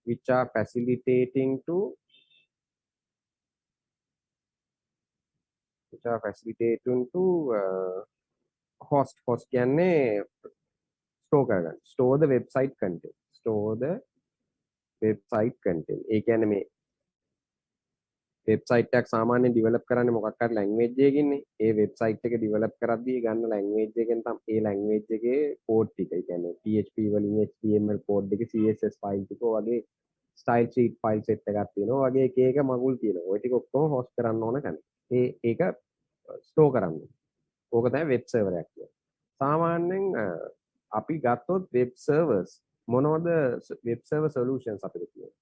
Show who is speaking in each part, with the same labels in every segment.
Speaker 1: which are facilitating to host කියන්නේ store කරගන්න. store the website content. store the website content. ඒ කියන්නේ මේ website එකක් සාමාන්‍යයෙන් ඩිවෙලොප් කරන්නේ මොකක් හරි ලැන්ග්වේජ් එකකින්නේ. ඒ වෙබ්සයිට් එක ඩිවෙලොප් කරද්දී ගන්න ලැන්ග්වේජ් එකෙන් තමයි ඒ ලැන්ග්වේජ් එකේ කෝඩ් ටික. ඒ කියන්නේ PHP වලින් HTML කෝඩ් එක, CSS ෆයිල් ටික වගේ ස්ටයිල් ෂීට් ෆයිල් සෙට් එකක් තියෙනවා. වගේ එක එක මගුල් තියෙනවා. ওই ටික ඔක්කොම හොස්ට් කරන්න ඕන කෙනෙක්. ඒක ස්ටෝර් කරන්න. ඕක තමයි වෙබ් සර්වර් එකක් කියන්නේ. සාමාන්‍යයෙන් අපි ගත්තොත් වෙබ් සර්වර්ස් මොනවද වෙබ් සර්වර් සොලියුෂන්ස් අපිට තියෙන්නේ?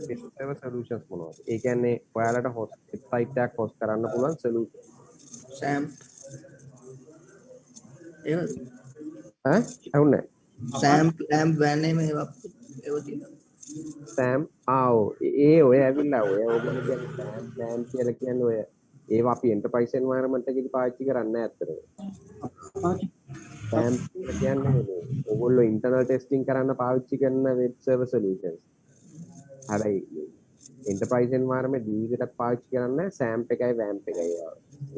Speaker 1: වෙබ් සර්වර් සොලියුෂන්ස් මොනවද? ඒ කියන්නේ ඔයාලට හොස්ට් වෙබ්සයිට් එකක් හොස්ට් කරන්න පුළුවන් සොලියුෂන්.
Speaker 2: SAMP
Speaker 1: ඇහුන්නේ?
Speaker 2: SAMP LAMP වෑන්නේ මේවා තියෙනවා.
Speaker 1: SAMP ඔය ඇවිල්ලා ඔය ඔයගොල්ලෝ කියන්නේ SAMP LAMP කියලා කියන්නේ ඔය ඒවා අපි එන්ටර්ප්‍රයිස් එන්වයරන්මන්ට් එකේදී පාවිච්චි කරන්නේ නැහැ අත්‍තරම. SAMP කියන්නේ ඔයගොල්ලෝ ඉන්ටර්නල් ටෙස්ටිං කරන්න පාවිච්චි කරන වෙබ් සර්වර් සොලියුෂන්ස්. හැබැයි එන්ටර්ප්‍රයිස් එන්වයරන්මන්ට් ජීවිතයට පාවිච්චි කරන්නේ SAMP එකයි WAMP එකයි.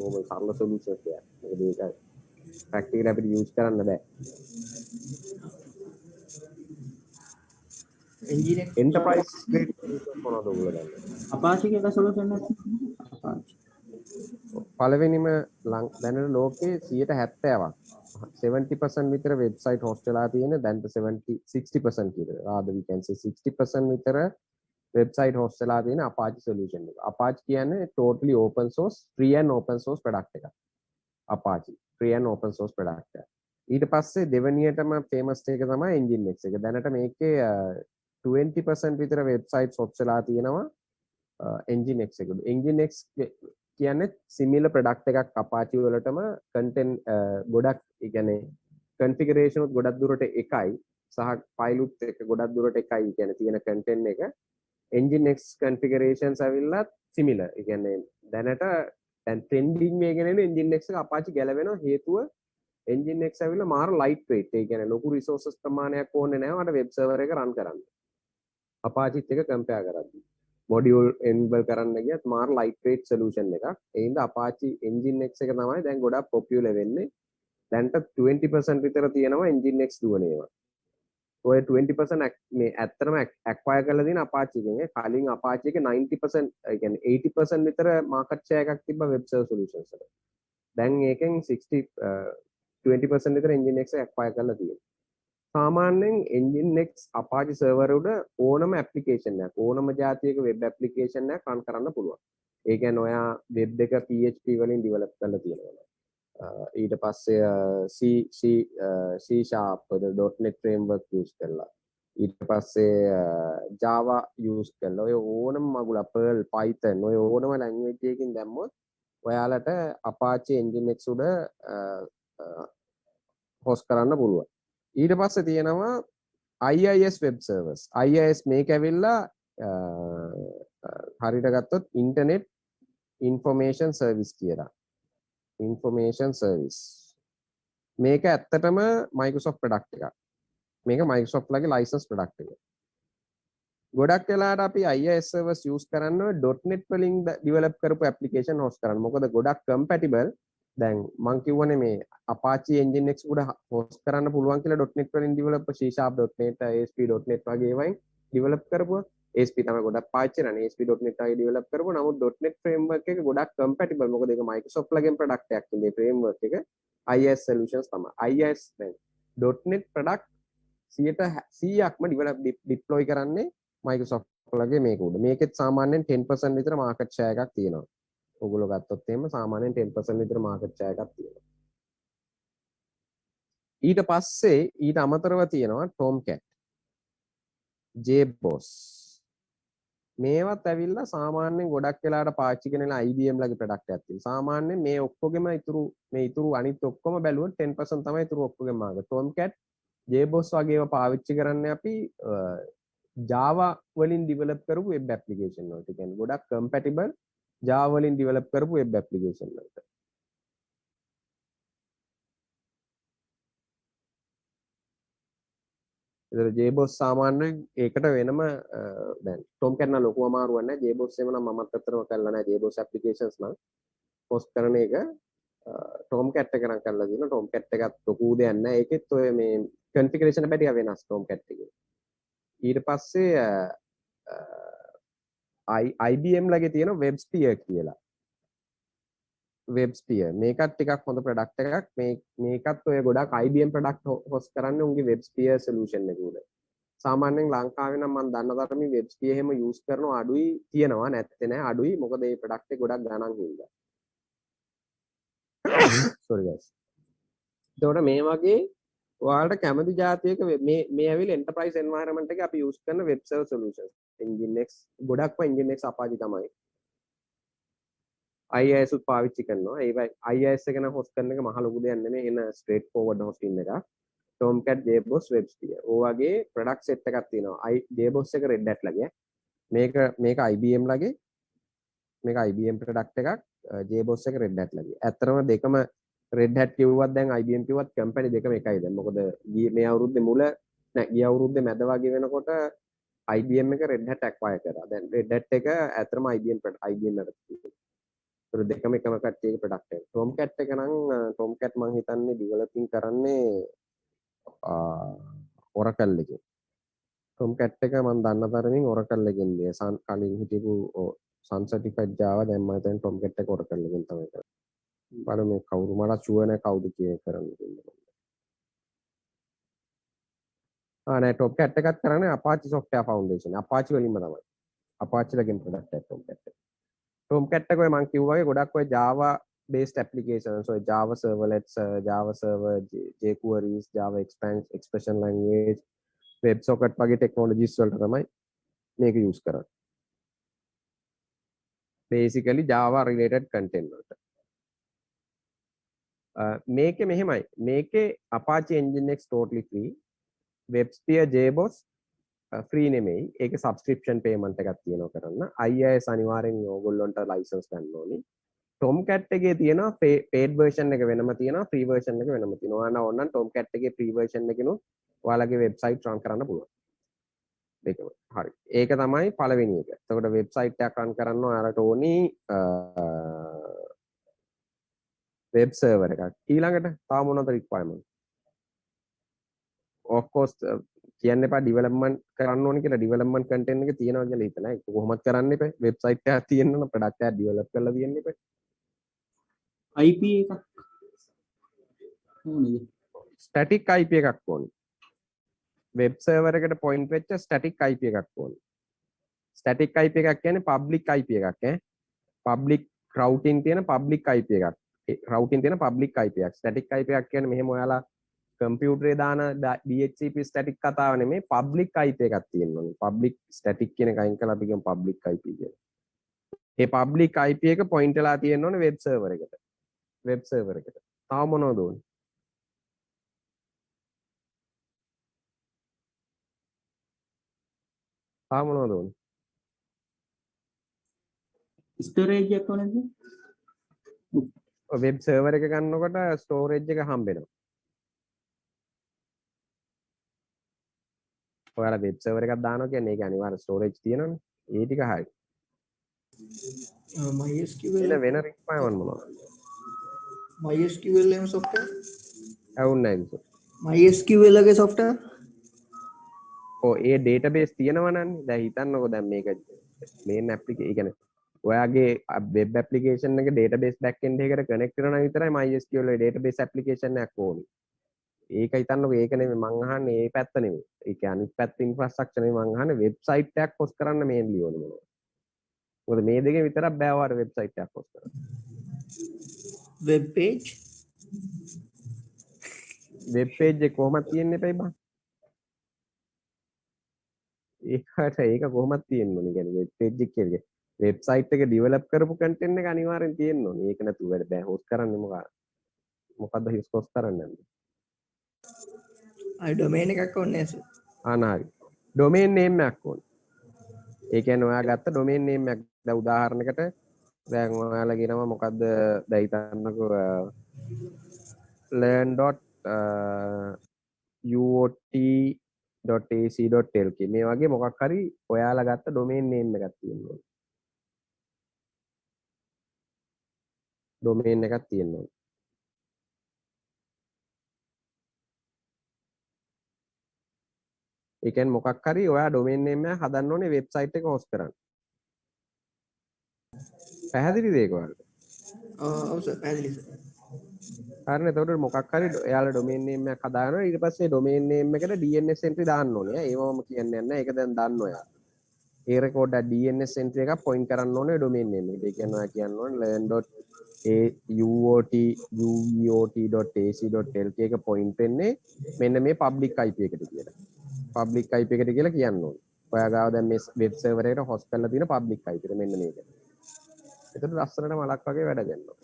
Speaker 1: ඕම සරල සොලියුෂන්ස් එක. මොකද ඒක ප්‍රැක්ටිකලි අපිට යූස් කරන්න බෑ. එන්ටර්ප්‍රයිස් ග්‍රේඩ් සොලියුෂන් මොනවද ඔයගොල්ලෝ ගන්නේ?
Speaker 3: Apache එක සොලියුෂන් එකක්. Apache.
Speaker 1: පළවෙනිම දැනට ලෝකේ 70%ක් 70% විතර වෙබ්සයිට් හොස්ට් වෙලා තියෙන දැන් 60% විතර rather we can say 60% විතර වෙබ්සයිට් හොස්ට් වෙලා තියෙන Apache solution එක. Apache කියන්නේ totally open source free and open source product එකක්. Apache free and open source product එක. ඊට පස්සේ දෙවෙනියටම famous එක තමයි Nginx එක. දැනට මේකේ 20% විතර වෙබ්සයිට්ස් හොස්ට් වෙලා තියෙනවා Nginx එක. Nginx කියන්නේ similar product එකක් Apache වලටම content ගොඩක් ඒ කියන්නේ configuration උත් ගොඩක් දුරට එකයි සහ file උත් එක ගොඩක් දුරට එකයි කියන්නේ තියෙන content එක Nginx configurations ඇවිල්ලා similar. ඒ කියන්නේ දැනට දැන් trending මේකනේ Nginx එක Apache ගැලවෙනවා හේතුව Nginx ඇවිල්ලා මාර light weight. ඒ කියන්නේ ලොකු resources ප්‍රමාණයක් ඕනේ නැහැ මට web server එක run කරන්න. Apache එක compare කරද්දී module enable කරන්න ගියත් මාර light weight solution එකක්. ඒ හින්දා Apache Nginx එක තමයි දැන් ගොඩක් popular වෙන්නේ. දැන්ට 20% විතර තියෙනවා Nginx දුවන ඒවා. ඔය 20% මේ ඇත්තටම acquire කරලා තියෙන Apache එකෙන්. කලින් Apache එකේ 90% ඒ කියන්නේ 80% විතර market share එකක් තිබ්බා web server solutions වල. දැන් ඒකෙන් 20% විතර Nginx එක acquire කරලා තියෙනවා. සාමාන්‍යයෙන් Nginx Apache server උඩ ඕනම application එකක් ඕනම જાතියක web application එකක් run කරන්න පුළුවන්. ඒ කියන්නේ ඔයා web එක PHP වලින් develop කරලා තියෙනවා. ඊට පස්සේ C# .NET framework use කරලා ඊට පස්සේ Java use කරලා ඔය ඕනම මගුල Perl Python ඔය ඕනම language එකකින් දැම්මොත් ඔයාලට Apache Nginx උඩ host කරන්න පුළුවන්. ඊට පස්සේ තියෙනවා IIS web servers. IIS මේක ඇවිල්ලා හරියට ගත්තොත් internet information service කියලා. information service. මේක ඇත්තටම Microsoft product එකක්. මේක Microsoft ලගේ license product එක. ගොඩක් වෙලාවට අපි IIS servers use කරන්නේ .NET වලින් develop කරපු application host කරන්න. මොකද ගොඩක් compatible. දැන් මම කියවනේ මේ Apache Nginx උඩ host කරන්න පුළුවන් කියලා .NET වලින් develop C# .NET ASP.NET වගේ ඒවායින් develop කරපුවා. ASP තමයි ගොඩක් පාවිච්චි කරන්නේ. ASP.NET වගේ develop කරපුවා. නමුත් .NET framework එක ගොඩක් compatible. මොකද ඒක Microsoft ලගෙන් product එකක්. මේ framework එක IIS solutions තමයි. IIS දැන් .NET product 100%ක්ම develop deploy කරන්නේ Microsoft ලගේ මේක උඩ. මේකෙත් සාමාන්‍යයෙන් 10% විතර market share එකක් තියෙනවා. ඔගොල්ලෝ ගත්තොත් එහෙම සාමාන්‍යයෙන් 10% විතර market share එකක් තියෙනවා. ඊට පස්සේ ඊට අමතරව තියෙනවා Tomcat, JBoss. මේවත් ඇවිල්ලා සාමාන්‍යයෙන් ගොඩක් වෙලාවට පාවිච්චි කරන IBM ලගේ ප්‍රොඩක්ට් එකක් තියෙනවා. සාමාන්‍යයෙන් මේ ඔක්කොගෙම ඉතුරු අනිත් ඔක්කොම බැලුවොත් 10% තමයි ඉතුරු ඔක්කොගෙම මාර්කට්. Tomcat, JBoss වගේ ඒවා පාවිච්චි කරන්නේ අපි Java වලින් develop කරපු web application වලට. ඒ කියන්නේ ගොඩක් compatible Java වලින් develop කරපු web application වලට. ඒතර JBoss සාමාන්‍යයෙන් ඒකට වෙනම දැන් Tomcat නම් ලොකු අමාරුවක් නැහැ. JBoss එහෙම නම් මමත් අත්‍තරම කරලා නැහැ. JBoss applications නම් post කරන එක Tomcat එක නම් කරලා දිනවා. Tomcat එකත් ලොකු දෙයක් නැහැ. ඒකෙත් ඔය මේ configuration හැබැයි ටිකක් වෙනස් Tomcat එකේ. ඊට පස්සේ IBM ලගේ තියෙන WebSphere කියලා. WebSphere මේකත් ටිකක් හොඳ ප්‍රොඩක්ට් එකක්. මේකත් ඔය ගොඩක් IBM ප්‍රොඩක්ට් host කරන්නේ උන්ගේ WebSphere solution එක උඩ. සාමාන්‍යයෙන් ලංකාවේ නම් මම දන්න තරමින් WebSphere එහෙම use කරනවා අඩුයි තියෙනවා නැත්තේ නෑ අඩුයි. මොකද මේ ප්‍රොඩක්ට් එක ගොඩක් ගණන් හින්දා. sorry guys. එතකොට මේ වගේ ඔයාලට කැමති જાතියක මේ ඇවිල්ලා enterprise environment එකේ අපි use කරන web server solutions. Nginx ගොඩක්ම Nginx Apache තමයි. IIS උත් පාවිච්චි කරනවා. IIS එක නම් host කරන එක මහ ලොකු දෙයක් නෙමෙයි. එන straight forward hosting එක. Tomcat, JBoss, WebSphere. ඔයගේ product set එකක් තියෙනවා. JBoss එක Red Hat ලගේ. මේක IBM ලගේ. මේක IBM product එකක්. JBoss එක Red Hat ලගේ. ඇත්තටම දෙකම Red Hat කිව්වත් දැන් IBM කිව්වත් company දෙකම එකයි දැන්. මොකද මේ අවුරුද්දේ මුල නෑ ගිය අවුරුද්දේ මැද වගේ වෙනකොට IBM එක Red Hat acquire කරා. දැන් Red Hat එක ඇත්තටම IBM එකට තියෙනවා. ඒක දෙකම එකම කට්ටියගේ ප්‍රොඩක්ට් එක. Tomcat එක නම් Tomcat මම හිතන්නේ ඩෙවලොපින් කරන්නේ Oracle එකේ. Tomcat එක මම දන්න තරමින් Oracle එකෙන් නේ කලින් හිටපු Sun Certified Java දැන් මම හිතන්නේ Tomcat එක Oracle එකෙන් තමයි කරන්නේ. බලමු මේ කවුරු මට ෂුවර් නැහැ කවුද කියන කරන්නේ කියලා. නෑ Tomcat එකත් කරන්නේ Apache Software Foundation. Apache වලින්ම තමයි. Apache ලගෙන් ප්‍රොඩක්ට් එක Tomcat එක. Tomcat එක ඔය මම කිව්වා වගේ ගොඩක් ඔය Java based applications ඔය Java servlets, Java server, jQueries, Java expression language, WebSocket වගේ technologies වලට තමයි මේක use කරන්නේ. Basically Java related content වලට. මේකේ මෙහෙමයි. මේකේ Apache Nginx totally free. WebSphere, JBoss free නෙමෙයි. ඒකේ subscription payment එකක් තියෙනවා කරන්න. IIS අනිවාර්යෙන් ඕගොල්ලන්ට license ගන්න ඕනේ. Tomcat එකේ තියෙනවා paid version එක වෙනම තියෙනවා, free version එක වෙනම තියෙනවා. ඔයාලා ඕනනම් Tomcat එකේ free version එකකිනුත් ඔයාලගේ website run කරන්න පුළුවන්. දෙකම. හරි. ඒක තමයි පළවෙනි එක. එතකොට website එකක් run කරන්න ඔයාලට ඕනි web server එකක්. ඊළඟට තව මොනවද requirement? Of course කියන්න එපා ඩිවෙලොප්මන්ට් කරන්න ඕනේ කියලා ඩිවෙලොප්මන්ට් කන්ටෙන්ට් එක තියෙනවා කියලා හිතන. ඒක කොහොමද කරන්න එපා. වෙබ්සයිට් එකක් තියෙන්න නම් ප්‍රොඩක්ට් එකක් ඩිවෙලොප් කරලා තියෙන්න එපා.
Speaker 3: IP එකක් ඕනේද?
Speaker 1: ස්ටැටික් IP එකක් ඕනේ. වෙබ් සර්වර් එකට පොයින්ට් වෙච්ච ස්ටැටික් IP එකක් ඕනේ. ස්ටැටික් IP එකක් කියන්නේ පබ්ලික් IP එකක් ඈ. පබ්ලික් රවුටින් තියෙන පබ්ලික් IP එකක්. රවුටින් තියෙන පබ්ලික් IP එකක්. ස්ටැටික් IP එකක් කියන්නේ මෙහෙම ඔයාලා කම්පියුටරේ දාන DHCP ස්ටැටික් කතාව නෙමෙයි පබ්ලික් IP එකක් තියෙනවා. පබ්ලික් ස්ටැටික් කියන එක අයින් කරලා අපි කියමු පබ්ලික් IP කියලා. ඒ පබ්ලික් IP එක පොයින්ට් වෙලා තියෙන්න ඕනේ වෙබ් සර්වර් එකට. වෙබ් සර්වර් එකට. තව මොනවද ඕනේ? තව මොනවද ඕනේ?
Speaker 3: ස්ටෝරේජ් එක ඕනේද?
Speaker 1: වෙබ් සර්වර් එක ගන්නකොට ස්ටෝරේජ් එක හම්බ වෙනවා. ඔයාලා වෙබ් සර්වර් එකක් දානවා කියන්නේ ඒක අනිවාර්ය ස්ටෝරේජ් තියෙනවනේ. ඒ ටික හරි.
Speaker 2: MySQL
Speaker 1: එන වෙන රික්වයර්මන්ට් මොනවද?
Speaker 2: MySQL එහෙම software
Speaker 1: ඇවුන්නේ නැහැ.
Speaker 2: MySQL එකේ software
Speaker 1: ඔව් ඒ database තියෙනවා නන්නේ. දැන් හිතන්නකෝ දැන් මේක main application ඒ කියන්නේ ඔයාගේ web application එක database backend එකකට connect කරනවා විතරයි MySQL ඒ database application එකක් ඕනේ. ඒක හිතන්නකෝ ඒක නෙමෙයි මං අහන්නේ ඒ පැත්ත නෙමෙයි. ඒ කියන්නේ අනිත් පැත්ත infrastructure නෙමෙයි මං අහන්නේ website එකක් host කරන්න mainly ඕනේ මොනවද? මොකද මේ දෙකෙන් විතරක් බෑ ඔයාලට website එකක් host කරන්න.
Speaker 2: web page
Speaker 1: web page එක කොහොමද තියෙන්නේ බයි බං? ඒක කොහොමද තියෙන්නේ? කියන්නේ web page එක කියන්නේ website එක develop කරපු content එක අනිවාර්යෙන් තියෙන්න ඕනේ. ඒක නැතුව වැඩ බෑ host කරන්නේ මොකද්ද host කරන්නේ නැන්නේ?
Speaker 2: domain එකක් ඕනේ නේද?
Speaker 1: අනාරි. domain name එකක් ඕනේ. ඒ කියන්නේ ඔයා ගත්ත domain name එකක්. දැන් උදාහරණයකට දැන් ඔයාලා කියනවා මොකද්ද දැන් හිතන්නකෝ learn.uot .ac.lk මේ වගේ මොකක් හරි ඔයාලා ගත්ත ඩොමේන් නේම් එකක් තියෙනවා. ඩොමේන් එකක් තියෙනවා. ඒ කියන්නේ මොකක් හරි ඔයා ඩොමේන් නේම් එක හදන්න ඕනේ වෙබ්සයිට් එක හොස්ට් කරන්න. පැහැදිලිද ඒක ඔයාලට?
Speaker 2: ඔව් සර් පැහැදිලි සර්.
Speaker 1: හරිනේ. එතකොට මොකක් හරි එයාලා ඩොමේන් නේම් එකක් හදාගන්නවා. ඊට පස්සේ ඩොමේන් නේම් එකට DNS entry දාන්න ඕනේ. ඒවම කියන්නේ නැහැ. ඒක දැන් දන්න ඔයා. ඒ රෙකෝඩ් DNS entry එකක් පොයින්ට් කරන්න ඕනේ ඩොමේන් නේම් එකට. ඒ කියන්නේ ඔයා කියන්න ඕනේ learn.uot.ac.lk එක පොයින්ට් වෙන්නේ මෙන්න මේ public IP එකට කියලා. public IP එකට කියලා කියන්න ඕනේ. ඔයා ගාව දැන් මේ වෙබ් සර්වර් එකට හොස්ට් කරලා තියෙන public IP එක මෙන්න මේක. එතකොට ලස්සනට මලක් වගේ වැඩ කරනවා.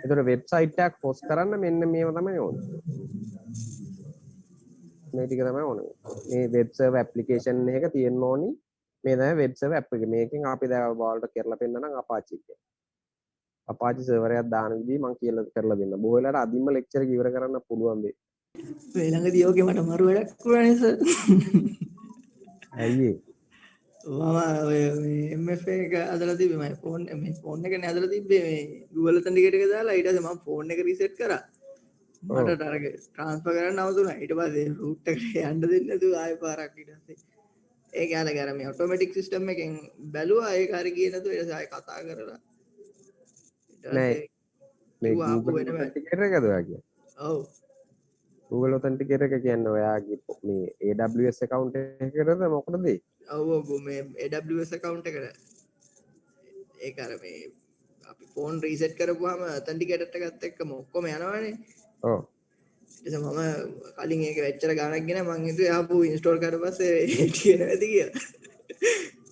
Speaker 1: එතකොට වෙබ්සයිට් එකක් හොස්ට් කරන්න මෙන්න මේව තමයි ඕනේ. මේ ටික තමයි ඕනේ. මේ වෙබ් සර්වර් ඇප්ලිකේෂන් එක තියෙන්න ඕනි. මේ තමයි වෙබ් සර්වර් ඇප් එක. මේකෙන් අපි දැන් ඔයාලට කරලා පෙන්නනම් Apache එක. Apache සර්වර් එකක් දාන විදිහ මම කියලා කරලා දෙන්න. බොහෝ වෙලාවට අදින්ම ලෙක්චර් එක ඉවර කරන්න පුළුවන් වෙයි.
Speaker 2: මේ ළඟදී ඕකේ මට මරු වැඩක් වුණානේ සර්.
Speaker 1: ඇයි ඒ?
Speaker 2: මම ඔය MFA එක හදලා තිබ්බේ මම ෆෝන් එකනේ හදලා තිබ්බේ මේ Google Authenticator එක දාලා ඊට පස්සේ මම ෆෝන් එක රීසෙට් කරා. මට ටාර්ගට් ට්‍රාන්ස්ෆර් කරන්න අවුතුණා. ඊට පස්සේ රූට් එකට යන්න දෙන්නේ නැතුව ආයෙ පාරක් ඊට පස්සේ ඒක යාලා ගාර මේ ඔටෝමැටික් සිස්ටම් එකෙන් බැලුවා ඒක හරි ගියේ නැතුව ඊට පස්සේ ආයෙ කතා කරලා
Speaker 1: නෑ මේ
Speaker 2: කිව්වා ආපු
Speaker 1: Google
Speaker 2: වෙන
Speaker 1: Authenticator එකද ඔයා කියන්නේ?
Speaker 2: ඔව්
Speaker 1: Google Authenticator එක කියන්නේ ඔයාගේ මේ AWS account එකකටද මොකටද ඒ?
Speaker 2: ඔව් මේ AWS account එකට ඒක අර මේ අපි ෆෝන් රීසෙට් කරපුවාම authenticator එකත් එක්කම ඔක්කොම යනවනේ.
Speaker 1: ඔව්.
Speaker 2: ඊට පස්සේ මම කලින් ඒක වෙච්චර ගානක් ගෙන මං හිතුවේ ආපු ඉන්ස්ටෝල් කරලා පස්සේ තියෙන ඇති කියලා.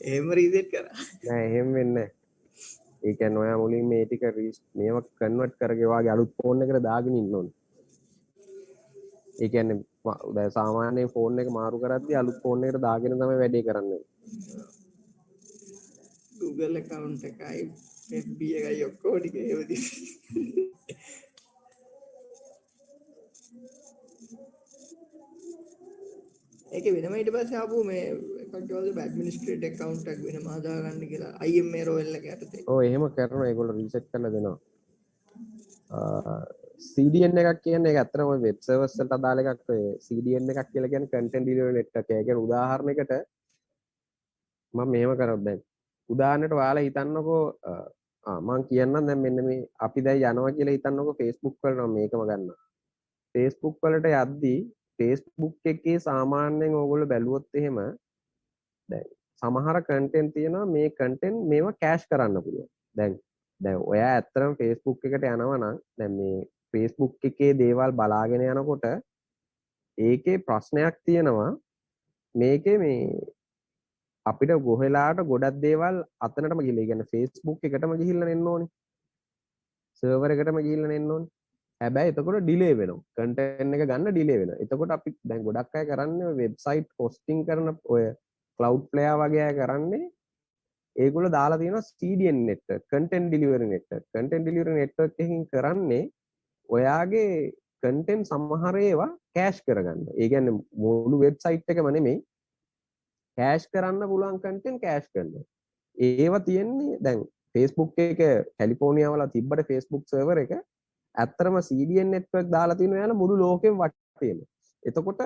Speaker 2: එහෙම රීසෙට් කරා.
Speaker 1: නෑ එහෙම වෙන්නේ නෑ. ඒ කියන්නේ ඔයා මුලින් මේ ටික මේව කන්වර්ට් කරගේ වාගේ අලුත් ෆෝන් එකකට දාගෙන ඉන්න ඕනේ. ඒ කියන්නේ දැන් සාමාන්‍ය ෆෝන් එක මාරු කරද්දී අලුත් ෆෝන් එකකට දාගෙන තමයි වැඩේ කරන්නේ.
Speaker 2: Google account එකයි FB එකයි ඔක්කොම ටික ඒව ඒකේ වෙනම ඊට පස්සේ ආපු මේ එකක් කියවලු ඇඩ්මිනිස්ට්‍රේටර් account එකක් වෙනම හදාගන්න කියලා IMA රෝල් එක යටතේ.
Speaker 1: ඔව් එහෙම කරනවා ඒගොල්ලෝ රීසෙට් කරලා දෙනවා. CDN එකක් කියන්නේ ඒක ඇත්තටම ඔය වෙබ් සර්වර්ස් වලට අදාළ එකක්. ඔය CDN එකක් කියලා කියන්නේ content delivery network. ඒ කියන්නේ උදාහරණයකට මම මෙහෙම කරොත් දැන් උදාහරණයට ඔයාලා හිතන්නකෝ මම කියන්නම් දැන් මෙන්න මේ අපි දැන් යනවා කියලා හිතන්නකෝ Facebook වලට මේකම ගන්න. Facebook වලට යද්දී Facebook එකේ සාමාන්‍යයෙන් ඕගොල්ලෝ බැලුවොත් එහෙම දැන් සමහර content තියෙනවා මේ content මේවා cache කරන්න පුළුවන්. දැන් ඔයා ඇත්තටම Facebook එකට යනවා නම් දැන් මේ Facebook එකේ දේවල් බලාගෙන යනකොට ඒකේ ප්‍රශ්නයක් තියෙනවා. මේකේ මේ අපිට ගොහෙලාට ගොඩක් දේවල් අතනටම ගිහලා. ඒ කියන්නේ Facebook එකටම ගිහිල්ලා එන්න ඕනේ. සර්වර් එකටම ගිහිල්ලා එන්න ඕනේ. හැබැයි එතකොට ඩිලේ වෙනවා. කන්ටෙන්ට් එක ගන්න ඩිලේ වෙනවා. එතකොට අපි දැන් ගොඩක් අය කරන්නේ ඔය වෙබ්සයිට් හොස්ටිං කරන ඔය Cloudflare වගේ අය කරන්නේ ඒගොල්ලෝ දාලා තියෙනවා CDN network, content delivery network. content delivery network එකකින් කරන්නේ ඔයාගේ content සමහර ඒවා cache කරගන්න. ඒ කියන්නේ මුළු වෙබ්සයිට් එකම නෙමෙයි cache කරන්න පුළුවන් content cache කරනවා. ඒවා තියෙන්නේ දැන් Facebook එක කැලිෆෝනියා වල තිබ්බට Facebook server එක ඇත්තටම CDN network දාලා තියෙන යාල මුළු ලෝකෙම වටේම. එතකොට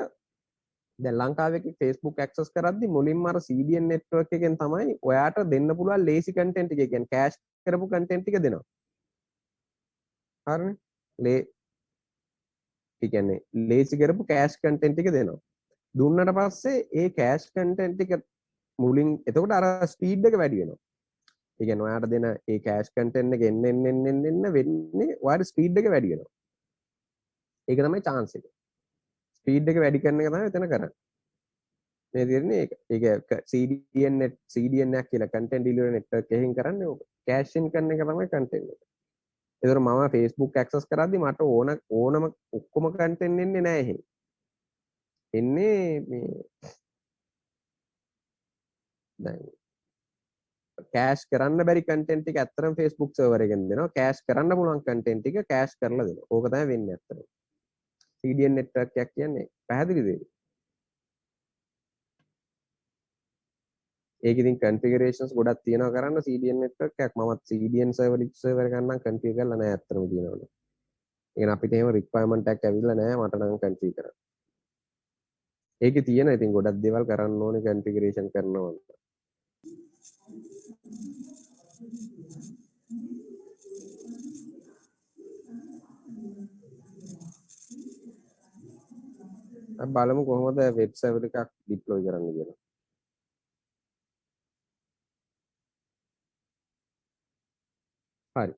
Speaker 1: දැන් ලංකාවේ Facebook access කරද්දි මුලින්ම අර CDN network එකෙන් තමයි ඔයාට දෙන්න පුළුවන් lazy content එක. කියන්නේ cache කරපු content ටික දෙනවා. හරිනේ? ඒ කියන්නේ lazy කරපු cache content ටික දෙනවා. දුන්නට පස්සේ ඒ cache content ටික මුලින් එතකොට අර speed එක වැඩි වෙනවා. ඒ කියන්නේ ඔයාට දෙන ඒ cache content එක එන්න වෙන්නේ ඔයාට speed එක වැඩි වෙනවා. ඒක තමයි chance එක. speed එක වැඩි කරන එක තමයි එතන කරන්නේ. මේ තේරෙන්නේ ඒක. ඒක CDN එකක් කියලා content delivery network එකකින් කරන්නේ ඕක. caching කරන එක තමයි content එක. ඒතර මම Facebook access කරද්දි මට ඕනම ඔක්කොම content එන්නේ නැහැ එහෙම. එන්නේ මේ දැන් cache කරන්න බැරි content ටික ඇත්තටම Facebook server එකෙන් දෙනවා. cache කරන්න පුළුවන් content ටික cache කරලා දෙනවා. ඕක තමයි වෙන්නේ ඇත්තටම. CDN network එකක් කියන්නේ පැහැදිලිද? ඒක ඉතින් configurations ගොඩක් තියෙනවා කරන්න CDN network එකක්. මමත් CDN server එකක් නම් configure කරලා නැහැ අත්‍තරම තියෙනවනේ. ඒ අපිට එහෙම requirement එකක් ඇවිල්ලා නැහැ මට නම් configure කරන්න. ඒකේ තියෙන ඉතින් ගොඩක් දේවල් කරන්න ඕනේ configuration කරනවා. අපි බලමු කොහොමද වෙබ් සර්වර් එකක් deploy කරන්න කියලා. හරි.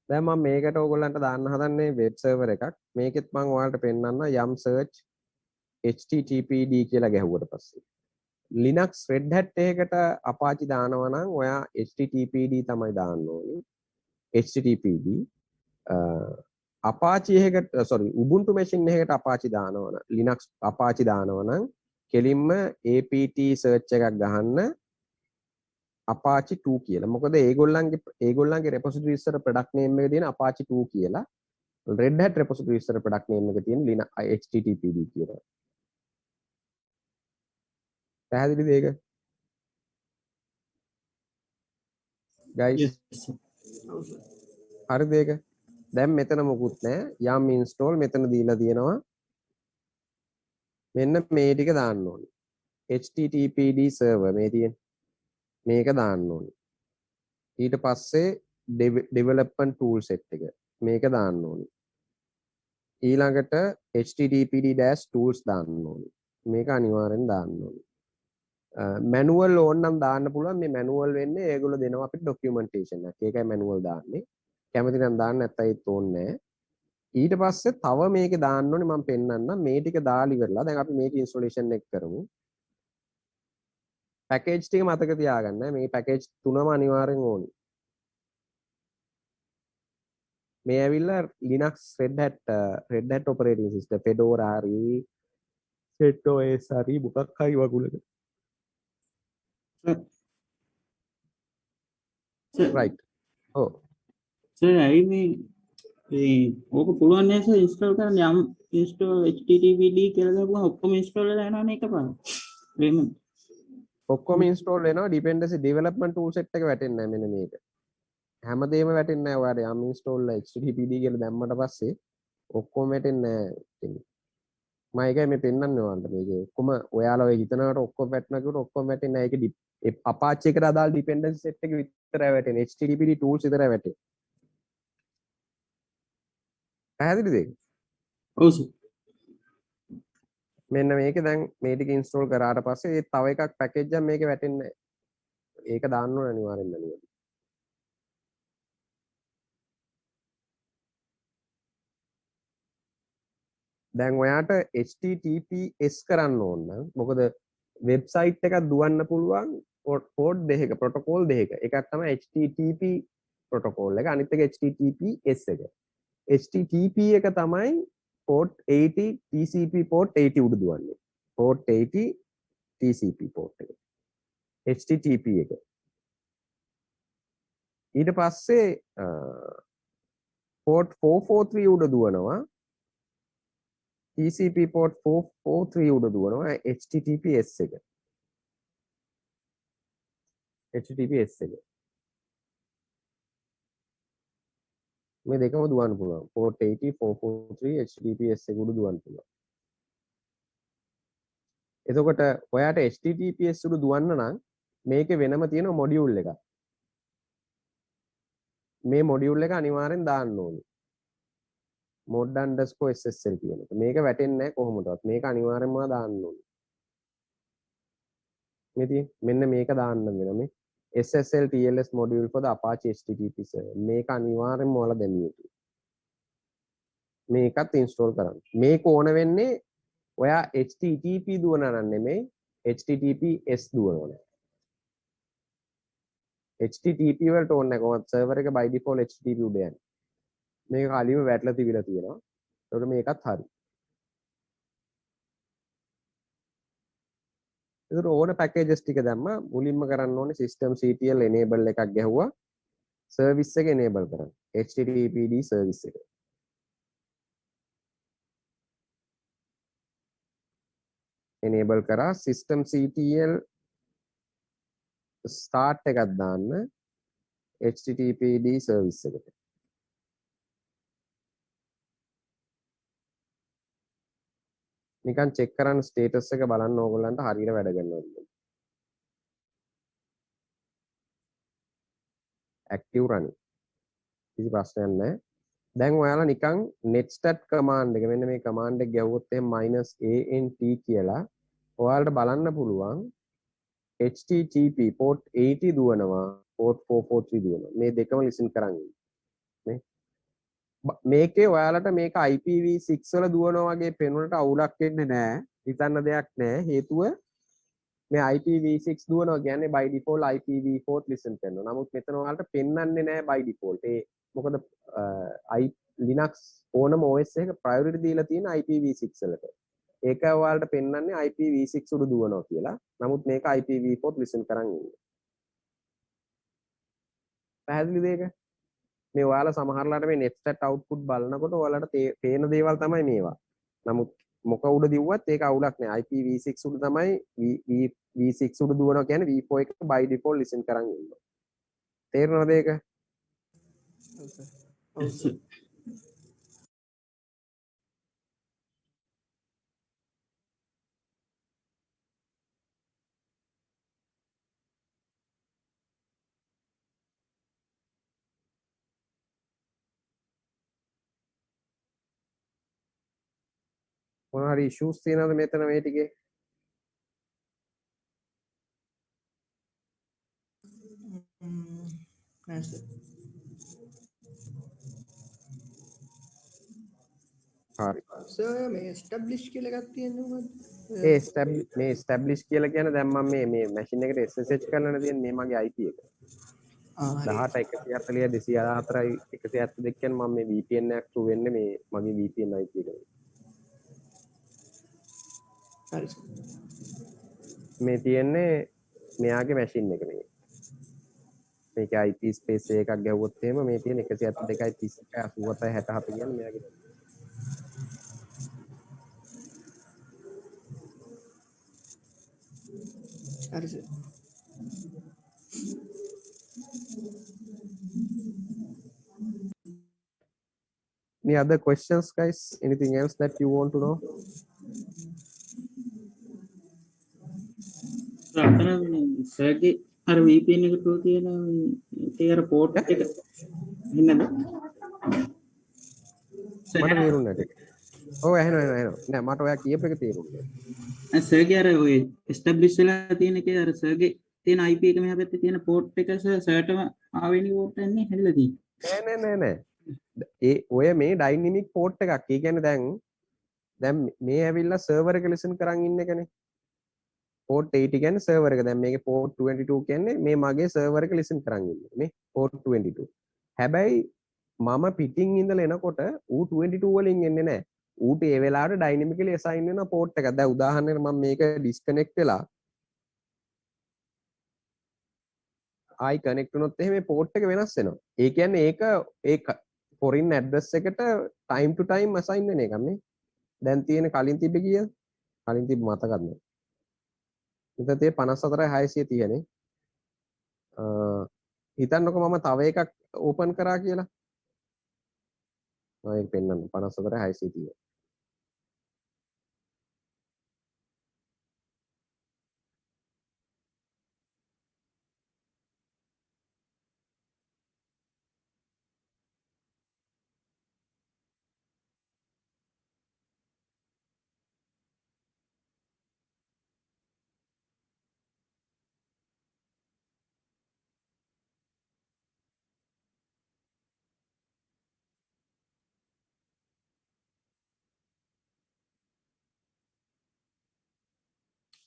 Speaker 1: දැන් මම මේකට ඕගොල්ලන්ට දාන්න හදන්නේ වෙබ් සර්වර් එකක්. මේකෙත් මම ඔයාලට පෙන්නන්න යම් search httpd කියලා ගැහුවට පස්සේ Linux Red Hat එකකට Apache දානවා නම් ඔයා httpd තමයි දාන්න ඕනේ. httpd Apache එකකට sorry Ubuntu machine එකකට Apache දානවා නම් Linux Apache දානවා නම් කෙලින්ම apt search එකක් ගහන්න Apache 2 කියලා. මොකද ඒගොල්ලන්ගේ repository ඉස්සර product name එක තියෙන Apache 2 කියලා. Red Hat repository ඉස්සර product name එක තියෙන Linux httpd කියලා. පැහැදිලිද ඒක? guys
Speaker 3: Yes, sir.
Speaker 1: හරිද ඒක? දැන් මෙතන මොකුත් නැහැ. yum install මෙතන දීලා තියෙනවා. මෙන්න මේ ටික දාන්න ඕනේ. httpd server මේ තියෙන. මේක දාන්න ඕනේ. ඊට පස්සේ development tool set එක. මේක දාන්න ඕනේ. ඊළඟට httpd-tools දාන්න ඕනේ. මේක අනිවාර්යෙන් දාන්න ඕනේ. manual ඕනනම් දාන්න පුළුවන්. මේ manual වෙන්නේ ඒගොල්ලෝ දෙනවා අපිට documentation එකක්. ඒකයි manual දාන්නේ. කැමති නම් දාන්න නැත්නම් ඒත් ඕනේ නැහැ. ඊට පස්සේ තව මේකේ දාන්න ඕනේ මම පෙන්නන්නම්. මේ ටික දාලා ඉවරලා දැන් අපි මේක installation එක කරමු. package ටික මතක තියාගන්න. මේ package තුනම අනිවාර්යෙන් ඕනේ. මේ ඇවිල්ලා Linux Red Hat operating system Fedora හරි CentOS හරි මොකක් හරි වගුලක.
Speaker 3: Sir,
Speaker 1: right. ඔව්.
Speaker 3: sir, ඇයි මේ ඕක පුළුවන් නෑ sir install කරන්න යම් install httpd කියලා දාපුවම ඔක්කොම install වෙලා යනවනේ එකපාරට. එහෙම.
Speaker 1: ඔක්කොම install වෙනවා dependency development tool set එක වැටෙන්නේ නැහැ මෙන්න මේක. හැමදේම වැටෙන්නේ නැහැ ඔයාලට යම් install httpd කියලා දැම්මට පස්සේ ඔක්කොම වැටෙන්නේ නැහැ. මම ඒකයි මේ පෙන්නන්නේ ඔයාලට මේකේ ඔක්කොම ඔයාලා ඔය හිතනකට ඔක්කොම වැටෙනවා කියුවට ඔක්කොම වැටෙන්නේ නැහැ. ඒක Apache එකට අදාළ dependency set එක විතරයි වැටෙන්නේ. httpd tools විතරයි වැටෙන්නේ. පැහැදිලිද ඒක?
Speaker 3: ඔව් sir.
Speaker 1: මෙන්න මේක දැන් මේ ටික install කරාට පස්සේ ඒ තව එකක් package එකක් මේකේ වැටෙන්නේ නැහැ. ඒක දාන්න ඕන අනිවාර්යෙන්ම නේද? දැන් ඔයාට https කරන්න ඕන නම් මොකද වෙබ්සයිට් එකක් දුවන්න පුළුවන් පෝඩ් දෙකක ප්‍රොටෝකෝල් දෙකක. එකක් තමයි http ප්‍රොටෝකෝල් එක අනිත් එක https එක. http එක තමයි port 80 TCP port 80 උඩ දුවන්නේ. port 80 TCP port එක. http එක. ඊට පස්සේ port 443 උඩ දුවනවා. TCP port 443 උඩ දුවනවා https එක. https එක. මේ දෙකම දුවන්න පුළුවන්. port 80 443 https එක උඩ දුවන්න පුළුවන්. එතකොට ඔයාට https උඩ දුවන්න නම් මේකේ වෙනම තියෙන මොඩියුල් එකක්. මේ මොඩියුල් එක අනිවාර්යෙන් දාන්න ඕනේ. mod_ssl කියන එක. මේක වැටෙන්නේ නැහැ කොහොමදවත්. මේක අනිවාර්යෙන්ම දාන්න ඕනේ. මෙන්න මේක දාන්න වෙන මේ SSL TLS module for the Apache HTTP server. මේක අනිවාර්යෙන්ම ඔයාලා දැනිය යුතුයි. මේකත් install කරන්න. මේක ඕන වෙන්නේ ඔයා HTTP දුවනා නම් නෙමෙයි HTTPS දුවනවා. HTTP වලට ඕනේ නැහැ කොහොමද server එක by default HTTP උඩ යන්නේ. මේක කලින්ම වැටලා තිබිලා තියෙනවා. ඒකට මේකත් හරි. ඒතර ඕන packages ටික දැම්ම මුලින්ම කරන්න ඕනේ systemctl enable එකක් ගැහුවා. service එක enable කරන්න. httpd service එක. enable කරා system ctl start එකක් දාන්න httpd service එකට. නිකන් check කරන්න status එක බලන්න ඕගොල්ලන්ට හරියට වැඩ කරනවද කියලා. active running. කිසි ප්‍රශ්නයක් නැහැ. දැන් ඔයාලා නිකන් netstat command එක මෙන්න මේ command එක ගැව්වොත් එහෙනම් -ant කියලා ඔයාලට බලන්න පුළුවන් http port 80 දුවනවා port 443 දුවනවා මේ දෙකම listen කරන් නේ මේකේ ඔයාලට මේක IPv6 වල දුවනවා වගේ පෙනුනට අවුලක් වෙන්නේ නැහැ හිතන්න දෙයක් නැහැ හේතුව මේ IPv6 දුවනවා කියන්නේ by default IPv4 listen කරනවා නමුත් මෙතන ඔයාලට පෙන්වන්නේ නැහැ by default ඒ මොකද Linux ඕනම OS එක priority දීලා තියෙන IPv6 වලට ඒක ඔයාලට පෙන්වන්නේ IPv6 උඩ දුවනවා කියලා. නමුත් මේක IPv4 listen කරන් ඉන්නේ. පැහැදිලිද ඒක? මේ ඔයාලා සමහරලාට මේ netstat output බලනකොට ඔයාලට පේන දේවල් තමයි මේවා. නමුත් මොක උඩ දිව්වත් ඒක අවුලක් නෑ. IPv6 උඩ තමයි v6 උඩ දුවනවා කියන්නේ v4 එක by default listen කරන් ඉන්නවා. තේරෙනවද ඒක? මොනවා හරි issues තියෙනවද මෙතන මේ ටිකේ? හරි.
Speaker 2: සර් මේ establish කියලා එකක් තියෙන්නේ මොකද්ද?
Speaker 1: ඒ මේ establish කියලා කියන්නේ දැන් මම මේ machine එකට SSH කරන්න තියෙන්නේ මේ මගේ IP එක. 18 140 264 172 කියන්නේ මම මේ VPN එකක් through වෙන්නේ මේ මගේ VPN IP එකට.
Speaker 2: හරි.
Speaker 1: මේ තියෙන්නේ මෙයාගේ machine එක නෙවෙයි. මේක IP space එකක් ගැව්වොත් එහෙම මේ තියෙන 172 31 87 67 කියන්නේ මෙයාගේ.
Speaker 2: හරි sir.
Speaker 1: Any other questions, guys? Anything else that you want to know?
Speaker 3: සර්ගේ අර VPN එක ටෝ තියෙන ඒ අර පෝට් එක එන්නද?
Speaker 1: මට තේරුන්නේ නැහැ. ඔව් ඇහෙනවා. නෑ මට ඔයා කියප එක තේරුන්නේ.
Speaker 3: සර්ගේ අර ඔය එස්ටැබ්ලිෂ් වෙලා තියෙන එකේ අර සර්ගේ තියෙන IP එක මෙහා පැත්තේ තියෙන පෝට් එක සර්ටම ආවෙනි පෝට් එකනේ හැදලා තියෙන්නේ.
Speaker 1: නෑ. ඒ ඔය මේ ඩයිනමික් පෝට් එකක්. ඒ කියන්නේ දැන් මේ ඇවිල්ලා සර්වර් එක ලිසන් කරන් ඉන්න එකනේ. port 80 කියන්නේ සර්වර් එක. දැන් මේකේ port 22 කියන්නේ මේ මගේ සර්වර් එක ලිසන් කරන් ඉන්නේ. මේ port 22. හැබැයි මම පිටින් ඉඳලා එනකොට ඌ 22 වලින් එන්නේ නැහැ. ඌට ඒ වෙලාවට ඩයිනමිකලි assign වෙන port එකක්. දැන් උදාහරණයක් මම මේක disconnect වෙලා ආයි connect වුණොත් එහෙම මේ port එක වෙනස් වෙනවා. ඒ කියන්නේ ඒක foreign address එකට time to time assign වෙන එකක් නේ. දැන් තියෙන කලින් තිබ්බේ කීයද? කලින් තිබ්බ මතකත් නැහැ. මෙතන තියෙන්නේ 54630 නේ. හිතන්නකො මම තව එකක් ඕපන් කරා කියලා. මම ඒක පෙන්නන්න 54630.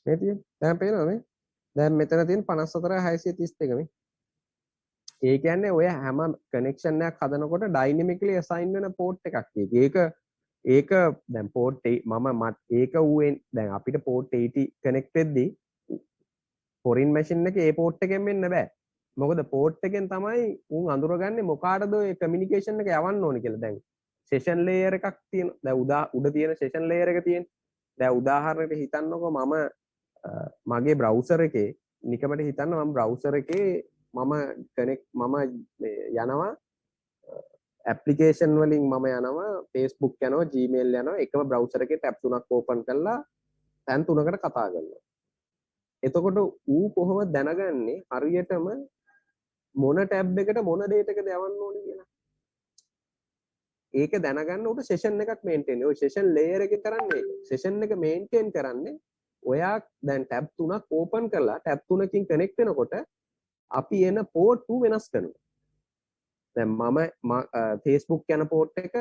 Speaker 1: මේ තියෙන්නේ දැන් පේනවද මේ? දැන් මෙතන තියෙන 54632 මේ. ඒ කියන්නේ ඔය හැම කනෙක්ෂන් එකක් හදනකොට ඩයිනමිකලි assign වෙන port එකක් ඒක දැන් port ඒක ඌෙන් දැන් අපිට port 80 connect වෙද්දී foreign machine එකේ ඒ port එකෙන් වෙන්න බෑ. මොකද port එකෙන් තමයි උන් අඳුරගන්නේ මොකාටද ඔය communication එක යවන්න ඕනේ කියලා. දැන් session layer එකක් තියෙන. දැන් උඩ තියෙන session layer එක තියෙන. දැන් උදාහරණයක් හිතන්නකෝ මම මගේ බ්‍රවුසර් එකේ නිකමට හිතන්න මම බ්‍රවුසර් එකේ මම යනවා ඇප්ලිකේෂන් වලින් මම යනවා Facebook යනවා Gmail යනවා එකම බ්‍රවුසර් එකේ ටැබ් තුනක් ඕපන් කරලා තැන් තුනකට කතා කරනවා. එතකොට ඌ කොහොමද දැනගන්නේ හරියටම මොන ටැබ් එකට මොන ඩේටා එකද යවන්න ඕනේ කියලා. ඒක දැනගන්න උට සෙෂන් එකක් මේන්ටේන්. ඔය සෙෂන් ලේයර් එකේ කරන්නේ ඒක. සෙෂන් එක මේන්ටේන් කරන්නේ ඔයා දැන් ටැබ් තුනක් ඕපන් කරලා ටැබ් තුනකින් කනෙක්ට් වෙනකොට අපි එන පෝට් 2 වෙනස් කරනවා. දැන් මම Facebook යන පෝට් එක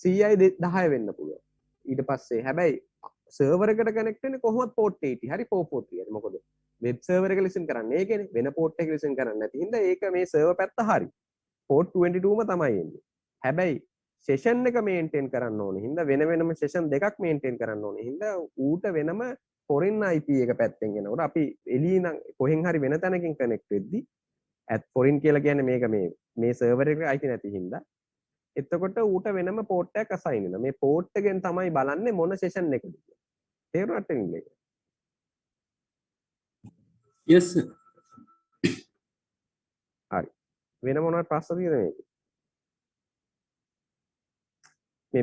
Speaker 1: 110 වෙන්න පුළුවන්. ඊට පස්සේ හැබැයි සර්වර් එකට කනෙක්ට් වෙන්නේ කොහොමද පෝට් 80 හරි 443 හරි. මොකද වෙබ් සර්වර් එක ලිසන් කරන්නේ ඒකනේ. වෙන පෝට් එක ලිසන් කරන්නේ නැති හින්දා ඒක මේ සර්වර් පැත්ත හරි. පෝට් 22ම තමයි එන්නේ. හැබැයි සෙෂන් එක මේන්ටේන් කරන්න ඕනේ හින්දා වෙන වෙනම සෙෂන් දෙකක් මේන්ටේන් කරන්න ඕනේ හින්දා ඌට වෙනම foreign IP එක පැත්තෙන් එනකොට අපි එළියේ නම් කොහෙන් හරි වෙන තැනකින් කනෙක්ට් වෙද්දි foreign කියලා කියන්නේ මේක මේ සර්වර් එක අයිති නැති හින්දා එතකොට ඌට වෙනම පෝට් එකක් අසයින් වෙනවා. මේ පෝට් එකෙන් තමයි බලන්නේ මොන සෙෂන් එකද කියලා. තේරුණාට නේද?
Speaker 3: yes sir.
Speaker 1: හරි. වෙන මොනවද ප්‍රශ්න තියෙනවද මේක?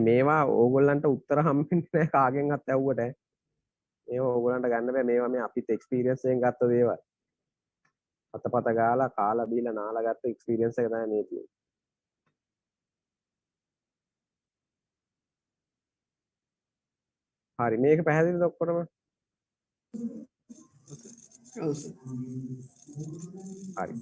Speaker 1: මේවා ඕගොල්ලන්ට උත්තර හම්බෙන්නේ නැහැ කාගෙන්වත් ඇහුවට. මේවා ඕගොල්ලන්ට ගන්න බෑ. මේවා මේ අපිත් එක්ස්පීරියන්ස් එකෙන් ගත්ත දේවල්. අතපත ගාලා කාලා බීලා නාලා ගත්ත එක්ස්පීරියන්ස් එක තමයි මේ තියෙන්නේ. හරි මේක පැහැදිලිද ඔක්කොටම?
Speaker 2: ඔව් සර්.
Speaker 1: හරි.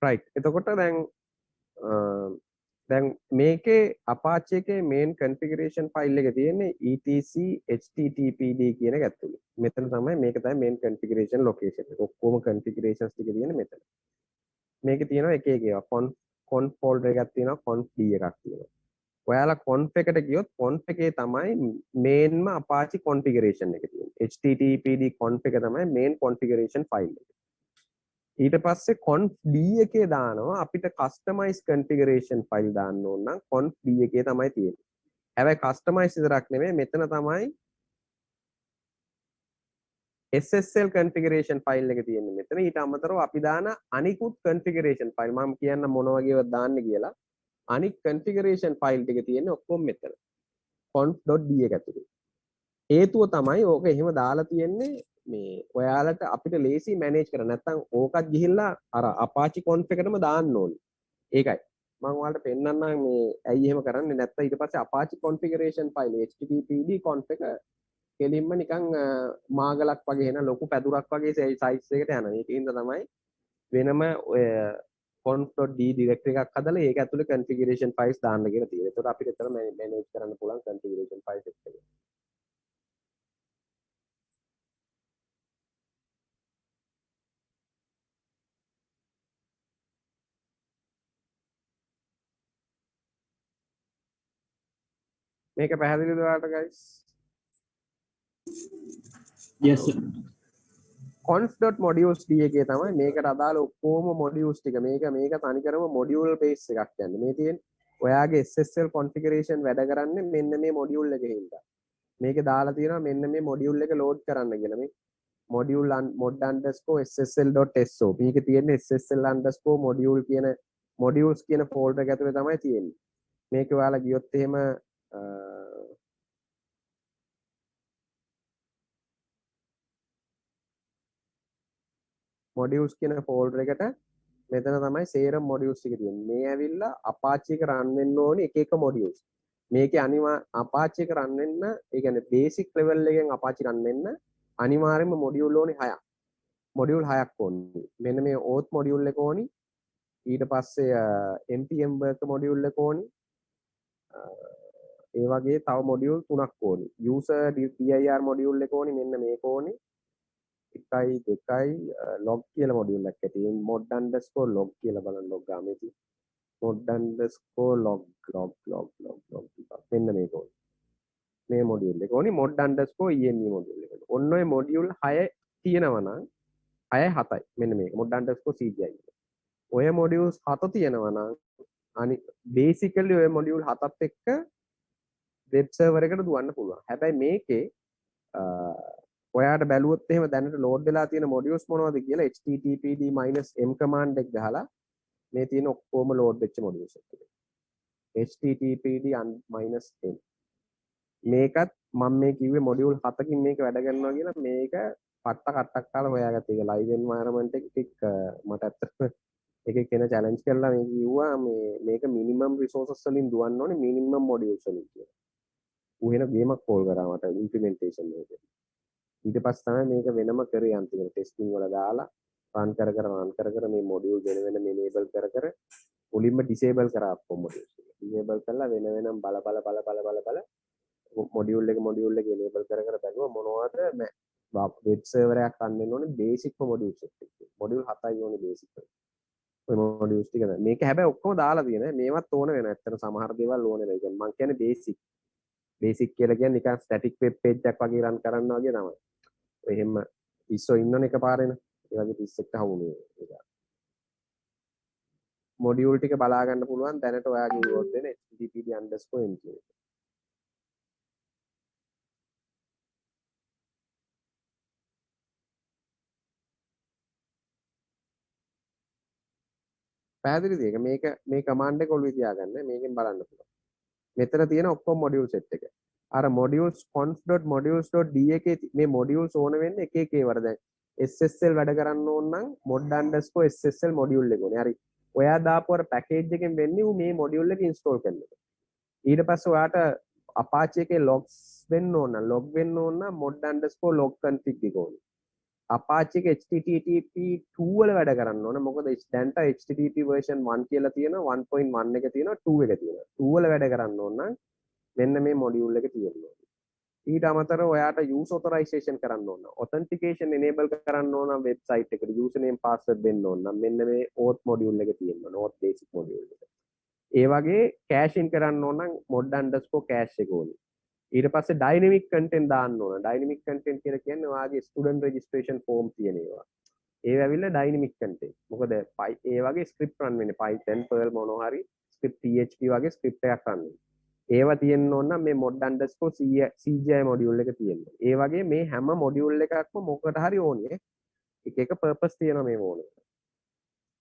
Speaker 1: right. එතකොට දැන් මේකේ Apache එකේ main configuration file එක තියෙන්නේ etc httpd කියන එක ඇතුලේ. මෙතන තමයි මේක තමයි main configuration location එක. ඔක්කොම configurations ටික තියෙන්නේ මෙතන. මේකේ තියෙනවා එක එක ඒවා conf folder එකක් තියෙනවා conf d එකක් තියෙනවා. ඔයාලා conf එකට ගියොත් conf එකේ තමයි mainම Apache configuration එක තියෙන්නේ. httpd conf එක තමයි main configuration file එක. ඊට පස්සේ conf d එකේ දානවා අපිට customize configuration file දාන්න ඕන නම් conf d එකේ තමයි තියෙන්නේ. හැබැයි customize විතරක් නෙමෙයි මෙතන තමයි SSL configuration file එක තියෙන්නේ මෙතන. ඊට අමතරව අපි දාන අනිකුත් configuration file මම කියන්න මොන වගේවත් දාන්න කියලා. අනික් configuration file ටික තියෙන්නේ ඔක්කොම මෙතන. conf.d එක ඇතුලේ. හේතුව තමයි ඕක එහෙම දාලා තියෙන්නේ මේ ඔයාලට අපිට ලේසි මැනේජ් කරන්න. නැත්නම් ඕකත් ගිහිල්ලා අර Apache conf එකටම දාන්න ඕනේ. ඒකයි. මම ඔයාලට පෙන්නන්නම් මේ ඇයි එහෙම කරන්නේ නැත්නම් ඊට පස්සේ Apache configuration file httpd conf එක කෙලින්ම නිකන් මාගලක් වගේ එන ලොකු පැදුරක් වගේ සයිස් එකකට යනවා. ඒකින්ද තමයි වෙනම ඔය conf.d directory එකක් හදලා ඒක ඇතුලේ configuration files දාන්න කියලා තියෙනවා. ඒකට අපිට එතන මැනේජ් කරන්න පුළුවන් configuration files එක. මේක පැහැදිලිද ඔයාලට guys?
Speaker 3: yes sir.
Speaker 1: conf.modules.d එකේ තමයි මේකට අදාළ ඔක්කොම modules ටික මේක තනිකරම module base එකක් කියන්නේ. මේ තියෙන්නේ ඔයාගේ SSL configuration වැඩ කරන්නේ මෙන්න මේ module එකේ හින්දා. මේකේ දාලා තියෙනවා මෙන්න මේ module එක load කරන්න කියලා. මේ module mod_ssl.so මේකේ තියෙන්නේ ssl_module කියන modules කියන folder එක ඇතුලේ තමයි තියෙන්නේ. මේක ඔයාලා ගියොත් එහෙම modules කියන folder එකට මෙතන තමයි සේරම modules ටික තියෙන්නේ. මේ ඇවිල්ලා Apache එක run වෙන්න ඕනේ එක එක modules. මේකේ Apache එක run වෙන්න, ඒ කියන්නේ basic level එකෙන් Apache run වෙන්න අනිවාර්යයෙන්ම module ඕනේ 6ක්. module 6ක් ඕනේ. මෙන්න මේ auth module එක ඕනි. ඊට පස්සේ npm work module එක ඕනි. ඒ වගේ තව module 3ක් ඕනි. user dir module එක ඕනි. මෙන්න මේක ඕනි. 1 2 log කියලා module එකක් ඇති. mod_log කියලා බලන්න log ගාමේ තියෙන. mod_log මෙන්න මේක ඕනේ. මේ මොඩියුල් එක ඕනේ mod_eme මොඩියුල් එක. ඔන්න ඔය මොඩියුල් 6 තියෙනවා නම් 6 7යි. මෙන්න මේක mod_cgi. ඔය මොඩියුල්ස් 7 තියෙනවා නම් අනි බේසිකලි ඔය මොඩියුල් 7ත් එක්ක වෙබ් සර්වර් එකට දුවන්න පුළුවන්. හැබැයි මේකේ ඔයාට බැලුවොත් එහෙම දැනට ලෝඩ් වෙලා තියෙන මොඩියුල්ස් මොනවද කියලා httpd-m command එක ගහලා මේ තියෙන ඔක්කොම ලෝඩ් වෙච්ච මොඩියුල්ස් ටික. httpd-m මේකත් මම මේ කිව්වේ මොඩියුල් 7කින් මේක වැඩ කරනවා කියලා මේක පට්ට කට්ටක් කාලා හොයාගත්ත එක ලයිව් එන්වයරන්මන්ට් එක ටික මට ඇත්තටම එකේ කෙන චැලෙන්ජ් කරලා මේ කිව්වා මේක මිනිමම් රිසෝසස් වලින් දුවන්න ඕනේ මිනිමම් මොඩියුල්ස් වලින් කියලා. ඌ වෙන ගේමක් කෝල් කරා මට ඉම්ප්ලිමන්ටේෂන් එක. ඊට පස්සේ තමයි මේක වෙනම කරේ අන්තිමට ටෙස්ටිං වල දාලා රන් කර මේ මොඩියුල් වෙන enable කර මුලින්ම disable කරා ඔක්කොම මොඩියුල්ස් ටික. disable කරලා වෙන බල මොඩියුල් එක enable කර බැලුවා මොනවද වෙබ් සර්වර් එකක් රන් වෙන්න ඕනේ බේසික්ම මොඩියුල්ස් එක. මොඩියුල් 7යි ඕනේ බේසික්. ඔය මොඩියුල්ස් ටික නෑ. මේක හැබැයි ඔක්කොම දාලා තියෙනවා. මේවත් ඕන වෙනවා. ඇත්තට සමහර දේවල් ඕනේ නැහැ. කියන්නේ මම කියන්නේ බේසික් කියලා කියන්නේ නිකන් ස්ටැටික් වෙබ් පේජ් එකක් වගේ රන් කරන්න වගේ තමයි. ඔය එහෙම පිස්සෝ ඉන්නවනේ එකපාරේන. ඒ වගේ පිස් එක්ක හවුනේ ඒක. මොඩියුල් ටික බලා ගන්න පුළුවන් දැනට ඔයාගේ ඉවෝට් වෙන httpd_m. පැහැදිලිද ඒක මේ කමාන්ඩ් එක ඔළුවේ තියාගන්න මේකෙන් බලන්න පුළුවන්. මෙතන තියෙන ඔක්කොම මොඩියුල් සෙට් එක. අර modules conf.modules.d එකේ මේ modules ඕන වෙන්නේ එක එක ඒවට දැන් SSL වැඩ කරන්න ඕන නම් mod_ssl module එක ඕනේ. හරි. ඔයා දාපු අර පැකේජ් එකෙන් වෙන්නේ මේ module එක install කරන එක. ඊට පස්සේ ඔයාට Apache එකේ logs වෙන්න ඕන නම් log වෙන්න ඕන නම් mod_log config එක ඕනේ. Apache එක HTTP 2 වල වැඩ කරන්න ඕන. මොකද දැන්ට HTTP version 1 කියලා තියෙනවා 1.1 එක තියෙනවා 2 එක තියෙනවා. 2 වල වැඩ කරන්න ඕන නම් මෙන්න මේ මොඩියුල් එක තියෙනවා. ඊට අමතරව ඔයාට use authorization කරන්න ඕන. authentication enable කරන්න ඕන වෙබ්සයිට් එකට username password දෙන්න ඕන නම් මෙන්න මේ auth මොඩියුල් එක තියෙනවා. auth basic මොඩියුල් එක. ඒ වගේ cache in කරන්න ඕන නම් mod_cache එක ඕනේ. ඊට පස්සේ dynamic content දාන්න ඕන. dynamic content කියලා කියන්නේ ඔයාගේ student registration form තියෙන ඒවා. ඒව ඇවිල්ලා dynamic content. මොකද ඒ වගේ script run වෙන්නේ Python, Perl මොනවා හරි script PHP වගේ script එකක් run වෙන්නේ. ඒවා තියෙන්න ඕන නම් මේ mod_cgi මොඩියුල් එක තියෙන්න. ඒ වගේ මේ හැම මොඩියුල් එකක්ම මොකට හරි ඕනේ. එක එක purpose තියෙනවා මේ ඕනේ.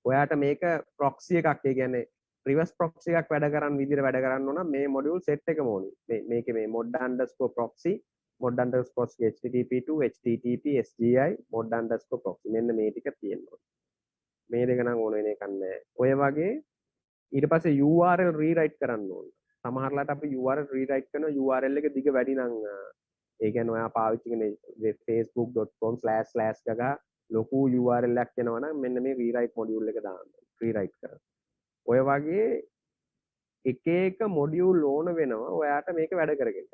Speaker 1: ඔයාට මේක proxy එකක් ඒ කියන්නේ reverse proxy එකක් වැඩ කරන් විදිහට වැඩ කරන්න ඕන නම් මේ මොඩියුල් set එකම ඕනේ. මේකේ මේ mod_proxy mod_http2 http sgi mod_proxy මෙන්න මේ ටික තියෙනවා. මේ දෙක නම් ඕන වෙන එකක් නැහැ. ඔය වගේ ඊට පස්සේ URL rewrite කරන්න ඕන. සමහරලාට අපි URL rewrite කරන URL එක දිග වැඩි නම් ඒ කියන්නේ ඔයා පාවිච්චි කරන facebook.com/ ගගා ලොකු URL එකක් එනවා නම් මෙන්න මේ rewrite module එක දාන්න. rewrite කරන්න. ඔය වගේ එක එක මොඩියුල් ඕන වෙනවා ඔයාට මේක වැඩ කරගෙන.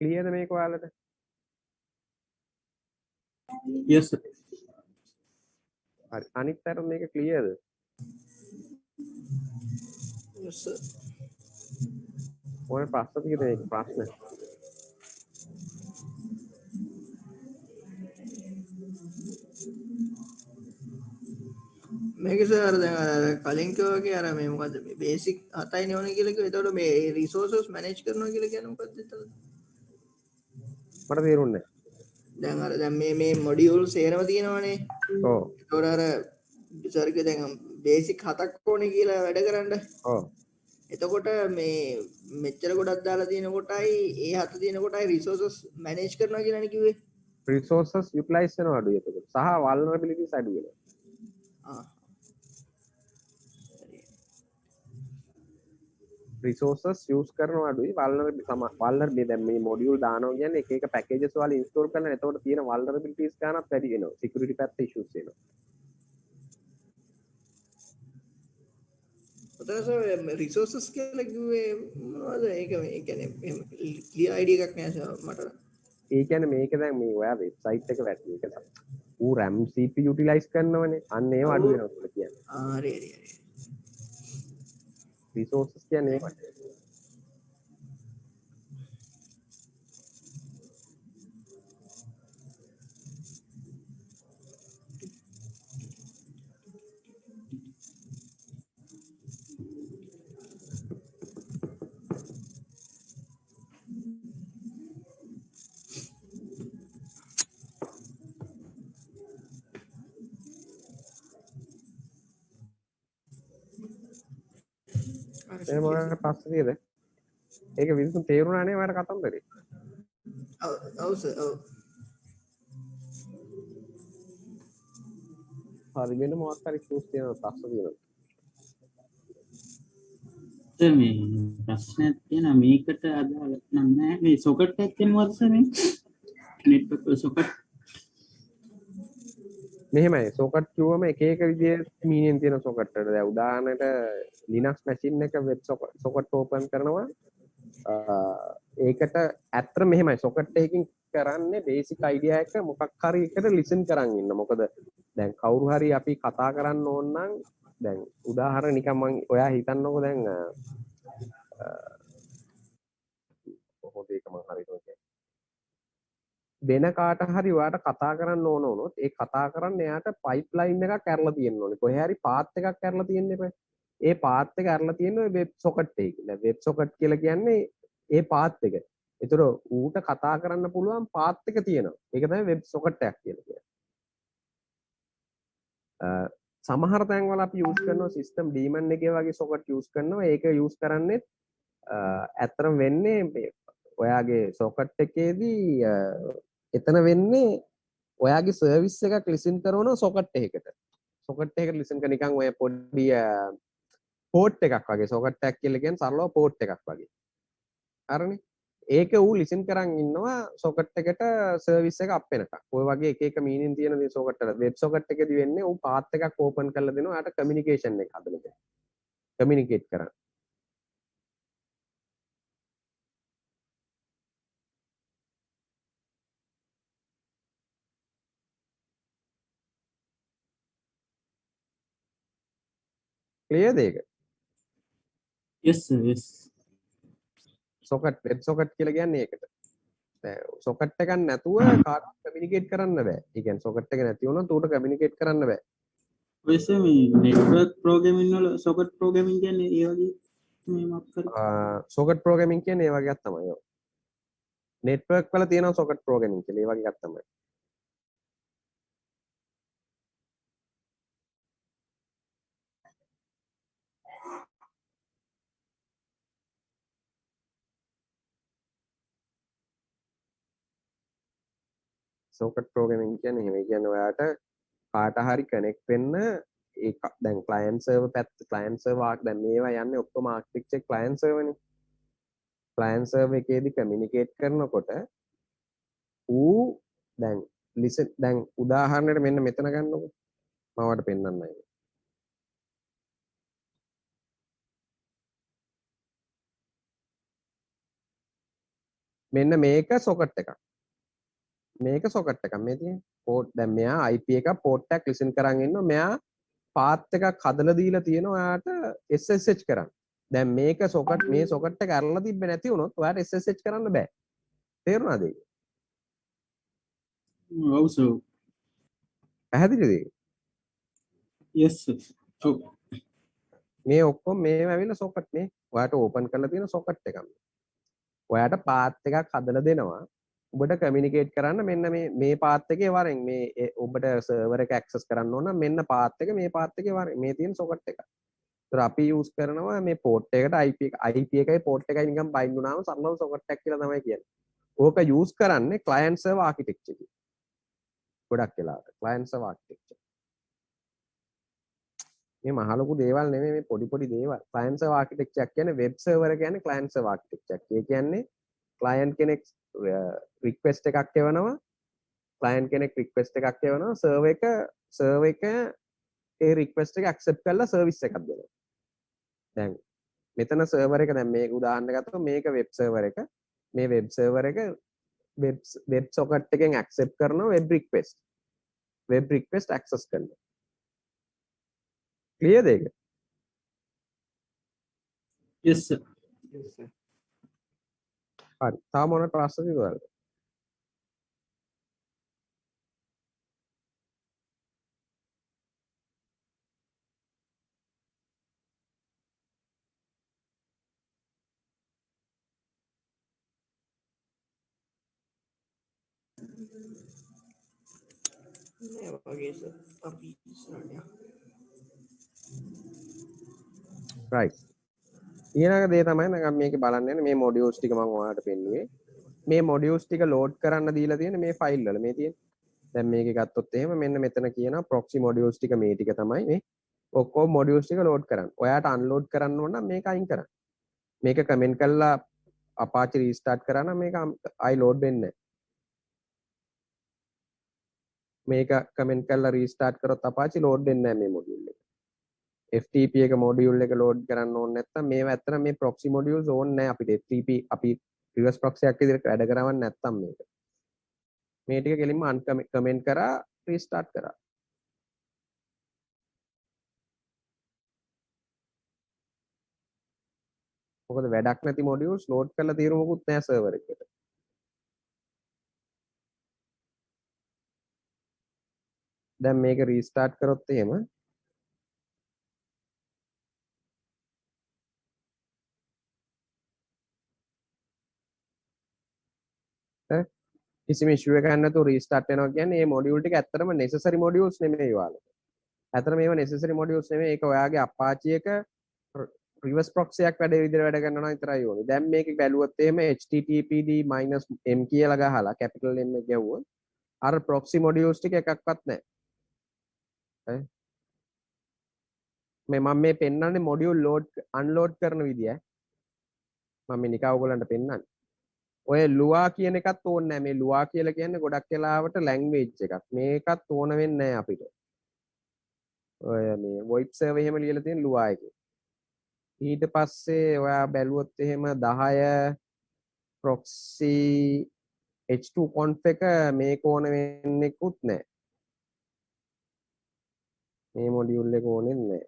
Speaker 1: ක්ලියර්ද මේක ඔයාලට?
Speaker 3: yes sir.
Speaker 1: හරි. අනිත් අතට මේක ක්ලියර්ද?
Speaker 2: yes sir.
Speaker 1: ඔය ප්‍රශ්න ටික මේක ප්‍රශ්න.
Speaker 2: මේක සර් දැන් අර කලින් කිව්වා වගේ අර මේ මොකද්ද මේ බේසික් 7යි නේ ඕනේ කියලා කිව්වා. එතකොට මේ රිසෝසස් මැනේජ් කරනවා කියලා කියන්නේ මොකද්ද එතකොට?
Speaker 1: මට තේරුන්නේ නැහැ.
Speaker 2: දැන් මේ මොඩියුල් සේරම තියෙනවනේ.
Speaker 1: ඔව්.
Speaker 2: එතකොට අර සර්ගේ දැන් බේසික් 7ක් ඕනේ කියලා වැඩ කරන්න.
Speaker 1: ඔව්.
Speaker 2: එතකොට මේ මෙච්චර ගොඩක් දාලා තියෙන කොටයි ඒ 7 තියෙන කොටයි රිසෝසස් මැනේජ් කරනවා කියලානේ කිව්වේ.
Speaker 1: රිසෝසස් යුටිලයිස් වෙනවා අඩුයි එතකොට. සහ වල්නරබිලිටිස් අඩු වෙනවා. රිසෝසස් යූස් කරනවා අඩුයි වල්නරබිලිටි දැන් මේ මොඩියුල් දානවා කියන්නේ එක එක පැකේජස් වල ඉන්ස්ටෝල් කරලා එතකොට තියෙන වල්නරබිලිටිස් ගානක් වැඩි වෙනවා. සිකියුරිටි පැත්ත ඉෂුස් වෙනවා.
Speaker 2: රිසෝසස් කියලා කිව්වේ මොනවද? ඒක මේ කියන්නේ එහෙම ක්ලියර් අයිඩියා එකක් නෑ සර් මට.
Speaker 1: ඒ කියන්නේ මේක දැන් මේ ඔයා වෙබ්සයිට් එක වැඩි එක ඌ RAM CPU යුටිලයිස් කරනවනේ. අන්න ඒව අඩු වෙනවා කියලා කියන්නේ.
Speaker 2: හරි හරි හරි.
Speaker 1: රිසෝසස් කියන්නේ ඒවට. ඒ මොකක්ද පස්සේද? ඒක විසුම් තේරුණානේ ඔයාලට කතන්දරේ.
Speaker 2: ඔව් සර් ඔව්.
Speaker 1: හරි වෙන මොකක් හරි ඉෂුස් තියෙනවා පස්ස තියෙනවා.
Speaker 3: මේ ප්‍රශ්නයක් තියෙනවා මේකට අදාළ නැහැ මේ සොකට් එකක් තියෙනවද සර් මේ නෙට්වර්ක් වල සොකට්
Speaker 1: මෙහෙමයි සොකට් කිව්වම එක එක විදිහේ මීනියන් තියෙන සොකට් වලට දැන් උදාහරණයට Linux machine එක වෙබ් සොකට් ඕපන් කරනවා ඒකට ඇත්තට මෙහෙමයි සොකට් එකකින් කරන්නේ බේසික් අයිඩියා එක මොකක් හරි එකට ලිසන් කරන් ඉන්න මොකද දැන් කවුරු හරි අපි කතා කරන්න ඕන නම් දැන් උදාහරණ නිකන් මම ඔයා හිතන්නකෝ දැන් කොහොමද ඒක මම හරියට කියන්නේ වෙන කාට හරි ඔයාට කතා කරන්න ඕන වුණොත් ඒ කතා කරන්න එයාට පයිප්ලයින් එකක් ඇරලා තියෙන්න ඕනේ කොහේ හරි පාත් එකක් ඇරලා තියෙන්න එපා ඒ පාත් එක ඇරලා තියෙන වෙබ් සොකට් එකකින් දැන් වෙබ් සොකට් කියලා කියන්නේ ඒ පාත් එක ඒතර ඌට කතා කරන්න පුළුවන් පාත් එක තියෙනවා ඒක තමයි වෙබ් සොකට් එකක් කියලා කියන්නේ සමහර තැන්වල අපි යූස් කරනවා සිස්ටම් ඩීමන් එකේ වගේ සොකට් යූස් කරනවා ඒක යූස් කරන්නේ ඇත්තටම වෙන්නේ ඔයාගේ සොකට් එකේදී එතන වෙන්නේ ඔයාගේ සර්විස් එකක් ලිසන් කරන සොකට් එකකට සොකට් එකකට ලිසන් කරන නිකන් ඔය පොඩි පෝට් එකක් වගේ සොකට් එකක් කියලා කියන්නේ සරලව පෝට් එකක් වගේ හරිනේ ඒක ඌ ලිසන් කරන් ඉන්නවා සොකට් එකට සර්විස් එක අප් වෙනකම් ඔය වගේ එක එක මීනින් තියෙන දේ සොකට් එකට වෙබ් සොකට් එකේදී වෙන්නේ ඌ පාත් එකක් ඕපන් කරලා දෙනවා යාට කමියුනිකේෂන් එක හදලා දෙනවා කමියුනිකේට් කරන්න ක්ලියර්ද ඒක
Speaker 3: yes sir yes
Speaker 1: socket web socket කියලා කියන්නේ ඒකට සොකට් එකක් නැතුව කාටවත් කමියුනිකේට් කරන්න බෑ. ඒ කියන්නේ සොකට් එක නැති වුණොත් ඌට කමියුනිකේට් කරන්න බෑ.
Speaker 3: ඔය සර් මේ නෙට්වර්ක් ප්‍රෝග්‍රෑමින් වල සොකට් ප්‍රෝග්‍රෑමින් කියන්නේ ඒ වගේ මේ මොකක් හරි
Speaker 1: සොකට් ප්‍රෝග්‍රෑමින් කියන්නේ ඒ වගේ එකක් තමයි. ඔව්. නෙට්වර්ක් වල තියෙනවා සොකට් ප්‍රෝග්‍රෑමින් කියලා ඒ වගේ එකක් තමයි. සොකට් ප්‍රෝග්‍රෑමින් කියන්නේ එහෙම. ඒ කියන්නේ ඔයාට කාට හරි කනෙක්ට් වෙන්න ඒ දැන් ක්ලයන්ට් සර්වර් පැත්ත ක්ලයන්ට් සර්වර් දැන් මේවා යන්නේ ඔක්කොම ආර්කිටෙක්චර් ක්ලයන්ට් සර්වර්නේ. ක්ලයන්ට් සර්වර් එකේදී කමියුනිකේට් කරනකොට ඌ දැන් ලිසන් දැන් උදාහරණයක් මෙන්න මෙතන ගන්නකො මම ඔයාලට පෙන්නන්නයි මෙන්න මේක සොකට් එකක් මේක සොකට් එකක් මේ තියෙන පෝට් දැන් මෙයා IP එක පෝට් එකක් ලිසන් කරන් ඉන්නවා මෙයා පාත් එකක් හදලා දීලා තියෙනවා ඔයාට SSH කරන්න දැන් මේක සොකට් මේ සොකට් එක අරලා තිබ්බේ නැති වුණොත් ඔයාට SSH කරන්න බෑ තේරුණාද ඒක
Speaker 3: ඔව් සර්
Speaker 1: පැහැදිලිද ඒක
Speaker 3: yes sir ඔව්
Speaker 1: මේ ඔක්කොම මේව ඇවිල්ලා සොකට් නේ ඔයාට ඕපන් කරලා තියෙන සොකට් එකක් ඔයාට පාත් එකක් හදලා දෙනවා ඔබට කමියුනිකේට් කරන්න මෙන්න මේ පාත් එකේ වරෙන් මේ ඔබට සර්වර් එක ඇක්සස් කරන්න ඕන නම් මෙන්න පාත් එක මේ පාත් එකේ වරෙන් මේ තියෙන සොකට් එක. ඒතර අපි යූස් කරනවා මේ පෝට් එකට IP එකයි පෝට් එකයි නිකන් බයින්ඩ් වුණාම සරලව සොකට් එකක් කියලා තමයි කියන්නේ. ඕක යූස් කරන්නේ ක්ලයන්ට් සර්වර් ආකිටෙක්චර් එකේ. ගොඩක් වෙලාවට ක්ලයන්ට් සර්වර් ආකිටෙක්චර්. මේ මහ ලොකු දේවල් නෙමෙයි මේ පොඩි පොඩි දේවල්. ක්ලයන්ට් සර්වර් ආකිටෙක්චර් කියන්නේ වෙබ් සර්වර් කියන්නේ ක්ලයන්ට් සර්වර් ආකිටෙක්චර්. ඒ කියන්නේ ක්ලයන්ට් කෙනෙක් රික්වෙස්ට් එකක් එවනවා ක්ලයන්ට් කෙනෙක් රික්වෙස්ට් එකක් එවනවා සර්වර් එක ඒ රික්වෙස්ට් එක ඇක්සෙප්ට් කරලා සර්විස් එකක් දෙනවා දැන් මෙතන සර්වර් එක දැන් මේක උදාහරණ ගත්තොත් මේක වෙබ් සර්වර් එක මේ වෙබ් සර්වර් එක වෙබ් සොකට් එකෙන් ඇක්සෙප්ට් කරන web request web request access කරන්න. clear දෙක?
Speaker 3: yes sir.
Speaker 2: yes sir.
Speaker 1: හරි. තාම මොන ප්‍රශ්න තියෙනවද?
Speaker 2: මේ වගේ සර් අපි ඉස්සරහට යමු.
Speaker 1: right. ඊළඟ දේ තමයි මම මේකේ බලන්න යන්නේ මේ modules ටික මම ඔයාලට පෙන්නුවේ. මේ modules ටික load කරන්න දීලා තියෙන මේ file වල මේ තියෙන. දැන් මේකේ ගත්තොත් එහෙම මෙන්න මෙතන කියනවා proxy modules ටික මේ ටික තමයි මේ ඔක්කොම modules ටික load කරන්න. ඔයාට unload කරන්න ඕන නම් මේක අයින් කරන්න. මේක comment කරලා Apache restart කරා නම් මේක ආයි load වෙන්නේ නැහැ. මේක comment කරලා restart කරොත් Apache load වෙන්නේ නැහැ මේ module එක. FTP එක module එක load කරන්න ඕනේ නැත්නම් මේවා ඇත්තට මේ proxy modules ඕනේ නැහැ අපිට FTP අපි reverse proxy එකක් විදිහට වැඩ කරවන්න නැත්නම් මේක. මේ ටික කෙලින්ම uncomment කරා restart කරා. මොකද වැඩක් නැති modules load කරලා తీරු මොකුත් නැහැ server එකට. දැන් මේක restart කරොත් එහෙම කිසිම issue එකක් නැතුව restart වෙනවා කියන්නේ මේ module ටික ඇත්තටම necessary modules නෙමෙයි ඔයාලට. ඇත්තටම මේවා necessary modules නෙමෙයි. ඒක ඔයාගේ Apache එක reverse proxy එකක් වැඩ විදිහට වැඩ කරනවා නම් විතරයි ඕනේ. දැන් මේක බැලුවොත් එහෙම httpd-m කියලා ගහලා capital M එක ගැහුවොත් අර proxy modules ටික එකක්වත් නැහැ. මම මේ පෙන්නන්නේ module load unload කරන විදිය. මම මේ නිකන් ඔයගොල්ලන්ට පෙන්නන්නේ. ඔය Lua කියන එකත් ඕනේ නැහැ. මේ Lua කියලා කියන්නේ ගොඩක් වෙලාවට language එකක්. මේකත් ඕන වෙන්නේ නැහැ අපිට. ඔය මේ VoIP server එහෙම ලියලා තියෙන Lua එකේ. ඊට පස්සේ ඔයා බැලුවොත් එහෙම 10 proxy h2conf එක මේක ඕන වෙන්නේකුත් නැහැ. මේ module එක ඕනෙත් නැහැ.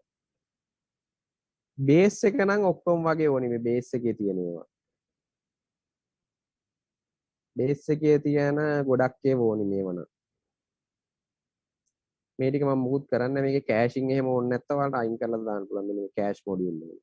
Speaker 1: base එක නම් ඔක්කොම වගේ ඕනේ මේ base එකේ තියෙන ඒවා. base එකේ තියෙන ගොඩක් ඒවා ඕනේ මේව නම්. මේ ටික මම මුකුත් කරන්නේ මේකේ caching එහෙම ඕනේ නැත්නම් ඔයාලට අයින් කරලා දාන්න පුළුවන් මෙන්න මේ cache module එක.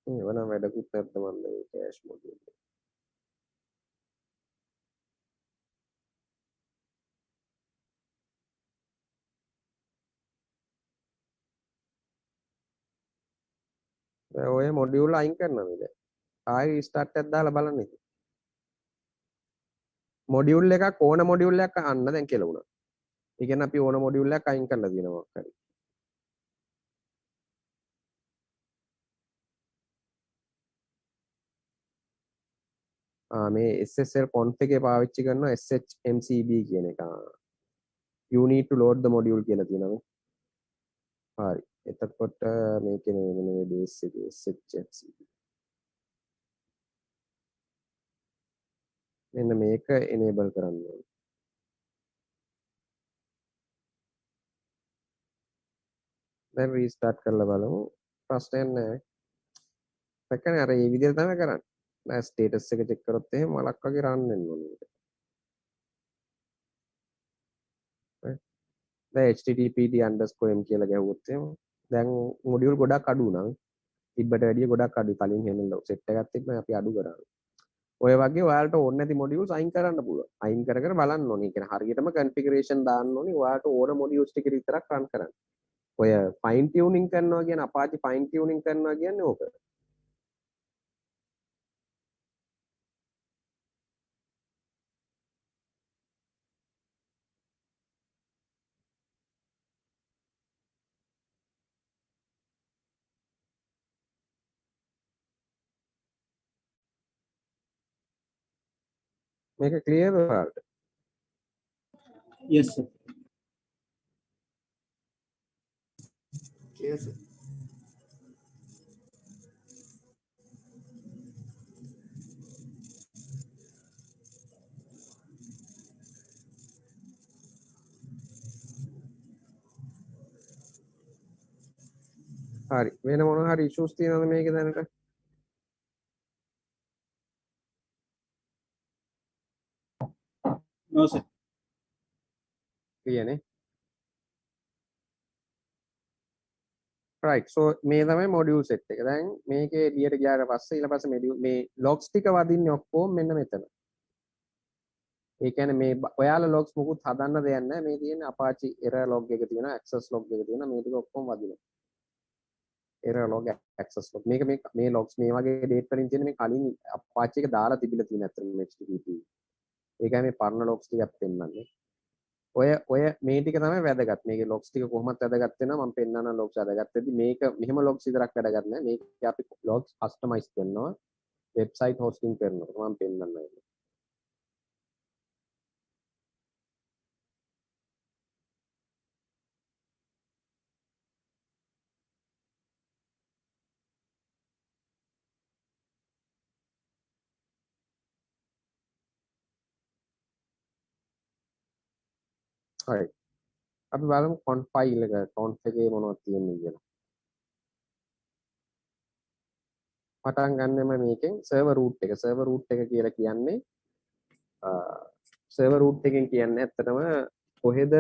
Speaker 1: ඒවනම් වැඩකුත් නැත්නම් මම මේ cache module එක. දැන් ඔය module අයින් කරනවා දැන්. ආයෙ restart එකක් දාලා බලන්න ඉතින්. module එකක් ඕන module එකක් අහන්න දැන් කියලා වුණා. ඒ කියන්නේ අපි ඕන module එකක් අයින් කරලා දිනවා හරි. මේ SSL conf එකේ පාවිච්චි කරන shmcb කියන එක. you need to load the module කියලා තියෙනවා. හරි. එතකොට මේකේ මේ base එකේ shmcb. මෙන්න මේක enable කරන්න ඕනේ. දැන් restart කරලා බලමු. ප්‍රශ්නයක් නැහැ. පැකනේ අර මේ විදිහට තමයි කරන්නේ. දැන් status එක check කරොත් එහෙම මලක් වගේ run වෙන්න ඕනේ. දැන් httpd_m කියලා ගැහුවොත් එහෙම දැන් මොඩියුල් ගොඩක් අඩු නම් තිබ්බට වැඩිය ගොඩක් අඩු කලින් එහෙම සෙට් එකක් තිබ්බම අපි අඩු කරා. ඔය වගේ ඔයාලට ඕන නැති මොඩියුල්ස් අයින් කරන්න පුළුවන්. අයින් කර කර බලන්න ඕනේ. ඒ කියන්නේ හරියටම configuration දාන්න ඕනේ. ඔයාලට ඕන මොඩියුල්ස් ටික විතරක් run කරන්න. ඔය fine tuning කරනවා කියන Apache fine tuning කරනවා කියන්නේ ඕක. මේක ක්ලියර්ද ඔයාලට?
Speaker 3: yes sir.
Speaker 2: yes
Speaker 1: හරි. වෙන මොනවා හරි issues තියෙනවද මේකේ දැනට?
Speaker 3: no sir.
Speaker 1: clear නේ? right. so මේ තමයි module set එක. දැන් මේකේ එළියට ගියාට පස්සේ ඊට පස්සේ මේ logs ටික වදින්නේ ඔක්කොම මෙන්න මෙතන. ඒ කියන්නේ මේ ඔයාලා logs මුකුත් හදන්න දෙයක් නැහැ. මේ තියෙන්නේ Apache error log එක තියෙනවා, access log එක තියෙනවා. මේ ටික ඔක්කොම වදිනවා. error log, access log. මේ logs මේ වගේ date වලින් තියෙන මේ කලින් Apache එක දාලා තිබිලා තියෙන අතරින් HTTP. ඒකයි මේ පරණ logs ටිකක් පෙන්නන්නේ. ඔය මේ ටික තමයි වැදගත්. මේකේ logs ටික කොහොමද වැදගත් වෙනවා මම පෙන්නන logs වැදගත් වෙද්දි මේක මෙහෙම logs විතරක් වැදගත් නෑ. මේක අපි logs customize කරනවා website hosting කරනකොට මම පෙන්නන්නම් ඒක. හරි. අපි බලමු conf file එක conf එකේ මොනවද තියෙන්නේ කියලා. පටන් ගන්නෙම මේකෙන් server root එක. server root එක කියලා කියන්නේ server root එකෙන් කියන්නේ ඇත්තටම කොහෙද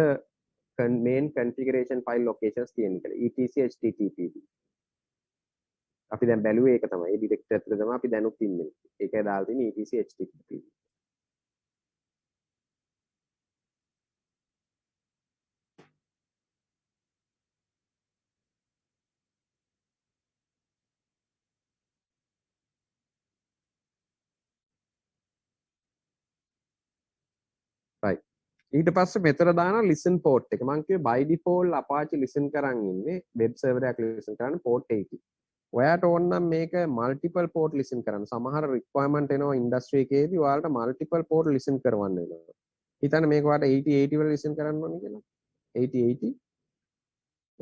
Speaker 1: main configuration file locations තියෙන්නේ කියලා. etc http. අපි දැන් බැලුවේ ඒක තමයි. ඒ ඩිරෙක්ටරි ඇතුලේ තමයි අපි දැනුත් ඉන්නේ. ඒකයි දාලා තියෙන්නේ etc http. right. ඊට පස්සේ මෙතන දානවා listen port එක. මම කිව්වේ by default Apache listen කරන් ඉන්නේ web server එකක් listen කරන්න port 80. ඔයාට ඕන නම් මේක multiple port listen කරන්න. සමහර requirement එනවා industry එකේදී ඔයාලට multiple port listen කරවන්න වෙනවා. හිතන්න මේක ඔයාලට 80 වල listen කරන්න ඕනේ කියලා. 80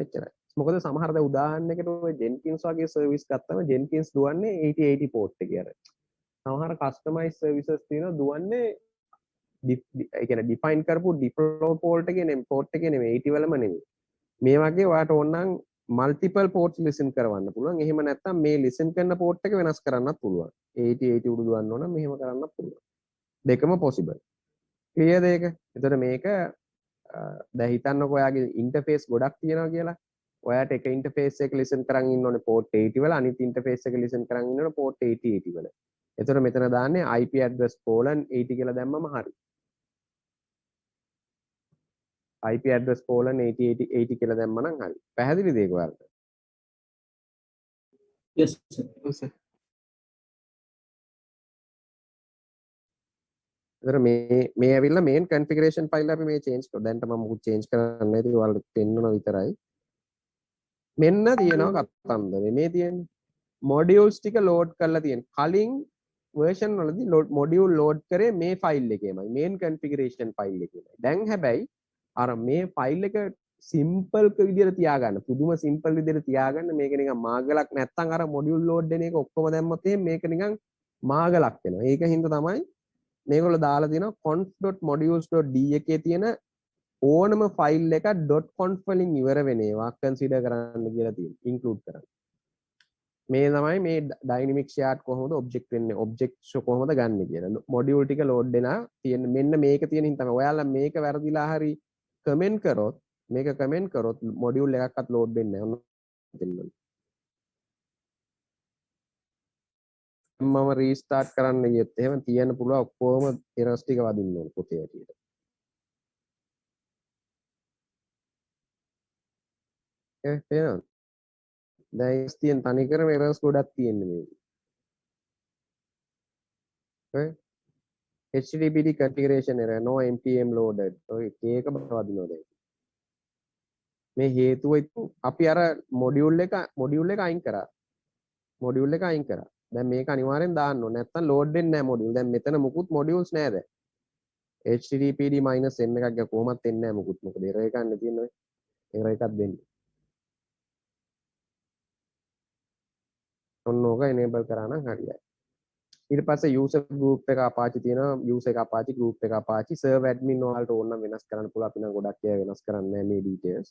Speaker 1: එච්චරයි. මොකද සමහර දැන් උදාහරණයකට ඔය Jenkins වගේ service ගත්තම Jenkins දුවන්නේ 80 port එකේ අර. සමහර customized services තියෙනවා දුවන්නේ ඒ කියන්නේ define කරපු deploy port එකේ නෙමෙයි port එකේ නෙමෙයි 80 වලම නෙමෙයි. මේ වගේ ඔයාට ඕන නම් multiple ports listen කරවන්න පුළුවන්. එහෙම නැත්නම් මේ listen කරන port එක වෙනස් කරන්නත් පුළුවන්. 80 උඩු දුවන්න ඕන නම් මෙහෙම කරන්නත් පුළුවන්. දෙකම possible. clear ද ඒක? එතකොට මේක දැන් හිතන්නකෝ ඔයාගේ interface ගොඩක් තියෙනවා කියලා. ඔයාට එක interface එක listen කරන් ඉන්න ඕනේ port 80 වල, අනිත් interface එක listen කරන් ඉන්න ඕනේ port 80 වල. එතකොට මෙතන දාන්නේ IP address colon 80 කියලා දැම්මම හරි. IP address colon 80 කියලා දැම්ම නම් හරි. පැහැදිලිද ඒක ඔයාලට?
Speaker 3: yes sir.
Speaker 2: sir
Speaker 1: එතකොට මේ ඇවිල්ලා main configuration file අපි මේ change කරා. දැන්ට මම මොකුත් change කරන්නේ නැහැ. ඒක ඔයාලට පෙන්වනවා විතරයි. මෙන්න තියෙනවා කතන්දරේ. මේ තියෙන්නේ modules ටික load කරලා තියෙන. කලින් version වලදී module load කරේ මේ file එකේමයි. main configuration file එකේමයි. දැන් හැබැයි අර මේ ෆයිල් එක සිම්පල් විදිහට තියාගන්න. පුදුම සිම්පල් විදිහට තියාගන්න. මේක නිකන් මාගලක් නැත්තම් අර මොඩියුල් ලෝඩ් දෙන එක ඔක්කොම දැම්මොත් එහෙනම් මේක නිකන් මාගලක් වෙනවා. ඒක හින්දා තමයි මේගොල්ලෝ දාලා තියෙනවා conf.modules.d එකේ තියෙන ඕනම ෆයිල් එක .conf වලින් ඉවර වෙන ඒවා කන්සිඩර් කරන්න කියලා තියෙනවා. ඉන්ක්ලූඩ් කරන්න. මේ තමයි මේ ඩයිනමික් ෂෙයාර්ඩ් කොහොමද ඔබ්ජෙක්ට් වෙන්නේ, ඔබ්ජෙක්ට්ස් කොහොමද ගන්න කියලා. මොඩියුල් ටික ලෝඩ් දෙනා තියෙන මෙන්න මේක තියෙන හින්දා තමයි. ඔයාලා මේක වැරදිලා හරි කමෙන්ට් කරොත් මේක කමෙන්ට් කරොත් මොඩියුල් එකක්වත් ලෝඩ් වෙන්නේ නැහැ. මම රීස්ටාර්ට් කරන්න ගියත් එහෙම තියන්න පුළුවන් ඔක්කොම එරර්ස් ටික වදින්න ඕන පොතේ ඇටියට. එහෙනම් දැන් තියෙන තනිකරම එරර්ස් ගොඩක් තියෙන්නේ මේක. HTTPD configuration error no npm loaded. ඔය ඒක වදිනවා දැන්. මේ හේතුව අපි අර මොඩියුල් එක අයින් කරා. මොඩියුල් එක අයින් කරා. දැන් මේක අනිවාර්යෙන් දාන්න ඕනේ. නැත්තම් ලෝඩ් වෙන්නේ නැහැ මොඩියුල්. දැන් මෙතන මුකුත් මොඩියුල්ස් නැහැ දැන්. httpd -n එකක් ගියා කොහොමත් එන්නේ නැහැ මොකුත්. මොකද error එකක් නේ තියෙන්නේ. error එකක් දෙන්නේ. ඔන්න ඕක enable කරා නම් හරියයි. ඊට පස්සේ user group එක Apache තියෙනවා. user එක Apache group එක Apache server admin ඔයාලට ඕන නම් වෙනස් කරන්න පුළුවන්. අපි නම් ගොඩක් ඒවා වෙනස් කරන්නේ නැහැ මේ details.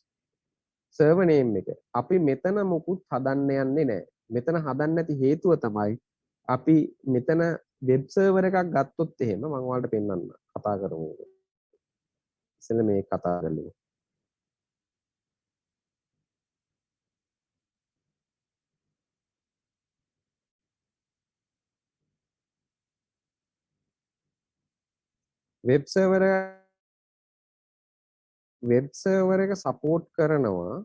Speaker 1: server name එක. අපි මෙතන මොකුත් හදන්න යන්නේ නැහැ. මෙතන හදන්න නැති හේතුව තමයි අපි මෙතන වෙබ් සර්වර් එකක් ගත්තොත් එහෙම මම ඔයාලට පෙන්නන්න කතා කරමු. ඉතින් මේ කතා කරන්නේ වෙබ් සර්වර් එක සපෝට් කරනවා.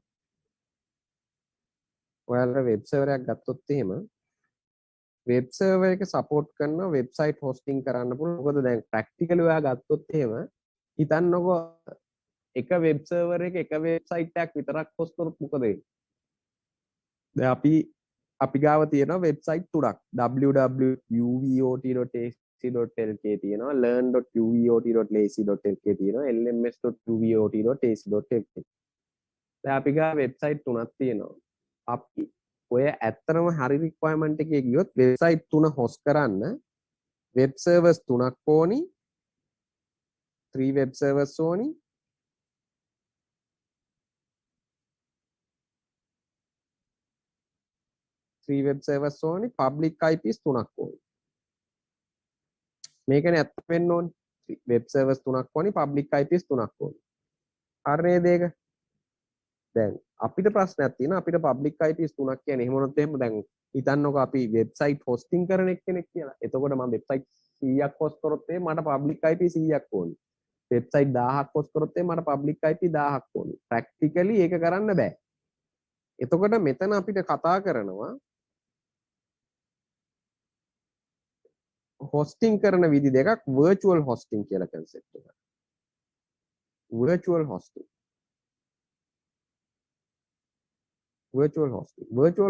Speaker 1: ඔයාලා වෙබ් සර්වර් එකක් ගත්තොත් එහෙම වෙබ් සර්වර් එක සපෝට් කරන වෙබ්සයිට් හොස්ටිං කරන්න පුළුවන්. මොකද දැන් ප්‍රැක්ටිකලි ඔයා ගත්තොත් එහෙම හිතන්නකෝ එක වෙබ් සර්වර් එක වෙබ්සයිට් එකක් විතරක් හොස්ට් කරොත් මොකද වෙන්නේ? දැන් අපි ගාව තියෙනවා වෙබ්සයිට් තුනක්. www.uvot.ac.lk තියෙනවා, learn.uvot.ac.lk තියෙනවා, lms.uvot.ac.lk. දැන් අපි ගාව වෙබ්සයිට් තුනක් තියෙනවා. අපි ඔය ඇත්තටම හරි රික්වයර්මන්ට් එකේ ගියොත් වෙබ්සයිට් තුන හොස්ට් කරන්න වෙබ් සර්වර්ස් තුනක් ඕනි. 3 වෙබ් සර්වර්ස් ඕනි. වෙබ් සර්වර්ස් ඕනි, පබ්ලික් IPs තුනක් ඕනි. මේකනේ ඇත්ත වෙන්න ඕනි. වෙබ් සර්වර්ස් තුනක් ඕනි, පබ්ලික් IPs තුනක් ඕනි. හරි නේද ඒක? දැන් අපිට ප්‍රශ්නයක් තියෙනවා. අපිට පබ්ලික් IPs තුනක් කියන්නේ එහෙම වුණොත් එහෙම දැන් හිතන්නකෝ අපි වෙබ්සයිට් හොස්ටිං කරන එක්කෙනෙක් කියලා. එතකොට මම වෙබ්සයිට් 100ක් හොස්ට් කරොත් එහෙම මට පබ්ලික් IP 100ක් ඕනි. වෙබ්සයිට් 1000ක් හොස්ට් කරොත් එහෙම මට පබ්ලික් IP 1000ක් ඕනි. ප්‍රැක්ටිකලි ඒක කරන්න බෑ. එතකොට මෙතන අපිට කතා කරනවා හොස්ටිං කරන විදි දෙකක්. virtual hosting කියලා concept එකක්. virtual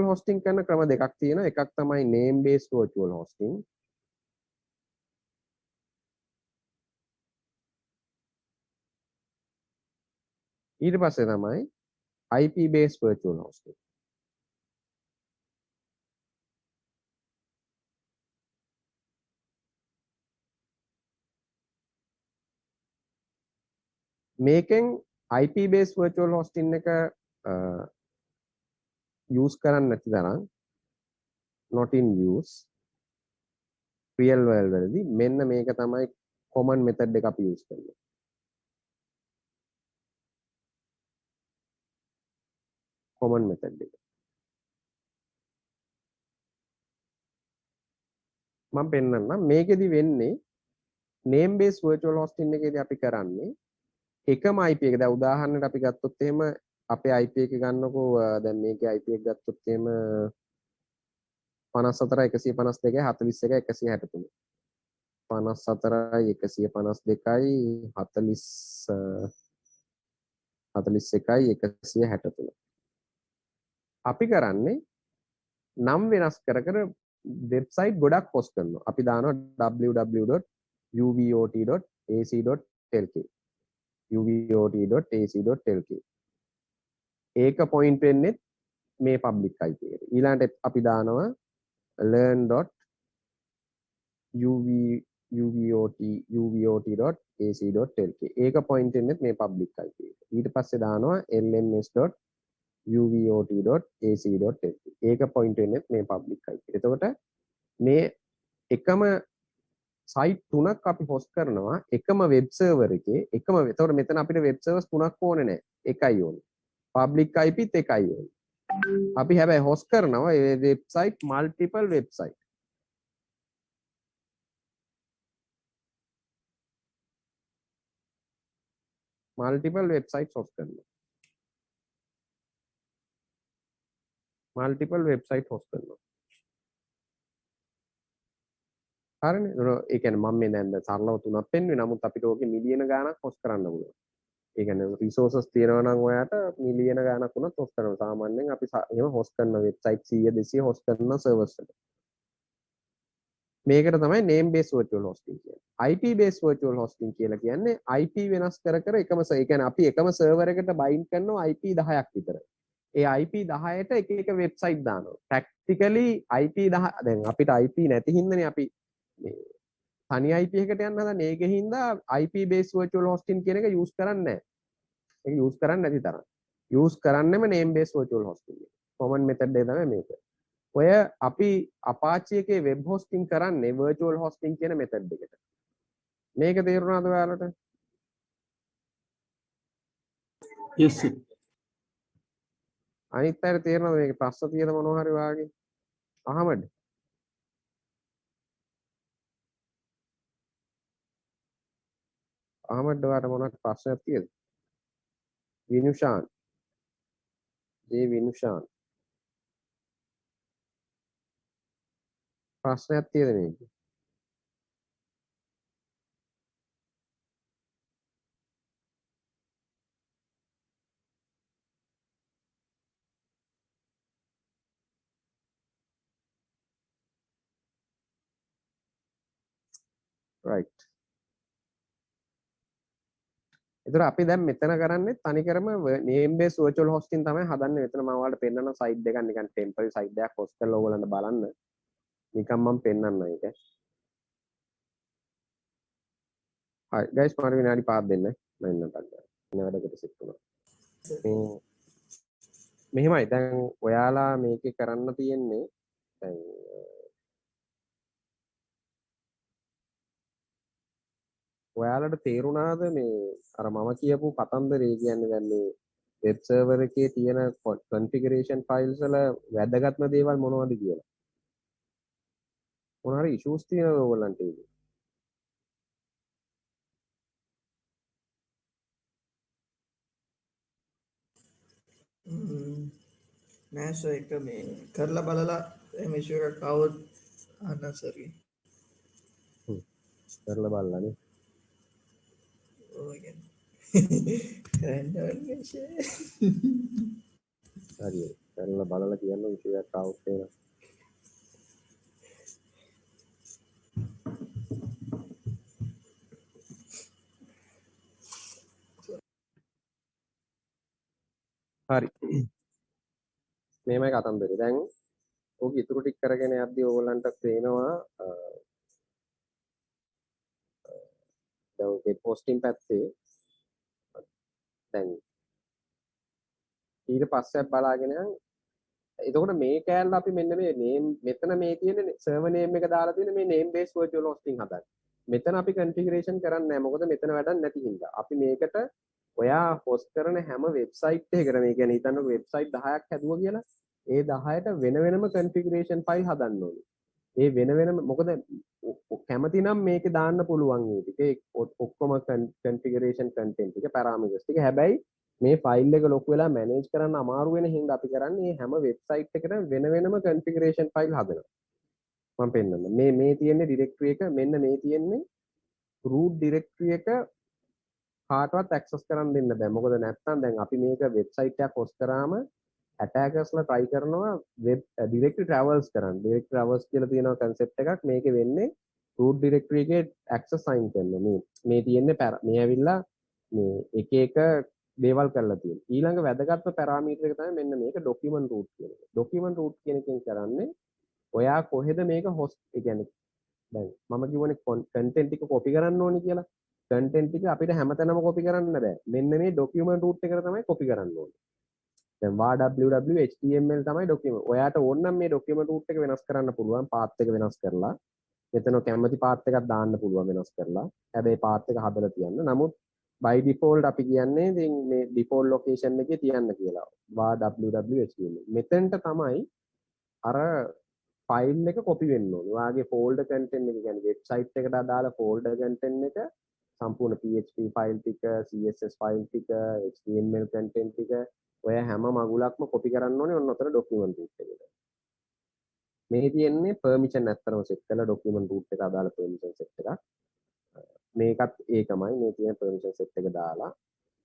Speaker 1: hosting කරන ක්‍රම දෙකක් තියෙනවා. එකක් තමයි name based virtual hosting. ඊට පස්සේ තමයි IP based virtual hosting. මේකෙන් IP based virtual hosting එක use කරන්න නැති තරම් not in use real world වලදී මෙන්න මේක තමයි common method එක අපි use කරන්නේ. common method එක. මම පෙන්නන්නම්. මේකෙදි වෙන්නේ name based virtual hosting එකේදී අපි කරන්නේ එකම IP එක. දැන් උදාහරණයක් අපි ගත්තොත් එහෙම අපේ IP එක ගන්නකො දැන් මේකේ IP එක ගත්තොත් එහෙම 54 152 41 163 54යි 152යි 41යි 163 අපි කරන්නේ නම් වෙනස් කර කර වෙබ්සයිට් ගොඩක් හොස්ට් කරනවා. අපි දානවා www.uvot.ac.lk uvot.ac.lk ඒක පොයින්ට් වෙන්නේ මේ පබ්ලික් IP එකට. ඊළඟට අපි දානවා learn.uvot.ac.lk ඒක පොයින්ට් වෙන්නේ මේ පබ්ලික් IP එකට. ඊට පස්සේ දානවා lms.uvot.ac.lk ඒක පොයින්ට් වෙන්නේ මේ පබ්ලික් IP එකට. එතකොට මේ එකම සයිට් තුනක් අපි හොස්ට් කරනවා එකම වෙබ් සර්වර් එකේ. එකම එතකොට මෙතන අපිට වෙබ් සර්වර්ස් තුනක් ඕනේ නැහැ. එකයි ඕනේ. පබ්ලික් IPත් එකයි ඕනේ. අපි හැබැයි හොස්ට් කරනවා ඒ website multiple website. Multiple websites host කරනවා. මල්ටිපල් වෙබ්සයිට් හොස්ට් කරනවා. හරිනේ. ඒ කියන්නේ මම මේ දැන් සරලව තුනක් පෙන්නුවේ. නමුත් අපිට ඕකේ මිලියන ගාණක් හොස්ට් කරන්න පුළුවන්. ඒ කියන්නේ රිසෝසස් තියෙනවා නම් ඔයාට මිලියන ගාණක් වුණත් හොස්ට් කරනවා. සාමාන්‍යයෙන් අපි එහෙම හොස්ට් කරන වෙබ්සයිට් 100 200 හොස්ට් කරන සර්වර්ස් වල. මේකට තමයි name based virtual hosting කියන්නේ. IP based virtual hosting කියලා කියන්නේ IP වෙනස් කර කර එකම ඒ කියන්නේ අපි එකම server එකට bind කරනවා IP 10ක් විතර. ඒ IP 10ට එක එක website දානවා. practically IP 10 දැන් අපිට IP නැති හින්දානේ අපි මේ තනි IP එකකට යන්න හදන්නේ. ඒකෙන් හින්දා IP based virtual hosting කියන එක use කරන්නේ නැහැ. ඒක use කරන්නේ නැති තරම්. use කරන්නෙම name based virtual hosting එක. common method එක තමයි මේක. ඔය අපි Apache එකේ web hosting කරන්නේ virtual hosting කියන method එකට. මේක තේරුණාද ඔයාලට?
Speaker 3: yes sir.
Speaker 1: අනිත් අයට තේරෙනවද මේක ප්‍රශ්න තියෙන මොනවා හරි වාගේ? අහමඩ් අහමඩ් ඔයාලට මොනවද ප්‍රශ්නයක් තියෙද? විනුෂාන් විනුෂාන් ප්‍රශ්නයක් තියෙද මේක? right. ඒතර අපි දැන් මෙතන කරන්නේ තනිකරම name based virtual hosting තමයි හදන්නේ. මෙතන මම ඔයාලට පෙන්නන site එකක් නිකන් temporary site එකක් host කරලා ඕගොල්ලන්ට බලන්න. නිකන් මම පෙන්නන්න ඒක. හරි guys මට විනාඩි 5ක් දෙන්න. මම එන්නත් ගන්න. ඉන්න වැඩකට set වුණා. මෙහෙමයි දැන් ඔයාලා මේකේ කරන්න තියෙන්නේ දැන් ඔයාලට තේරුණාද මේ අර මම කියපු කතන්දරේ කියන්නේ දැන් මේ වෙබ් සර්වර් එකේ තියෙන configuration files වල වැදගත්ම දේවල් මොනවද කියලා? මොන හරි issues තියෙනවද ඔයගොල්ලන්ට ඒකේ?
Speaker 2: නෑස එක මේ කරලා බලලා එම ඉෂුව එකක් આવොත් අන්නසරි
Speaker 1: කරලා බලලානේ. හරි කරලා බලලා කියන්න විශේෂයක් આવුත් වෙනවා. හරි මේමයි කතන්දරේ. දැන් ඔක ඉතුරු ටික කරගෙන යද්දී ඕගොල්ලන්ට පේනවා දැන් ඔකේ පෝස්ටිං පැත්තේ දැන් ඊට පස්සේ බලාගෙන යන් එතකොට මේ කෑල්ල අපි මෙන්න මේ name මෙතන මේ තියෙන server name එක දාලා තියෙන මේ name based virtual hosting හදන්න. මෙතන අපි configuration කරන්නේ නැහැ. මොකද මෙතන වැඩක් නැති හින්දා. අපි මේකට ඔයා host කරන හැම website එකකට මේ කියන්නේ හිතන්නකො website 10ක් හැදුවා කියලා. ඒ 10ට වෙන වෙනම configuration file හදන්න ඕනේ. ඒ වෙන වෙනම මොකද කැමති නම් මේකේ දාන්න පුළුවන් මේ ටික ඔක්කොම configuration content ටික parameters ටික. හැබැයි මේ ෆයිල් එක ලොකු වෙලා මැනේජ් කරන්න අමාරු වෙන හින්දා අපි කරන්නේ මේ හැම වෙබ්සයිට් එකකටම වෙන වෙනම configuration file හදනවා. මම පෙන්නන්න. මේ තියෙන්නේ directory එක මෙන්න මේ තියෙන්නේ root directory එක කාටවත් access කරන්න දෙන්න බෑ. මොකද නැත්තම් දැන් අපි මේක වෙබ්සයිට් එකක් host කරාම attackers-ලා try කරනවා web directory traverse කරන්න. directory traverse කියලා තියෙන concept එකක් මේකේ වෙන්නේ root directory එකේ access sign කරන මේ තියෙන්නේ මේ ඇවිල්ලා මේ එක එක දේවල් කරලා තියෙනවා. ඊළඟ වැදගත්ම පැරාමීටර් එක තමයි මෙන්න මේක document root කියන එක. document root කියන එකෙන් කරන්නේ ඔයා කොහෙද මේක host ඒ කියන්නේ දැන් මම කියවනේ content ටික copy කරන්න ඕනේ කියලා. content ටික අපිට හැමතැනම copy කරන්න බෑ. මෙන්න මේ document root එකට තමයි copy කරන්න ඕනේ. දැන් www html තමයි document. ඔයාට ඕන නම් මේ document root එක වෙනස් කරන්න පුළුවන් path එක වෙනස් කරලා. මෙතන කැමති path එකක් දාන්න පුළුවන් වෙනස් කරලා. හැබැයි path එක හදලා තියන්න. නමුත් by default අපි කියන්නේ ඉතින් මේ default location එකේ තියන්න කියලා. www.html. මෙතෙන්ට තමයි අර ෆයිල් එක copy වෙන්න ඕනේ. ඔයාගේ folder content එක කියන්නේ website එකට අදාළ folder content එක සම්පූර්ණ PHP ෆයිල් ටික, CSS ෆයිල් ටික, HTML content ටික ඔය හැම මගුලක්ම copy කරන්න ඕනේ ඔන්න ඔතන document root එකට. මේ තියෙන්නේ permission ඇත්තරම set කරලා document root එක අදාළ permission set එකක්. මේකත් ඒකමයි මේ තියෙන permission set එක දාලා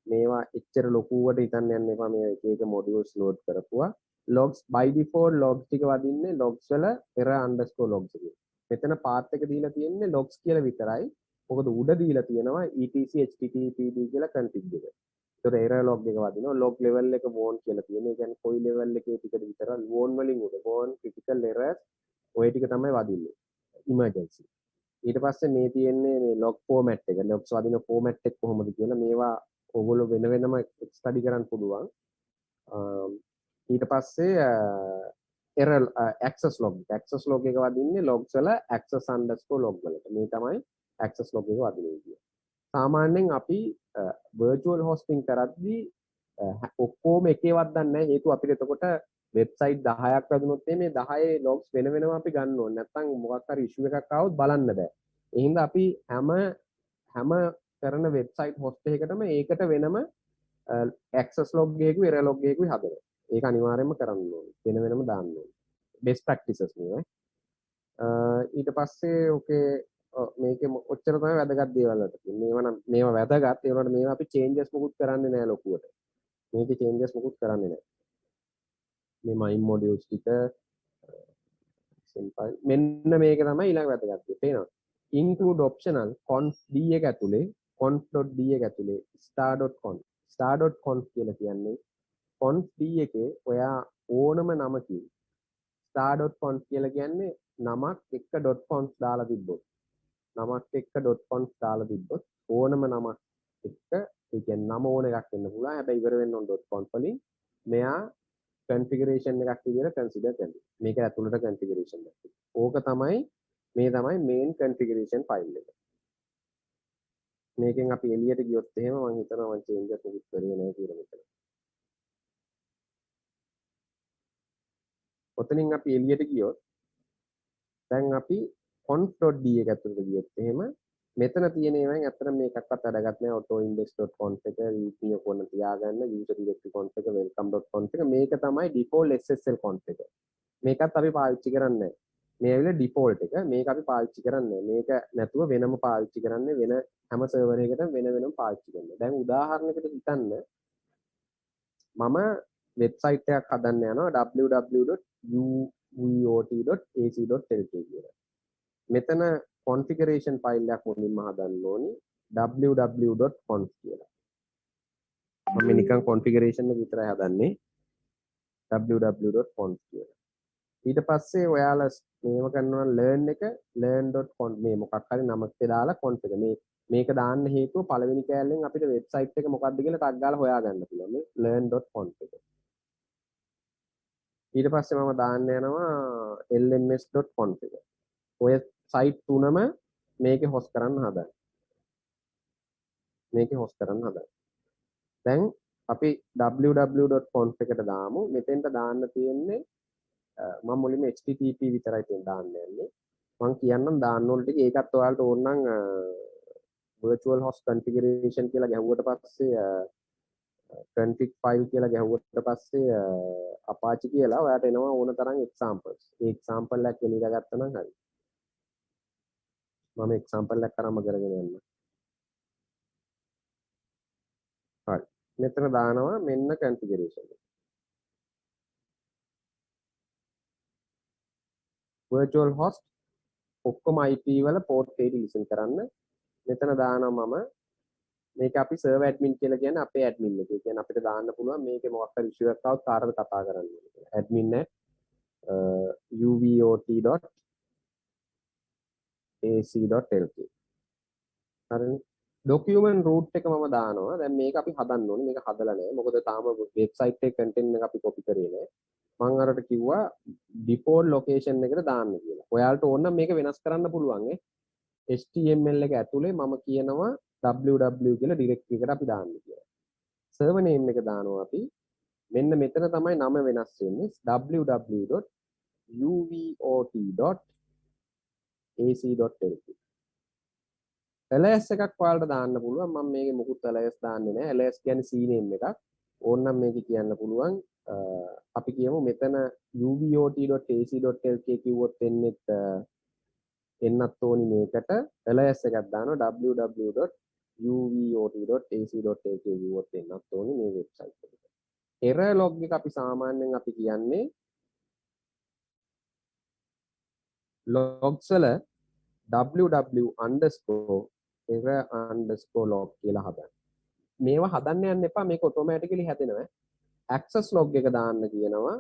Speaker 1: මේවා එච්චර ලොකුවට හිතන්න යන්න එපා මේ එක එක modules load කරපුවා logs by default logs ටික වදින්නේ logs වල error underscore logs කියලා. මෙතන පාත් එක දීලා තියෙන්නේ logs කියලා විතරයි. මොකද උඩ දීලා තියෙනවා etc httpd කියලා config එක. ඒතර error log එක වදිනවා. log level එක warn කියලා තියෙනවා. ඒ කියන්නේ කොයි level එකේ ටිකද විතර warn වලින් උඩ warn critical errors ඔය ටික තමයි වදින්නේ. emergency. ඊට පස්සේ මේ තියෙන්නේ මේ log format එක. logs වදින format එක කොහොමද කියලා මේවා ඔයගොල්ලෝ වෙන වෙනම ස්ටඩි කරන්න පුළුවන්. ඊට පස්සේ error access log එක වදින්නේ logs වල access_log වලට. මේ තමයි access log එක වදින විදිය. සාමාන්‍යයෙන් අපි virtual hosting කරද්දී ඔක්කොම එකේවත් දන්නේ නැහැ. හේතුව අපිට එතකොට වෙබ්සයිට් 10ක් වැදුනොත් මේ 10 logs වෙන වෙනම අපි ගන්න ඕනේ. නැත්නම් මොකක් හරි issue එකක් ආවොත් බලන්න බෑ. ඒ හින්දා අපි හැම කරන වෙබ්සයිට් host එකකටම ඒකට වෙනම access log එකකුයි error log එකකුයි හදනවා. ඒක අනිවාර්යයෙන්ම කරන්න ඕනේ. වෙන වෙනම දාන්න ඕනේ. best practices නේ. ඊට පස්සේ ඕකේ මේකේ ඔච්චර තමයි වැදගත් දේවල් වලට තියෙන්නේ. මේවා වැදගත්. ඒ වුණාට මේවා අපි changes මොකුත් කරන්නේ නැහැ ලොකුවට. මේකේ changes මොකුත් කරන්නේ නැහැ. මේ mime modules ටික simple. මෙන්න මේක තමයි ඊළඟ වැදගත් දේ. පේනවා. include optional conf d එක ඇතුලේ conf.d එක ඇතුලේ star.conf කියලා කියන්නේ conf d එකේ ඔයා ඕනම නමකින් star.conf කියලා කියන්නේ නමක් එක්ක .conf දාලා තිබ්බොත් ඕනම නමක් එක්ක ඒ කියන්නේ නම ඕන එකක් වෙන්න පුළුවන්. හැබැයි ඉවර වෙන්න ඕන .conf වලින් මෙයා configuration එකක් විදිහට consider කරනවා. මේක ඇතුළට configuration එකක්. ඕක තමයි main configuration file එක. මේකෙන් අපි එළියට ගියොත් එහෙම මම හිතනවා මම changes මොකුත් කරේ නැහැ කියලා මෙතන. ඔතනින් අපි එළියට ගියොත් දැන් අපි conf.d එක ඇතුළට ගියොත් එහෙම මෙතන තියෙන ඒවායින් අතර මේකක්වත් වැඩගත් නැහැ. autoindex.conf එක readme කොන තියාගන්න user directory conf එක welcome.conf එක මේක තමයි default SSL conf එක. මේකත් අපි පාවිච්චි කරන්නේ නැහැ. මේ ඇවිල්ලා default එක. මේක අපි පාවිච්චි කරන්නේ නැහැ. මේක නැතුව වෙනම පාවිච්චි කරන්නේ වෙන හැම සර්වර් එකකටම වෙනම පාවිච්චි කරනවා. දැන් උදාහරණයකට හිතන්න මම වෙබ්සයිට් එකක් හදන්න යනවා www.uvot.ac.lk කියලා. මෙතන configuration file එකක් මුලින්ම හදන්න ඕනි www.conf කියලා. මම නිකන් configuration එක විතරයි හදන්නේ www.conf කියලා. ඊට පස්සේ ඔයාලා මේව කරනවා learn එක learn.conf මේ මොකක් හරි නමක් දාලා conf එක මේක දාන්න හේතුව පළවෙනි කෑල්ලෙන් අපිට වෙබ්සයිට් එක මොකක්ද කියලා ටග් ගාලා හොයාගන්න පුළුවන් මේ learn.conf එක. ඊට පස්සේ මම දාන්න යනවා lms.conf එක. ඔය සයිට් තුනම මේකේ host කරන්න හදන්න. දැන් අපි www.conf එකට දාමු. මෙතෙන්ට දාන්න තියෙන්නේ මම මුලින්ම http විතරයි තියෙන දාන්න යන්නේ. මම කියන්නම් දාන්න ඕන ටික ඒකත් ඔයාලට ඕන නම් virtual host configuration කියලා ගැහුවට පස්සේ config file කියලා ගැහුවට පස්සේ Apache කියලා ඔයාලට එනවා ඕන තරම් examples. ඒ example එකක් එලිලා ගත්තා නම් හරි. මම example එකක් කරාම කරගෙන යන්න. හරි. මෙතන දානවා මෙන්න configuration එක. virtual host ඔක්කොම IP වල port 80 listen කරන්න. මෙතන දානවා මම මේක අපි server admin කියලා කියන්නේ අපේ admin එක. ඒ කියන්නේ අපිට දාන්න පුළුවන් මේකේ මොකක් හරි issue එකක් આવුත් කාටද කතා කරන්න ඕනේ කියලා. admin@uvot.ac.lk. හරිනේ. document root එක මම දානවා. දැන් මේක අපි හදන්න ඕනේ. මේක හදලා නැහැ. මොකද තාම website එකේ content එක අපි copy කරේ නැහැ. මම අරට කිව්වා default location එකට දාන්න කියලා. ඔයාලට ඕන නම් මේක වෙනස් කරන්න පුළුවන් HTML එක ඇතුලේ මම කියනවා www කියලා directory එකට අපි දාන්න කියලා. server name එක දානවා අපි. මෙන්න මෙතන තමයි නම වෙනස් වෙන්නේ www.uvot.ac.lk. alias එකක් ඔයාලට දාන්න පුළුවන්. මම මේකේ මොකුත් alias දාන්නේ නැහැ. alias කියන්නේ cname එකක්. ඕනනම් මේක කියන්න පුළුවන්. අපි කියමු මෙතන uvot.ac.lk කිව්වොත් එන්නත් ඕනි මේකට alias එකක් දානවා www.uvot.ac.lk කිව්වොත් එන්නත් ඕනි මේ වෙබ්සයිට් එකට. error log එක අපි සාමාන්‍යයෙන් අපි කියන්නේ logs වල ww underscore error underscore log කියලා හදන්න. මේවා හදන්න යන්න එපා. මේක automatically හැදෙනවා. access log එක දාන්න කියනවා.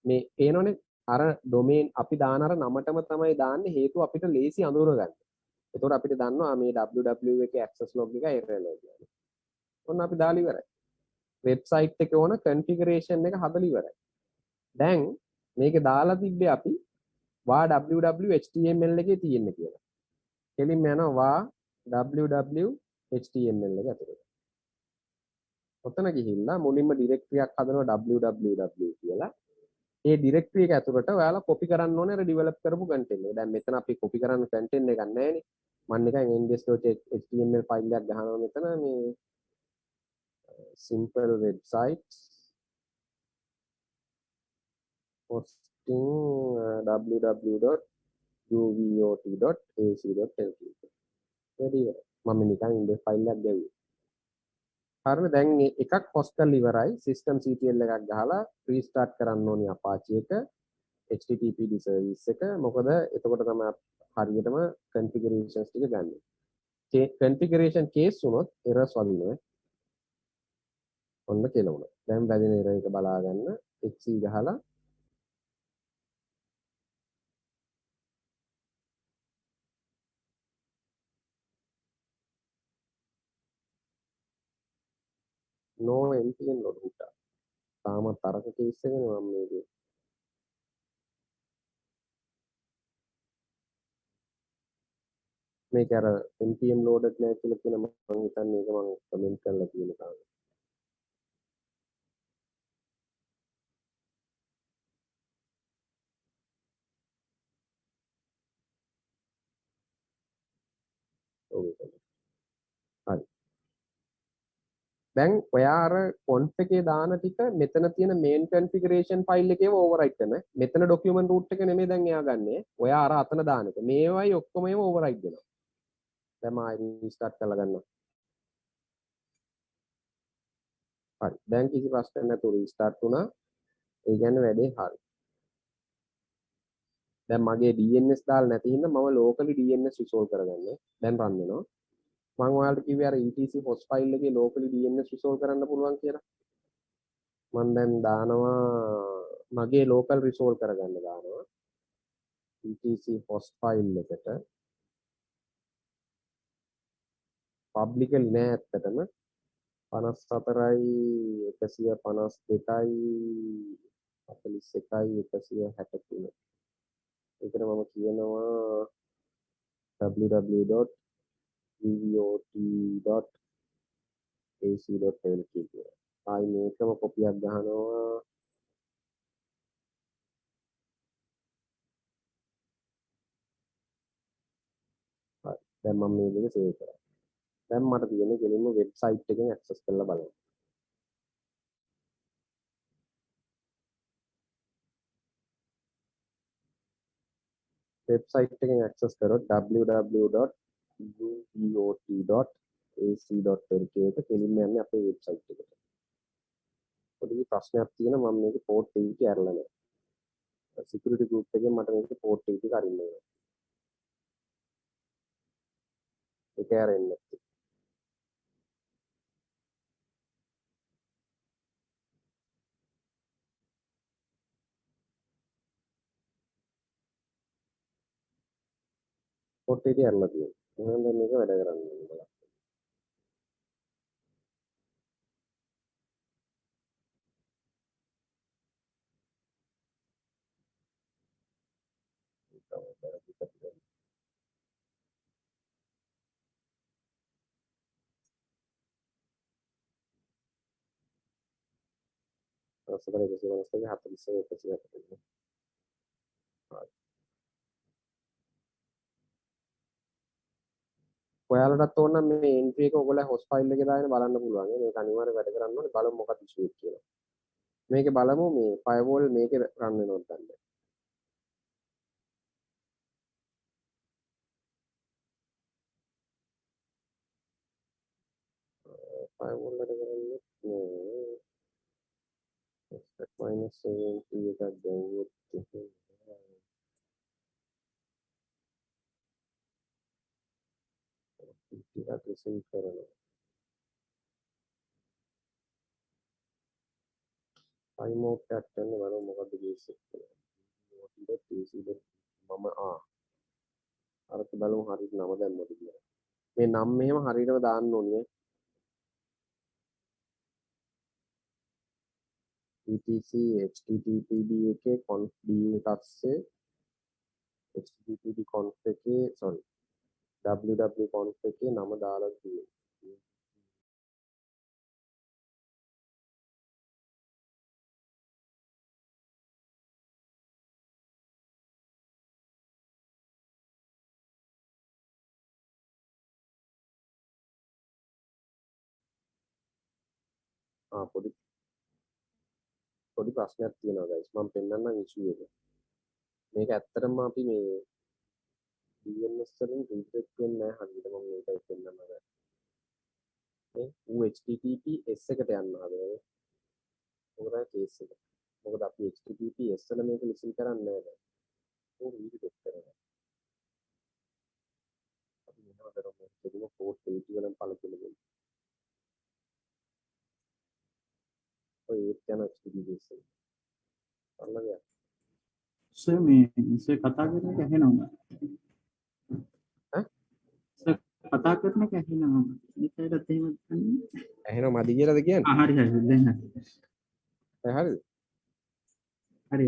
Speaker 1: මේ පේනවනේ අර domain අපි දාන අර නමටම තමයි දාන්නේ හේතුව අපිට ලේසි අඳුර ගන්න. එතකොට අපිට දන්නවා මේ www එකේ access log එක error log කියලා. ඔන්න අපි දාලා ඉවරයි. වෙබ්සයිට් එකේ ඕන configuration එක හදලා ඉවරයි. දැන් මේකේ දාලා තිබ්බේ අපි වා www html එකේ තියෙන්න කියලා. කෙලින්ම යනවා වා www html එක ඇතුළට. ඔතන ගිහිල්ලා මුලින්ම ඩිරෙක්ටරි එකක් හදනවා www කියලා. ඒ ඩිරෙක්ටරි එක ඇතුළට ඔයාලා කොපි කරන්න ඕනේ අර ඩිවෙලොප් කරපු කන්ටෙන්ට් එක. දැන් මෙතන අපි කොපි කරන්න කන්ටෙන්ට් එකක් නැහැනේ. මම නිකන් index.html ෆයිල් එකක් ගහනවා මෙතන මේ simple websites hosting www.uvot.ac.lk. වැඩි ඉවරයි. මම නිකන් index ෆයිල් එකක් ගැව්වා. හරිද? දැන් එකක් host කරලා ඉවරයි. systemctl එකක් ගහලා restart කරන්න ඕනේ Apache එක httpd service එක. මොකද එතකොට තමයි හරියටම configurations ටික ගන්න. configuration case වුණොත් errors වදිනවා. ඔන්න කියලා වුණා. දැන් වැදින error එක බලා ගන්න xe ගහලා no npm load උටා. තාමත් තරක case එකනේ මම මේකේ. මේක අර npm loaded නෑ කියලා කියන මම හිතන්නේ ඒක මම කමෙන්ට් කරලා තියෙන කාරණා. ඔව් ඒක. හරි. දැන් ඔයා අර conf එකේ දාන ටික මෙතන තියෙන main configuration file එකේම override කරන. මෙතන document root එක නෙමෙයි දැන් එයා ගන්නෙ. ඔයා අර අතන දාන එක. මේවයි ඔක්කොම ඒව override වෙනවා. දැන් මම ආයෙ restart කරලා ගන්නවා. හරි. දැන් කිසි ප්‍රශ්නයක් නැතුව restart වුණා. ඒ කියන්නේ වැඩේ හරි. දැන් මගේ DNS දාලා නැති හින්දා මම locally DNS resolve කරගන්නේ. දැන් run වෙනවා. මම ඔයාලට කිව්වේ අර etc host file එකේ locally DNS resolve කරන්න පුළුවන් කියලා. මම දැන් දානවා මගේ local resolve කරගන්න දානවා. etc host file එකට publicly නෑ ඇත්තටම 54යි 152යි 41යි 163. ඒකට මම කියනවා www.vvot.ac.lk කියලා. ආයි මේකම කොපියක් ගහනවා. හරි. දැන් මම මේ දෙක සේව් කරා. දැන් මට තියෙන්නේ කෙලින්ම වෙබ්සයිට් එකෙන් ඇක්සස් කරලා බලන්න. වෙබ්සයිට් එකෙන් ඇක්සස් කරොත් www.uvot.ac.lk එක කෙලින්ම යන්නේ අපේ වෙබ්සයිට් එකට. පොඩි ප්‍රශ්නයක් තියෙනවා මම මේක port 80 ඇරලා නැහැ. security group එකෙන් මට මේක port 80 එක අරින්න වෙනවා. ඒක ඇරෙන්නේ නැති. port 80 ඇරලා තියෙනවා. එහෙනම් දැන් මේක වැඩ කරන්නේ බලන්න. සතර 150 41 140. ඔයාලටත් ඕන නම් මේ entry එක ඔයගොල්ලෝ host file එකේ දාගෙන බලන්න පුළුවන්. මේක අනිවාර්යයෙන් වැඩ කරන්න ඕනේ. බලමු මොකක්ද issue එක කියලා. මේකේ බලමු මේ firewall මේකේ run වෙනවද නැද්ද. firewall වැඩ කරන්නේ -70 එකක් දැම්මොත් ටිකක් රිසීව් කරනවා. ටයිම් අවුට් එකක් ගන්න බලමු මොකද්ද කේස් එක කියලා. මම අරක බලමු හරියට නම දැම්මද කියලා. මේ නම් මෙහෙම හරියටම දාන්න ඕනේ. etc httpd එකේ conf d එකට ASCII httpd conf එකේ sorry www conf එකේ නම දාලා තියෙනවා. පොඩි ප්‍රශ්නයක් තියෙනවා guys මම පෙන්නන්නම් issue එක. මේක ඇත්තටම අපි මේ DNS වලින් රීසෙට් වෙන්නේ නැහැ හරියට මම මේකයි පෙන්නන්න හදන්නේ. ඌ HTTPS එකට යන්න හදනවා. මොකද කේස් එක. මොකද අපි HTTPS වල මේක ලිසන් කරන්නේ නැහැ දැන්. ඌ රීසෙට් කරනවා. අපි මොනවද කරන්නේ? ඒක පෝට් 80 වලින් පළතුරු දෙන්න. ඔය ඒක යන HTTPS එක. අල්ලගිය.
Speaker 3: සර් මේ සර් කතා කරන එක ඇහෙනවා.
Speaker 1: ඈ?
Speaker 3: සර් කතා කරන එක ඇහෙනවා. ඒකටත් එහෙම ගන්න.
Speaker 1: ඇහෙනව මදි කියලාද කියන්නේ?
Speaker 3: හරි හරි දැන් හරි.
Speaker 1: හරිද?
Speaker 3: හරි.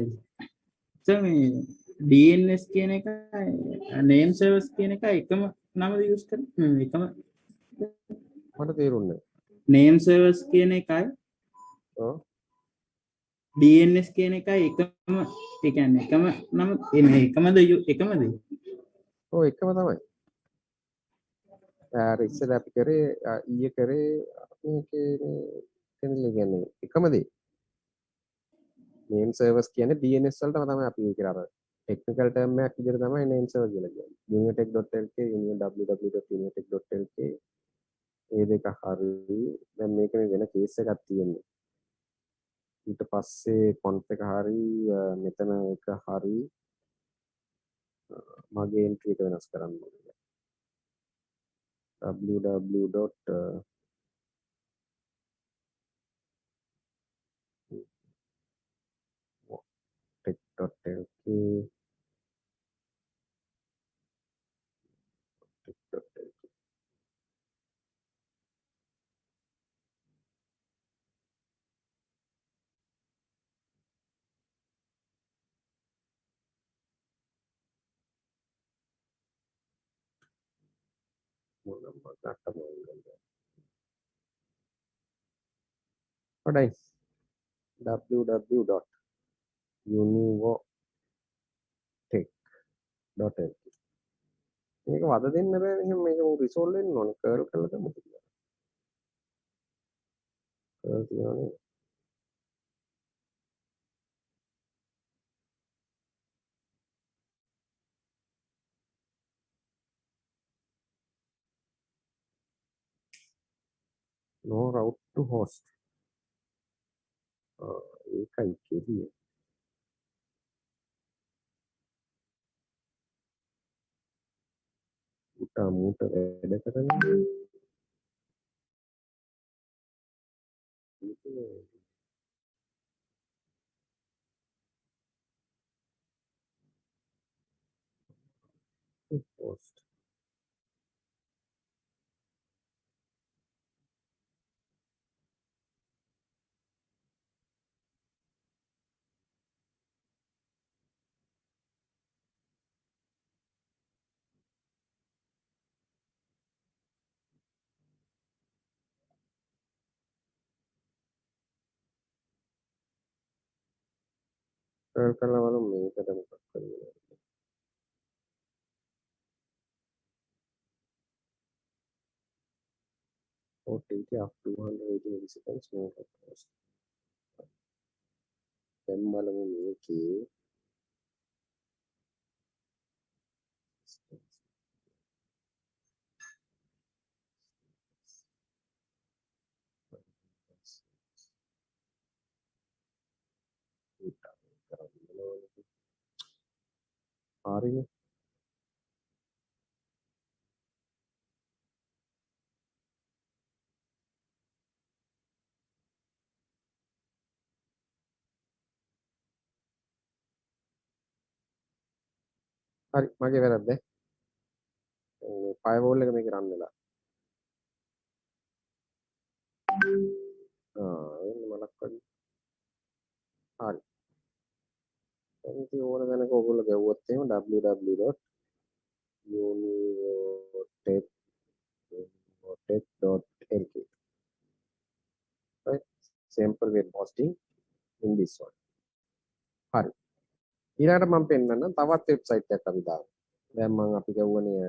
Speaker 3: සර් මේ DNS කියන එක name servers කියන එක එකම නමද යූස් කරන්නේ? එකම
Speaker 1: මට තේරුන්නේ
Speaker 3: name servers කියන එකයි
Speaker 1: නැහැ. ඔව්.
Speaker 3: DNS කියන එකයි එකම ඒ කියන්නේ එකම නම එන්නේ එකමද එකමද?
Speaker 1: ඔව් එකම තමයි. අර ඉස්සෙල්ලා අපි කරේ ඊයේ කරේ මේකේ මේ කෙනෙක් කියන්නේ එකම දේ. name servers කියන්නේ DNS වලටම තමයි අපි ඒක අර ටෙක්නිකල් ටර්ම් එකක් විදිහට තමයි name server කියලා කියන්නේ. unitech.lk www.unitech.lk ඒ දෙක හරි. දැන් මේකේ වෙන කේස් එකක් තියෙනවා. ඊට පස්සේ conf එක හරි මෙතන එක හරි මගේ entry එක වෙනස් කරන්න ඕනේ. www.tech.lk මොනම ගත්තම හොඳයි. www.univotech.lk මේක වද දෙන්න බෑ එහෙනම් මේක රිසෝල්ව් වෙන්න ඕනේ කර්ල් කරලා ගමු කියලා. Curl තියනනේ. no route to host. ඒකයි කෙලිය. උටා මූට වැඩ කරන්නේ. host කර්ල් කරලා බලමු මේකට මොකක් කරන්නේ. OTT up to 180 milliseconds no host. දැන් බලමු මේකේ හරිනේ හරි මගේ වැරද්ද. මේ ෆයර්වෝල් එක මේක රන් වෙලා. එන්න මලක් වගේ. හරි. දැන් ඉතින් ඕන දැනක ඔයගොල්ලෝ ගැව්වොත් එහෙම www.univotech.lk right, sample web hosting in this one. හරි. ඊළඟට මම පෙන්නන්න තවත් වෙබ්සයිට් එකක් අපි දාමු. දැන් මම අපි ගව්වනේ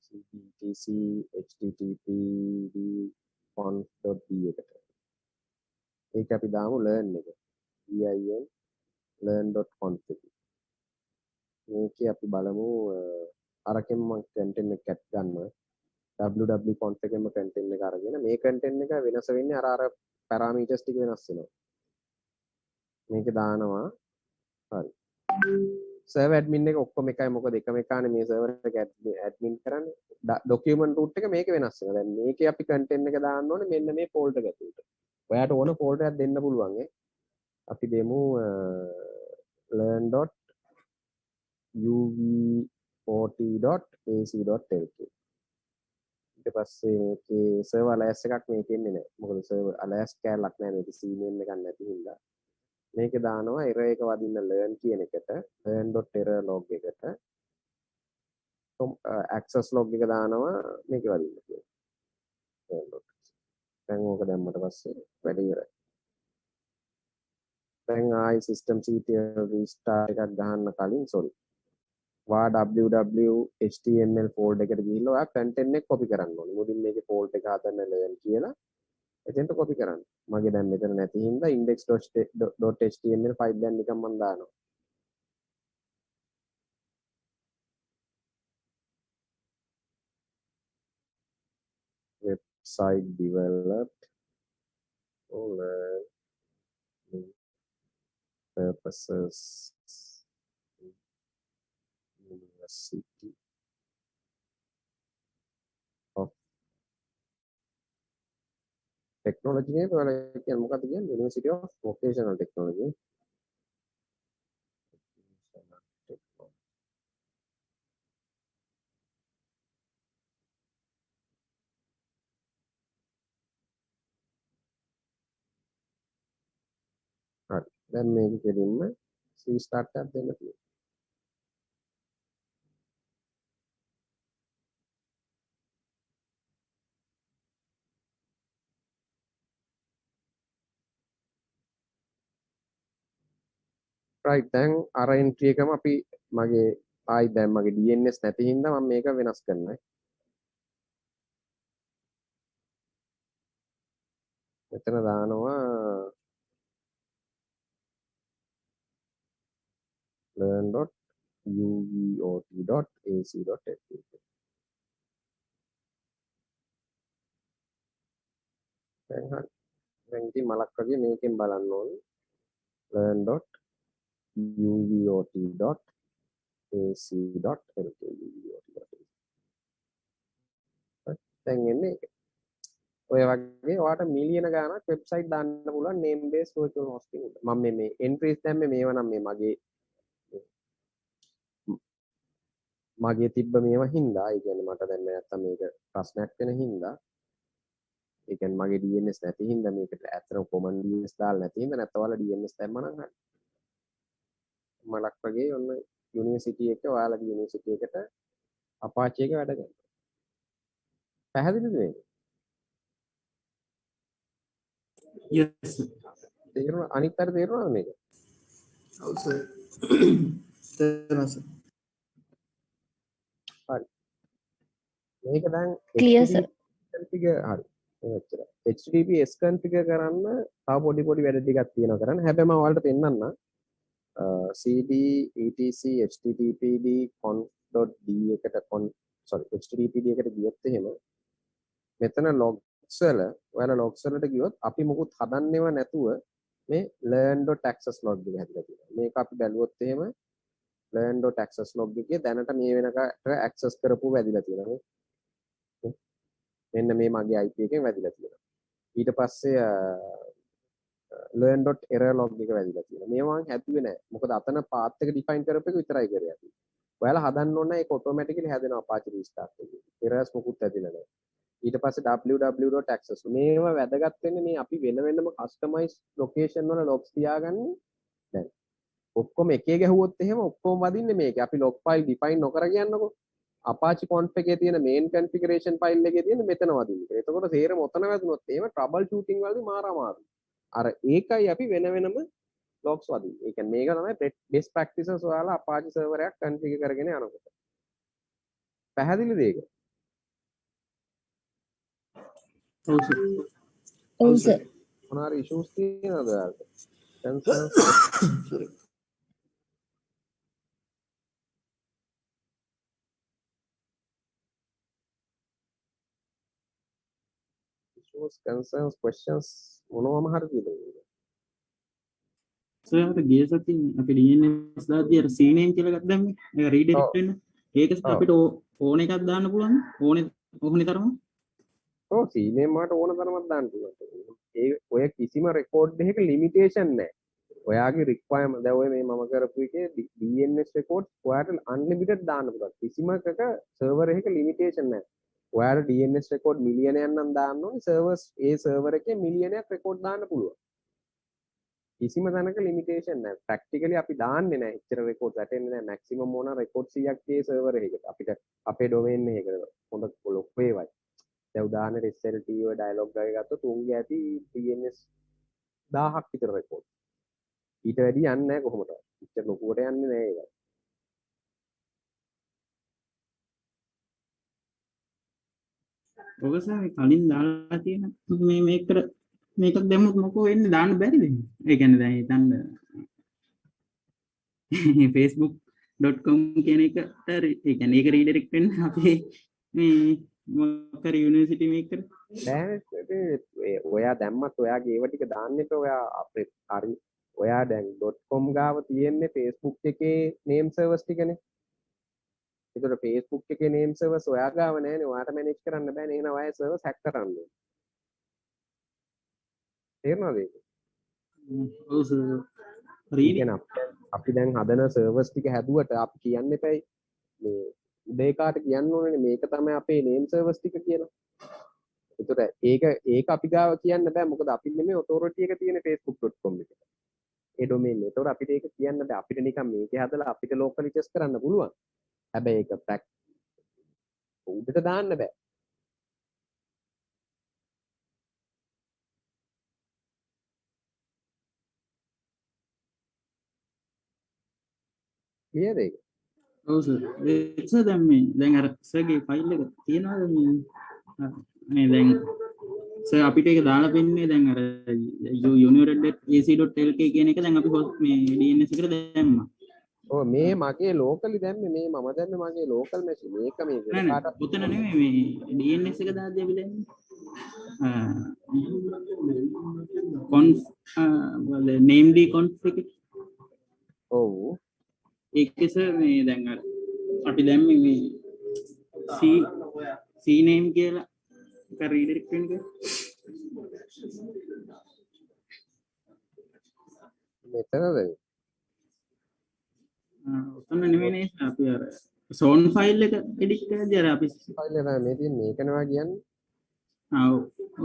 Speaker 1: cbtc httpd conf.d එකට. ඒක අපි දාමු learn එක. learn learn.conf එක. මේකේ අපි බලමු අරකින් මම content එක කැට් ගන්නවා. www.conf එකෙන්ම content එක අරගෙන මේ content එක වෙනස වෙන්නේ අර parameters ටික වෙනස් වෙනවා. මේක දානවා. හරි. server admin එක ඔක්කොම එකයි මොකද එකම එකානේ මේ server එක admin කරන්නේ. document root එක මේක වෙනස් වෙනවා. දැන් මේකේ අපි content එක දාන්න ඕනේ මෙන්න මේ folder එක ඇතුළට. ඔයාට ඕන folder එකක් දෙන්න පුළුවන් අපි දෙමු learn.uvot.ac.lk. ඊට පස්සේ මේකේ server alias එකක් මේකේ ඉන්නේ නැහැ. මොකද server alias කැලක් නැහැ මේකේ cname එකක් නැති හින්දා. මේක දානවා error එක වදින්න learn කියන එකට learn.error log එකට access log එක දානවා මේක වදින්න කියලා. දැන් ඕක දැම්මට පස්සේ වැඩ ඉවරයි. දැන් ආයි system ctl restart එකක් ගහන්න කලින් sorry www html folder එකට ගිහිල්ලා ඔයා content එක copy කරන්න ඕනේ. මුලින් මේකේ folder එක හදන්න learn කියලා එතෙන්ට copy කරන්න. මගේ දැන් මෙතන නැති හින්දා index.html ෆයිල් දැන් නිකන් මම දානවා. website developed for learning purposes University of Technology නේද ඔයාලා කියන්නේ මොකක්ද කියන්නේ University of Vocational Technology. හරි. දැන් මේක කෙලින්ම restart එකක් දෙන්න පුළුවන්. right දැන් අර entry එකම අපි මගේ ආයි දැන් මගේ DNS නැති හින්දා මම මේක වෙනස් කරනවා. මෙතන දානවා learn.uvot.ac.lk. දැන් හරි. දැන් ඉතින් මලක් වගේ මේකෙන් බලන්න ඕනේ learn.uvot.ac.lk. දැන් එන්නේ ඔය වගේ ඔයාට මිලියන ගාණක් වෙබ්සයිට් දාන්න පුළුවන් name based virtual hosting එක. මම මේ entries දැම්මේ මේවා නම් මේ මගේ තිබ්බ මේවා හින්දා ඒ කියන්නේ මට දැන් නැත්තම් මේක ප්‍රශ්නයක් වෙන හින්දා ඒ කියන්නේ මගේ DNS නැති හින්දා මේකට ඇත්තටම common DNS දාලා නැති හින්දා නැත්නම් ඔයාලා DNS දැම්මම නම් හරි. මලක් වගේ ඔන්න යුනිවර්සිටි එක ඔයාලගේ යුනිවර්සිටි එකට Apache එක වැඩ කරනවා. පැහැදිලිද මේක?
Speaker 3: yes
Speaker 1: තේරුණා අනිත් අර තේරුණාද මේක?
Speaker 2: ඔව් සර්. තේරුණා සර්.
Speaker 1: හරි. මේක දැන්
Speaker 4: Clear, sir.
Speaker 1: configure හරි. එච්චරයි. HTTPS configure කරන්න තව පොඩි වැඩ ටිකක් තියෙනවා කරන්න. හැබැයි මම ඔයාලට පෙන්නන්නම්. cd etc httpd conf.d එකට httpd එකට ගියොත් එහෙම මෙතන logs වල ඔයාලා logs වලට ගියොත් අපි මොකුත් හදන්නේව නැතුව මේ learn.access log එක හැදලා තියෙනවා. මේක අපි බැලුවොත් එහෙම learn.access log එකේ දැනට මේ වෙනකට access කරපු වැදිලා තියෙනවා. මෙන්න මේ මගේ IP එකෙන් වැදිලා තියෙනවා. ඊට පස්සේ learn.error log එක වැදිලා තියෙනවා. මේවා මම හැදුවේ නැහැ. මොකද අතන path එක define කරපු එක විතරයි කරේ අපි. ඔයාලා හදන්න ඕන ඒක automatically හැදෙනවා Apache restart එකේ. errors මොකුත් ඇදිලා නැහැ. ඊට පස්සේ www.access මේවා වැදගත් වෙන්නේ මේ අපි වෙන වෙනම customize location වල logs තියාගන්නේ. දැන් ඔක්කොම එකේ ගැහුවොත් එහෙම ඔක්කොම වදින්නේ මේකේ. අපි log file define නොකර කියන්නකෝ. Apache conf එකේ තියෙන main configuration file එකේ තියෙන මෙතන වදින්නේ. එතකොට තේරෙම ඔතන වැදුනොත් එහෙම trouble shooting වලදී මාරා අමාරුයි. අර ඒකයි අපි වෙන වෙනම logs වදින්නේ. ඒ කියන්නේ මේක තමයි best practices ඔයාලා Apache server එකක් configure කරගෙන යනකොට. පැහැදිලිද ඒක?
Speaker 3: ඔව් සර්.
Speaker 4: ඔව් සර්.
Speaker 1: මොනවාරි issues තියෙනවද ඔයාලට? concerns
Speaker 2: sorry.
Speaker 1: issues concerns questions මොනවම හරි තියෙනවා.
Speaker 3: සර් අර ගිය සතියේ අපි DNS දාද්දී අර CNAME කියලා එකක් දැම්මේ. ඒක රීඩිරෙක්ට් වෙන්න. ඒක අපිට ඕන එකක් දාන්න පුළුවන්. ඕනේ තරම.
Speaker 1: ඔව් CNAME වලට ඕන තරමක් දාන්න පුළුවන්. ඒ ඔය කිසිම රෙකෝඩ් එකක ලිමිටේෂන් නැහැ. ඔයාගේ රික්වයර්මන්ට් දැන් ඔය මේ මම කරපු එකේ DNS රෙකෝඩ් ඔයාට අන්ලිමිටඩ් දාන්න පුළුවන්. කිසිම එකක සර්වර් එකක ලිමිටේෂන් නැහැ. ඔයාලා DNS රෙකෝඩ් මිලියනයක් නම් දාන්න ඕනේ සර්වර්ස් ඒ සර්වර් එකේ මිලියනයක් රෙකෝඩ් දාන්න පුළුවන්. කිසිම තැනක ලිමිටේෂන් නැහැ. ප්‍රැක්ටිකලි අපි දාන්නේ නැහැ. එච්චර රෙකෝඩ් වැටෙන්නේ නැහැ. මැක්සිමම් ඕන රෙකෝඩ් 100ක් ඒ සර්වර් එකකට. අපිට අපේ ඩොමේන් එකකට හොඳ ලොක් වේවයි. දැන් උදාහරණයක් SLT ඔය ඩයලොග් එකක් ගත්තොත් උන්ගේ ඇති DNS 1000ක් විතර රෙකෝඩ්. ඊට වැඩි යන්නේ නැහැ කොහොමද? එච්චර ලොකුවට යන්නේ නැහැ ඒක.
Speaker 3: ඔබ සර් කලින් දාලා තියෙන මේකක් දැම්මොත් මොකෝ වෙන්නේ දාන්න බැරිද? ඒ කියන්නේ දැන් හිතන්න facebook.com කියන එකට ඒ කියන්නේ ඒක රීඩිරෙක්ට් වෙන්න අපේ මේ මොකක් හරි යුනිවර්සිටි මේකට
Speaker 1: ඔයා දැම්මත් ඔයාගේ ඒව ටික දාන්න එපා. ඔයා අපේ හරි ඔයා දැන් .com ගාව තියෙන්නේ Facebook එකේ name servers ටිකනේ. ඒතර Facebook එකේ name servers ඔයා ගාව නැහැනේ. ඔයාට manage කරන්න බෑනේ. එහෙනම් ඔයා servers hack කරන්න ඕනේ. තේරෙනවද ඒක?
Speaker 3: ඔව් සර්
Speaker 1: අපි දැන් හදන servers ටික හැදුවට අපි කියන්න එපයි මේ උදේ කාට කියන්න ඕනේ මේක තමයි අපේ name servers ටික කියලා. ඒතර ඒක අපි ගාව කියන්න බෑ. මොකද අපි නෙමෙයි authority එක තියෙන facebook.com එක. ඒ domain එක. ඒතකොට අපිට ඒක කියන්න බෑ. අපිට නිකන් මේකේ හදලා අපිට locally test කරන්න පුළුවන්. හැබැයි ඒක උඩට දාන්න බෑ. clear ඒක?
Speaker 3: ඔව් සර් ඒක දැන් මේ දැන් අර සර්ගේ ෆයිල් එක තියනවාද මේ දැන් සර් අපිට ඒක දාලා පෙන්නේ දැන් අර unired.ac.lk කියන එක දැන් අපි මේ DNS එකට දැම්මා.
Speaker 1: ඔව් මේ මගේ locally දැම්මේ මේ මම දැම්මේ මගේ local machine. මේක මේ
Speaker 3: නෑ නෑ උතන නෙමෙයි මේ DNS එක දාද්දී අපි දැම්මේ. conf name d conf එක.
Speaker 1: ඔව්
Speaker 3: ඒකේ සර් මේ දැන් අර අපි දැම්මේ මේ CNAME කියලා එක රීඩිරෙක්ට් වෙන එක.
Speaker 1: මෙතනද?
Speaker 3: ඔතන නෙමෙයි නේ අපි අර zone file එක edit කරද්දී අර අපි
Speaker 1: ෆයිල් එක මේ තියෙන මේක නවා කියන්නේ.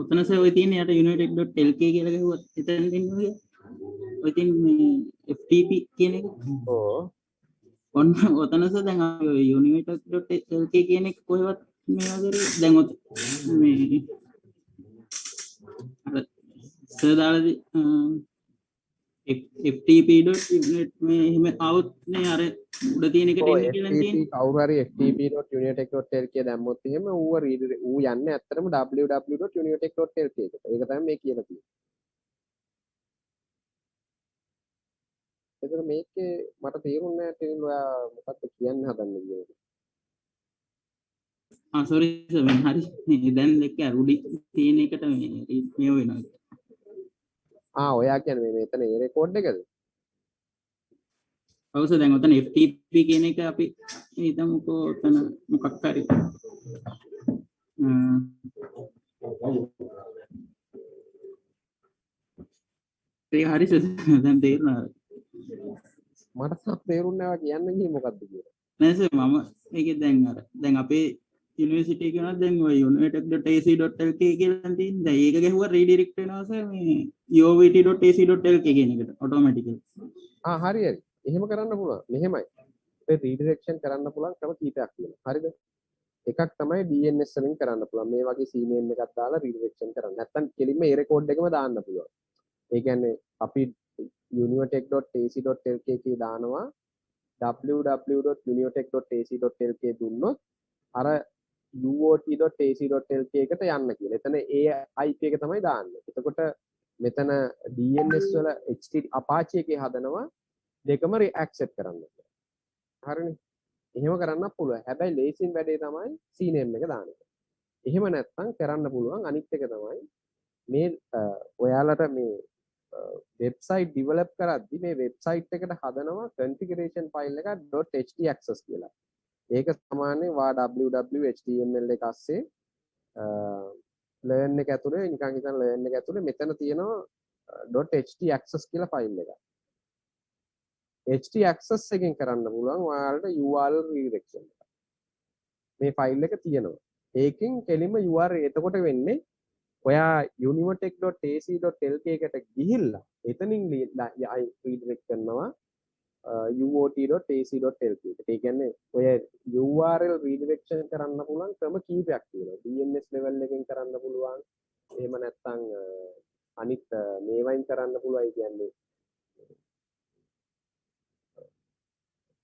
Speaker 3: ඔතන සර් ඔය තියෙන යට united.lk කියලා ගහුවත් එතන දෙන්නේ ඔය තියෙන මේ FTP කියන එක.
Speaker 1: ඔව්
Speaker 3: ඔන්න ඔතන සර් දැන් අපි united.lk කියන එක කොහෙවත් මේ වගේ දැන් මේ සර් දාලාදී ftp.unit මේ එහෙම આવුත් නේ අර උඩ තියෙන එකට එන්න කියලා තියෙන්නේ.
Speaker 1: කවුරු හරි ftp.unitech.lk දැම්මොත් එහෙම ඌ යන්නේ ඇත්තටම www.unitech.lk එකට. ඒක තමයි මේ කියලා තියෙන්නේ. ඒතර මේකේ මට තේරුන්නේ නැහැ ටිකක් ඔයා මොකක්ද කියන්න හදන්නේ කියලා.
Speaker 3: sorry sir මම හරි දැන් දෙක උඩි තියෙන එකට මේ වෙනවා.
Speaker 1: ඔයා කියන්නේ මෙතන ඒ රෙකෝඩ් එකද?
Speaker 3: ඔව් සර් දැන් ඔතන FTP කියන එක අපි හිතමුකෝ ඔතන මොකක් හරි ඒ හරි සර් දැන් තේරුණා
Speaker 1: මට තාම තේරුන්නේ නැහැ කියන්නේ ගියේ මොකද්ද කියලා.
Speaker 3: නෑ සර් මම ඒකේ දැන් අර දැන් අපේ යුනිවර්සිටි එක උනත් දැන් ඔය unitech.ac.lk කියලා තියෙන. දැන් ඒක ගැහුවා රීඩිරෙක්ට් වෙනවා සර් මේ uovt.ac.lk කියන එකට ඔටෝමැටිකලි.
Speaker 1: හරි හරි. එහෙම කරන්න පුළුවන්. මෙහෙමයි. ඒ රීඩිරෙක්ෂන් කරන්න පුළුවන් ක්‍රම කීපයක් තියෙනවා. හරිද? එකක් තමයි DNS වලින් කරන්න පුළුවන්. මේ වගේ CNAME එකක් දාලා රීඩිරෙක්ෂන් කරන්න. නැත්නම් කෙලින්ම ඒ රෙකෝඩ් එකම දාන්න පුළුවන්. ඒ කියන්නේ අපි unitech.ac.lk කී දානවා www.unitech.ac.lk දුන්නොත් අර uot.ac.lk එකට යන්න කියලා. එතන ඒ IP එක තමයි දාන්නේ. එතකොට මෙතන DNS වල HTTP Apache එකේ හදනවා දෙකම accept කරන්න. හරිනේ. එහෙම කරන්න පුළුවන්. හැබැයි ලේසින් වැඩේ තමයි CNAME එක දාන එක. එහෙම නැත්නම් කරන්න පුළුවන් අනිත් එක තමයි මේ ඔයාලට මේ වෙබ්සයිට් ඩිවලොප් කරද්දි මේ වෙබ්සයිට් එකට හදනවා configuration file එකක් .htaccess කියලා. ඒක සාමාන්‍යයෙන් වා www.html එක ASCII learn එක ඇතුලේ නිකන් හිතන්න learn එක ඇතුලේ මෙතන තියෙනවා .htaccess කියලා ෆයිල් එකක්. htaccess එකෙන් කරන්න පුළුවන් ඔයාලට URL redirection එක. මේ ෆයිල් එක තියෙනවා. ඒකෙන් කෙලින්ම URL එතකොට වෙන්නේ ඔයා unitech.ac.lk එකට ගිහිල්ලා එතනින් redirect කරනවා uot.ac.lk එකට. ඒ කියන්නේ ඔය URL redirection කරන්න පුළුවන් ක්‍රම කීපයක් තියෙනවා. DNS level එකෙන් කරන්න පුළුවන්. එහෙම නැත්නම් අනිත් මේවයින් කරන්න පුළුවන්. ඒ කියන්නේ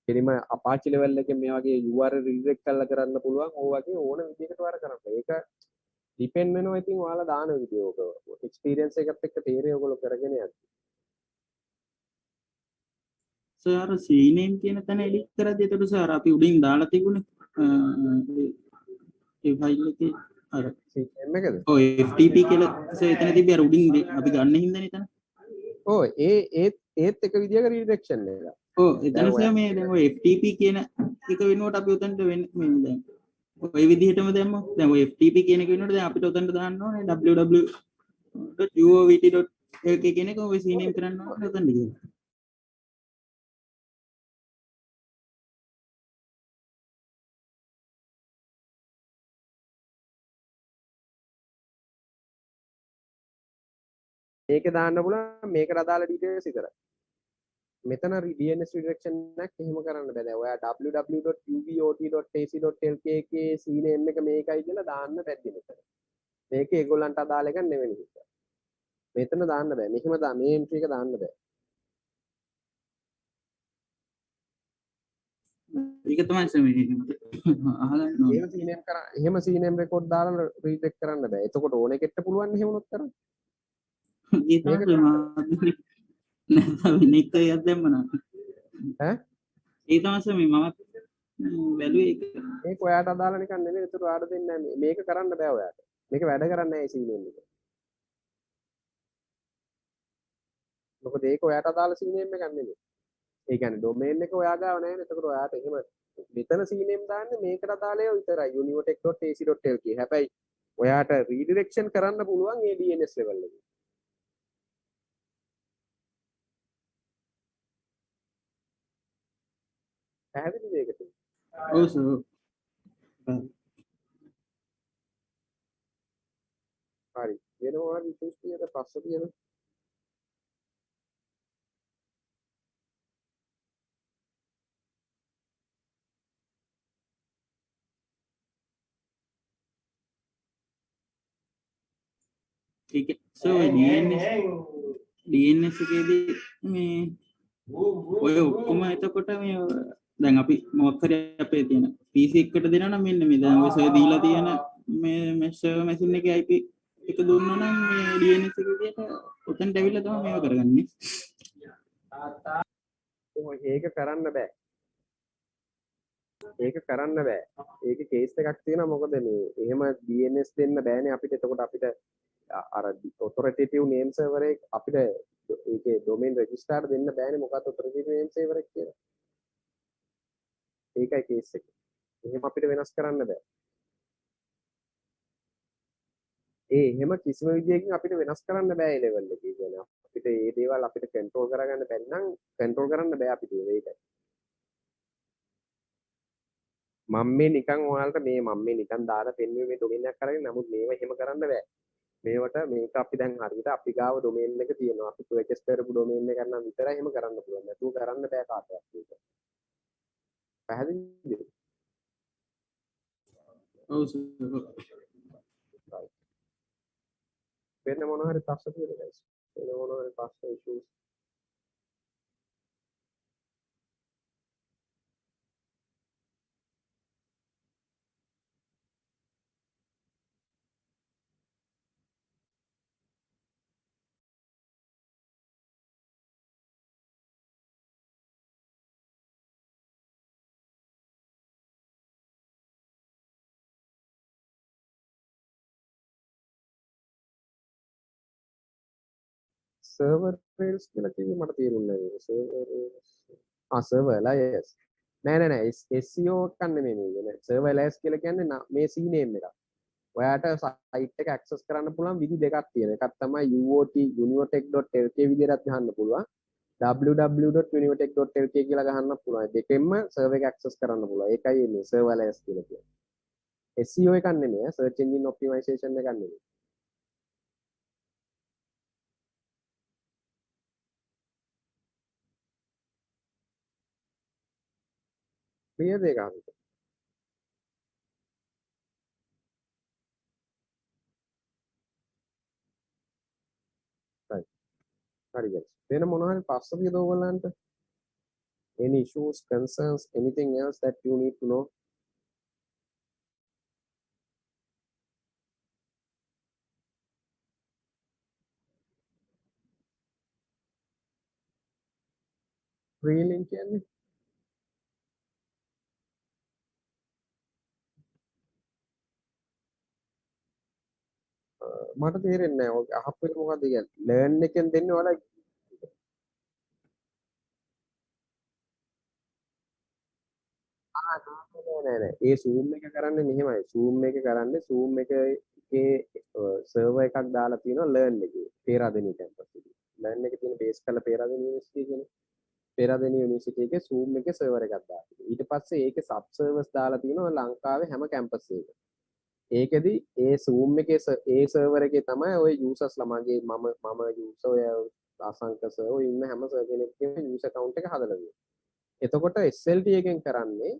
Speaker 1: කෙලින්ම Apache level එකෙන් මේ වගේ URL redirect කරලා කරන්න පුළුවන්. ඕ වගේ ඕන විදිහකට වර කරන්න. ඒක ඩිපෙන්ඩ් වෙනවා ඉතින් ඔයාලා දාන විදිය ඔක එක්ස්පීරියන්ස් එකත් එක්ක තේරෙයි ඔයගොල්ලෝ කරගෙන යන්න.
Speaker 3: සර් අර CNAME කියන තැන එඩිට් කරද්දී එතකොට සර් අපි උඩින් දාලා තිබුණේ ඒ ෆයිල් එකේ අර
Speaker 1: CNAME එකද?
Speaker 3: ඔය FTP කියලා සර් එතන තිබ්බේ අර උඩින් අපි ගන්න හින්දානේ එතන.
Speaker 1: ඔව් ඒත් එක විදියක රීඩිරෙක්ෂන් එක.
Speaker 3: ඔව් එතන සර් මේ දැන් ඔය FTP කියන එක වෙනුවට අපි උතන්ට වෙන්නේ මේ දැන් ඔය විදිහටම දැම්මොත් දැන් ඔය FTP කියන එක වෙනුවට දැන් අපිට උතන්ට දාන්න ඕනේ www.uovt.lk කියන එක ඔය CNAME කරන්න ඕනේ උතන්ට කියලා.
Speaker 1: මේක දාන්න පුළුවන් මේකට අදාළ ඩීටේල්ස් විතරයි. මෙතන DNS redirection එකක් එහෙම කරන්න බෑ. දැන් ඔයා www.uvot.ac.lk එකේ CNAME එක මේකයි කියලා දාන්න බැද්දි මෙතන. මේක ඒගොල්ලන්ට අදාළ එකක් නෙවෙයි නිසා. මෙතන දාන්න බෑ. මෙහෙම මේ එන්ට්‍රි එක දාන්න බෑ.
Speaker 3: ඒක තමයි සර් මේ අහලා
Speaker 1: එහෙම CNAME රෙකෝඩ් දාලා රීඩෙක්ට් කරන්න බෑ. එතකොට ඕන එකෙට පුළුවන් එහෙම උනොත් කරන්න.
Speaker 3: ඒ තමයි නැත්නම් වෙන එකක් දැම්මම
Speaker 1: ඈ
Speaker 3: ඒ තමයි සර් මේ මම බැලුවේ ඒක.
Speaker 1: මේක ඔයාට අදාළ නිකන් නෙමෙයි. ඒතර ඔයාට දෙන්නේ නැහැ. මේක කරන්න බෑ ඔයාට. මේක වැඩ කරන්නේ නැහැ CNAME එක. මොකද ඒක ඔයාට අදාළ CNAME එකක් නෙමෙයි. ඒ කියන්නේ ඩොමේන් එක ඔයා ගාව නැහැ නේ. එතකොට ඔයාට එහෙම මෙතන CNAME දාන්නේ මේකට අදාළ ඒවා විතරයි. unitech.ac.lk. හැබැයි ඔයාට රීඩිරෙක්ෂන් කරන්න පුළුවන් ඒ DNS level එකේ. පැහැදිලිද ඒකට?
Speaker 3: ඔව් සර්.
Speaker 1: හරි. වෙනවා හරි ඉතින් ප්‍රශ්න තියෙනවා.
Speaker 3: ඒක සර් DNS එකේදී මේ ඔය ඔක්කොම එතකොට මේ දැන් අපි මොකක් හරි අපේ තියෙන PC එකට දෙනවා නම් මෙන්න මේ දැන් ඔය සර් දීලා තියෙන මේ mesh machine එකේ IP එක දුන්නා නම් මේ DNS එක විදියට උතන්ට ඇවිල්ලා තමයි මේව කරගන්නේ.
Speaker 1: ඒක කරන්න බෑ. ඒක කරන්න බෑ. ඒකේ කේස් එකක් තියෙනවා. මොකද මේ එහෙම DNS දෙන්න බෑනේ අපිට. එතකොට අපිට අර authoritative name server එක අපිට ඒකේ domain register දෙන්න බෑනේ. මොකක්ද authoritative name server එක කියලා. ඒකයි කේස් එක. එහෙම අපිට වෙනස් කරන්න බෑ. ඒ එහෙම කිසිම විදියකින් අපිට වෙනස් කරන්න බෑ ඒ ලෙවල් එකේ. කියන්නේ අපිට මේ දේවල් අපිට කන්ට්‍රෝල් කරගන්න බැරි නම් කන්ට්‍රෝල් කරන්න බෑ අපිට ඒකයි. මම මේ නිකන් ඔයාලට මම මේ නිකන් දාලා පෙන්වුවේ මේ ඩොමේන් එකක් කරගෙන නමුත් මේව එහෙම කරන්න බෑ. මේවට මේක අපි දැන් හරියට අපි ගාව ඩොමේන් එක තියෙනවා. අපි ප්‍රොජෙක්ට් කරපු ඩොමේන් එකක් නම් විතරයි එහෙම කරන්න පුළුවන්. නැතුව කරන්න බෑ කාටවත් ඒක. පැහැදිලිද?
Speaker 3: ඔව් සර්.
Speaker 1: වෙන මොනවා හරි ප්‍රශ්න තියෙනවද guys? වෙන මොනවා හරි ප්‍රශ්න issues? server rails කියලා කිව්වේ මට තේරුන්නේ නැහැ මේක. server rails server layers නෑ SEO එකක් නෙමෙයි මේක. server layers කියලා කියන්නේ මේ C name එක. ඔයාට සයිට් එක ඇක්සස් කරන්න පුළුවන් විදි දෙකක් තියෙනවා. එකක් තමයි UOT univotech.lk විදිහට ගහන්න පුළුවන්. www.univotech.lk කියලා ගහන්න පුළුවන්. දෙකෙන්ම සර්වර් එක ඇක්සස් කරන්න පුළුවන්. ඒකයි මේ server layers කියලා කියන්නේ. SEO එකක් නෙමෙයි. search engine optimization එකක් නෙමෙයි. clear දෙක අපිට. right. හරි guys. වෙන මොනවා හරි ප්‍රශ්න තියෙනවද ඔයගොල්ලන්ට? Any issues, concerns, anything else that you need to know? Free link කියන්නේ මට තේරෙන්නේ නැහැ. ඔය අහපු එක මොකද්ද කියන්නේ? learn එකෙන් දෙන්නේ ඔයාලා නෑ. ඒ zoom එක කරන්නේ මෙහෙමයි. zoom එක කරන්නේ zoom එකේ server එකක් දාලා තියෙනවා learn එකේ. පේරාදෙණිය campus එකේ. learn එකේ තියෙන base කළ පේරාදෙණිය university කියන්නේ. පේරාදෙණිය university එකේ zoom එකේ server එකක් දාලා තියෙනවා. ඊට පස්සේ ඒකේ sub servers දාලා තියෙනවා ලංකාවේ හැම campus එකක. ඒකෙදි ඒ zoom එකේ ඒ server එකේ තමයි ওই users ළමගේ මම user ඔය අසංක සර් ඔය ඉන්න හැම සර් කෙනෙක්ගේම user account එක හදලා දෙනවා. එතකොට SLT එකෙන් කරන්නේ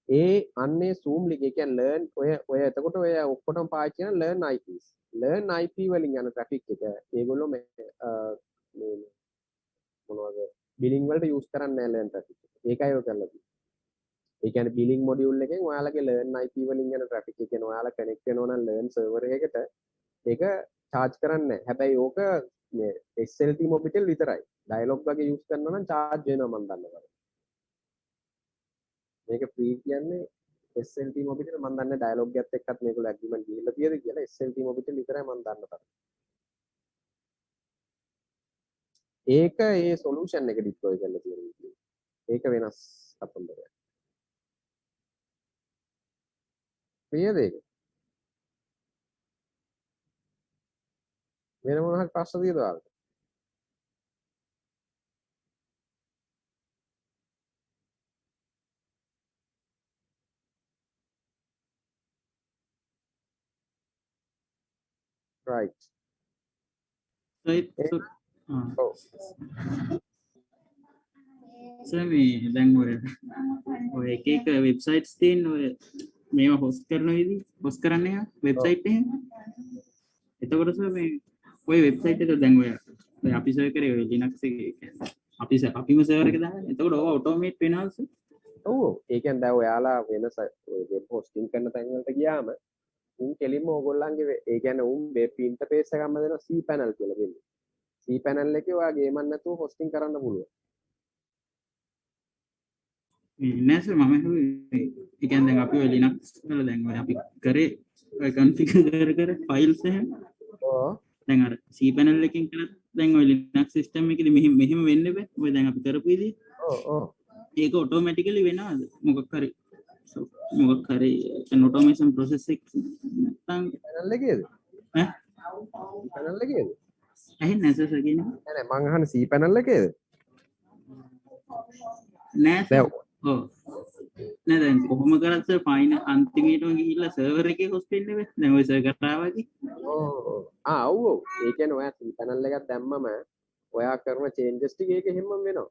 Speaker 1: ඒ අන්නේ zoom link එක කියන්නේ learn ඔය එතකොට ඔය ඔක්කොටම පාවිච්චි කරන learn IP වලින් යන traffic එක ඒගොල්ලෝ මේ මොනවද billing වලට use කරන්නේ නැහැ learn traffic එක. ඒකයි ඔය කරලා තියෙන්නේ. ඒ කියන්නේ billing module එකෙන් ඔයාලගේ learn IP වලින් යන traffic එක කියන ඔයාලා connect වෙනවා නම් learn server එකකට ඒක charge කරන්නේ නැහැ. හැබැයි ඕක මේ SLT mobitel විතරයි. dialog වගේ use කරනවා නම් charge වෙනවා මම දන්නවා. මේක free කියන්නේ SLT mobitel මම දන්නේ dialog එකත් එක්කත් මේගොල්ලෝ agreement දීලා තියෙද කියලා SLT mobitel විතරයි මම දන්න තරම. ඒක ඒ solution එක deploy කරලා තියෙන විදිහ. ඒක වෙනස් කතන්දරයක්. clear ඒක? වෙන මොනවා හරි ප්‍රශ්න තියෙනවද ඔයාලට? right. ඔව්.
Speaker 3: සර් මේ දැන් ඔය එක එක වෙබ්සයිට්ස් තියෙන ඔය මේවා හොස්ට් කරන විදි හොස්ට් කරන්නේ වෙබ්සයිට් එක. එතකොට සර් මේ ඔය වෙබ්සයිට් එක දැන් ඔය අපි සර්වර් කරේ ඔය Linux එකේ අපිම සර්වර් එක දාන්නේ. එතකොට ඔය ඔටෝමේට් වෙනවා සර්.
Speaker 1: ඔව්. ඒ කියන්නේ දැන් ඔයාලා වෙන වෙබ් හොස්ටින් කරන තැන් වලට ගියාම උන් කෙලින්ම ඕගොල්ලන්ගේ ඒ කියන්නේ උන් වෙබ් ඉන්ටර්ෆේස් එකක්ම දෙනවා cPanel කියලා දෙන්නේ. cPanel එකේ ඔයා ගේමක් නැතුව හොස්ටින් කරන්න පුළුවන්.
Speaker 3: නෑ සර් මම ඒ කියන්නේ දැන් අපි ඔය Linux වල දැන් ඔය අපි කරේ ඔය configure කර files එහෙම.
Speaker 1: ඔව්.
Speaker 3: දැන් අර cPanel එකකින් කරත් දැන් ඔය Linux system එකේදී මෙහෙම වෙන්න බෑ. ඔය දැන් අපි කරපු විදිහ.
Speaker 1: ඔව්.
Speaker 3: ඒක automatically වෙනවද? මොකක් හරි automation process එක නැත්නම්
Speaker 1: channel එකේද?
Speaker 3: ඈ
Speaker 1: පැනල් එකේද?
Speaker 3: ඇහෙන්නේ නැහැ සර් කියන්නේ
Speaker 1: නෑ නෑ මං අහන්නේ C පැනල් එකේද?
Speaker 3: නෑ සර් ඔව් නෑ දැන් කොහොම කරත් සර් ෆයින් අන්තිමේටම ගිහිල්ලා සර්වර් එකේ හොස්ට් වෙන්න බෑ දැන් ඔය සර් කතා වගේ
Speaker 1: ඔව් ඔව් ඒ කියන්නේ ඔයා C පැනල් එකක් දැම්මම ඔයා කරන චේන්ජස් ටික ඒක හැමම වෙනවා.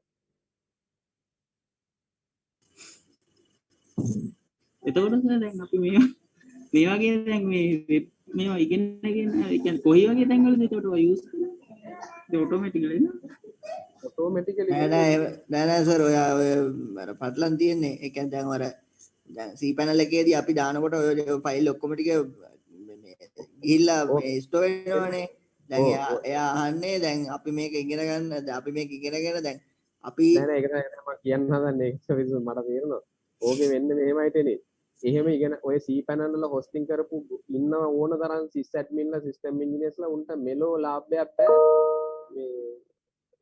Speaker 3: එතකොට සර් දැන් අපි මේ වගේ දැන් මේ වෙබ් මේවා ඉගෙනගෙන ඒ කියන්නේ කොයි වගේ තැන්වලද එතකොට ඔය යූස් කරන්නේ ඔටෝමැටිකලි
Speaker 1: ඔටෝමැටිකලි
Speaker 2: නෑ සර් ඔය අර පටලන් තියෙන්නේ ඒ කියන්නේ දැන් අර දැන් C පැනල් එකේදී අපි දානකොට ඔය ෆයිල් ඔක්කොම ටික ගිහිල්ලා මේ ස්ටෝර් වෙනවනේ දැන් එයා අහන්නේ දැන් අපි මේක ඉගෙන ගන්න අපි මේක ඉගෙනගෙන දැන් අපි
Speaker 1: නෑ නෑ ඒක තමයි මම කියන්න හදන්නේ ඒක විදිහට මට තේරෙනවා. ඕකේ වෙන්නේ මෙහෙමයි තේනේ. එහෙම ඉගෙන ඔය C පැනල් වල හොස්ටින් කරපු ඉන්න ඕන තරම් sys admin ලා system engineers ලා උන්ට මෙලෝ ලාභයක් බෑ මේ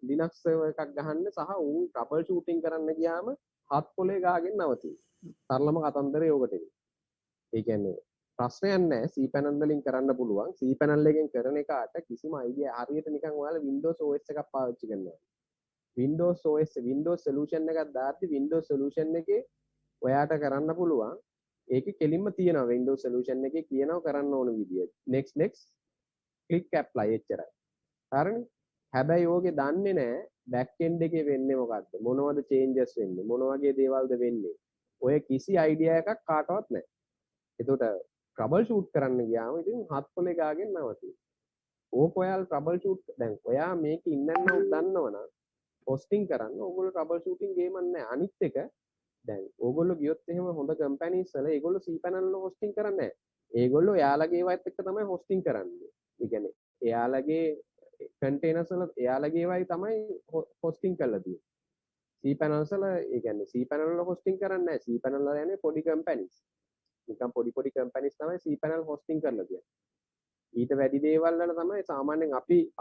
Speaker 1: Linux server එකක් ගහන්න සහ උන් trouble shooting කරන්න ගියාම හත් පොලේ ගාගෙන නවතින. සරලම කතන්දරේ ඕකට. ඒ කියන්නේ ප්‍රශ්නයක් නැහැ C panel වලින් කරන්න පුළුවන්. C panel එකෙන් කරන එකට කිසිම idea හරියට නිකන් ඔයාලා Windows OS එකක් පාවිච්චි කරනවා. Windows solution එකක් දාද්දි Windows solution එකේ ඔයාට කරන්න පුළුවන්. ඒකේ කෙලින්ම තියෙනවා Windows solution එකේ කියනවා කරන්න ඕන විදිය. next click apply එච්චරයි. හරිනේ? හැබැයි ඕකේ දන්නේ නැහැ back end එකේ වෙන්නේ මොකද්ද? මොනවද changes වෙන්නේ? මොන වගේ දේවල්ද වෙන්නේ? ඔය කිසි idea එකක් කාටවත් නැහැ. එතකොට trouble shoot කරන්න ගියාම ඉතින් හත් පොලේ ගාගෙන නවතින. ඕක ඔයාලා trouble shoot දැන් ඔයා මේක ඉන්නන්නව දන්නවනම් hosting කරන්න ඕගොල්ලෝ trouble shooting ගේමක් නැහැ. අනිත් එක දැන් ඕගොල්ලෝ ගියොත් එහෙම හොඳ companies වල ඒගොල්ලෝ C panel වල hosting කරන්නේ නැහැ. ඒගොල්ලෝ එයාලගේ ඒවාත් එක්ක තමයි hosting කරන්නේ. ඒ කියන්නේ එයාලගේ containers වල එයාලගේ ඒවායි තමයි hosting කරලා තියෙන්නේ. C panels වල ඒ කියන්නේ C panel වල hosting කරන්නේ නැහැ. C panel වල යන්නේ පොඩි companies. නිකන් පොඩි companies තමයි C panel hosting කරලා තියෙන්නේ. ඊට වැඩි දේවල් වල තමයි සාමාන්‍යයෙන්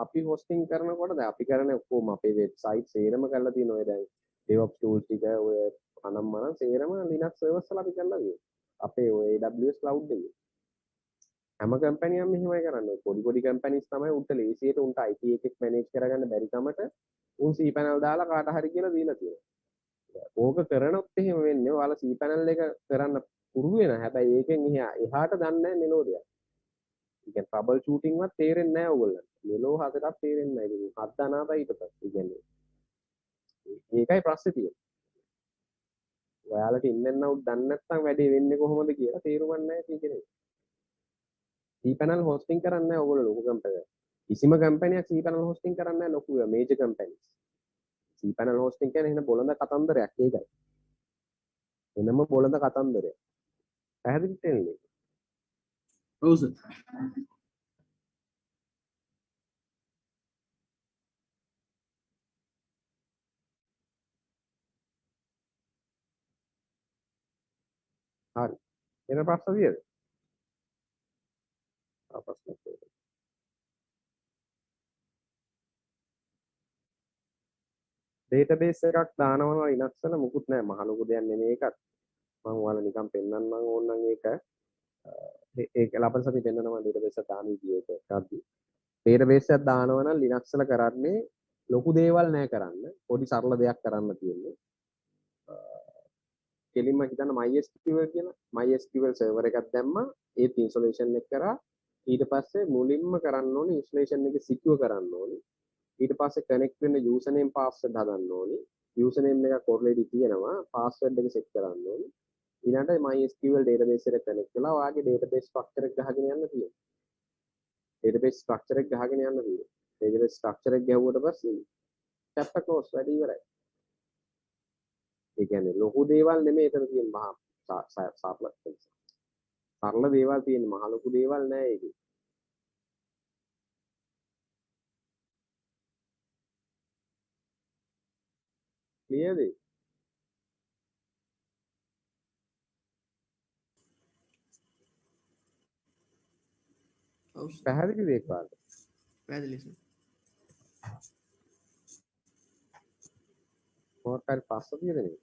Speaker 1: අපි hosting කරනකොට දැන් අපි කරන ඔක්කොම අපේ website සේරම කරලා තියෙන ඔය දැන් DevOps tools ටික ඔය අනම්මනම් සේරම Linux servers වල අපි කරලා තියෙනවා. අපේ ඔය AWS cloud එකේ. හැම company එකම මෙහෙමයි කරන්නේ. පොඩි companies තමයි උන්ට ලේසියට උන්ට IT එකක් manage කරගන්න බැරි කමට උන් C panel දාලා කාට හරි කියලා දීලා තියෙනවා. ඕක කරනොත් එහෙම වෙන්නේ ඔයාලා C panel එක කරන්න පුරුදු වෙන. හැබැයි ඒකෙන් එහාට දන්නේ නැහැ මෙලෝඩියක්. ඒ කියන්නේ trouble shooting වත් තේරෙන්නේ නැහැ ඕගොල්ලන්ට. මෙලෝ හතරක් තේරෙන්නේ නැහැ. ඉතින් හත් දනාපයි ඊට පස්සේ. ඒ කියන්නේ ඒකයි ප්‍රශ්නේ තියෙන්නේ. ඔයාලට ඉන්නෙන්නවුත් දන්නේ නැත්නම් වැඩේ වෙන්නේ කොහොමද කියලා තේරුම් ගන්න නැහැ කියන්නේ. C panel hosting කරන්නේ නැහැ ඕගොල්ලෝ ලොකු කම්පැනි. කිසිම කම්පැනියක් C panel hosting කරන්නේ නැහැ ලොකු major companies. C panel hosting කියන්නේ එන බොළඳ කතන්දරයක් ඒකයි. එනම බොළඳ කතන්දරයක්. පැහැදිලිද තේන්නේ?
Speaker 3: ඔව් සර්
Speaker 1: හරි. එන ප්‍රශ්න තියෙද? ප්‍රශ්න තියෙද? database එකක් දානවා Linux වල මුකුත් නැහැ මහ ලොකු දෙයක් නෙමෙයි ඒකත්. මම ඔයාලා නිකන් පෙන්නන්නම් ඕනනම් ඒක ලබන සතියේ පෙන්නනවා database එක දාන විදිය ඒක එකක්ද. database එකක් දානවා නම් Linux වල කරන්නේ ලොකු දේවල් නෑ කරන්න. පොඩි සරල දෙයක් කරන්න තියෙන්නේ. කෙලින්ම හිතන්න MySQL කියලා. MySQL server එකක් දැම්මා. ඒත් installation එක කරා. ඊට පස්සේ මුලින්ම කරන්න ඕනේ installation එක secure කරන්න ඕනේ. ඊට පස්සේ connect වෙන්න username password හදන්න ඕනේ. username එක already තියෙනවා. password එක set කරන්න ඕනේ. ඊළඟට MySQL database එකට connect වෙලා ඔයාගේ database structure එක ගහගෙන යන්න තියෙනවා. database structure එක ගහගෙන යන්න තියෙනවා. database structure එක ගැහුවට පස්සේ chapter close වැඩි ඉවරයි. ඒ කියන්නේ ලොකු දේවල් නෙමෙයි එතන තියෙන මහා සරල දේවල් තියෙන මහ ලොකු දේවල් නෑ ඒකේ. ක්ලියර්ද?
Speaker 2: ඔව්
Speaker 1: පැහැදිලිද ඒක වල?
Speaker 2: පැහැදිලි සර්.
Speaker 1: මොකක්ද ප්‍රශ්න තියෙන්නේ?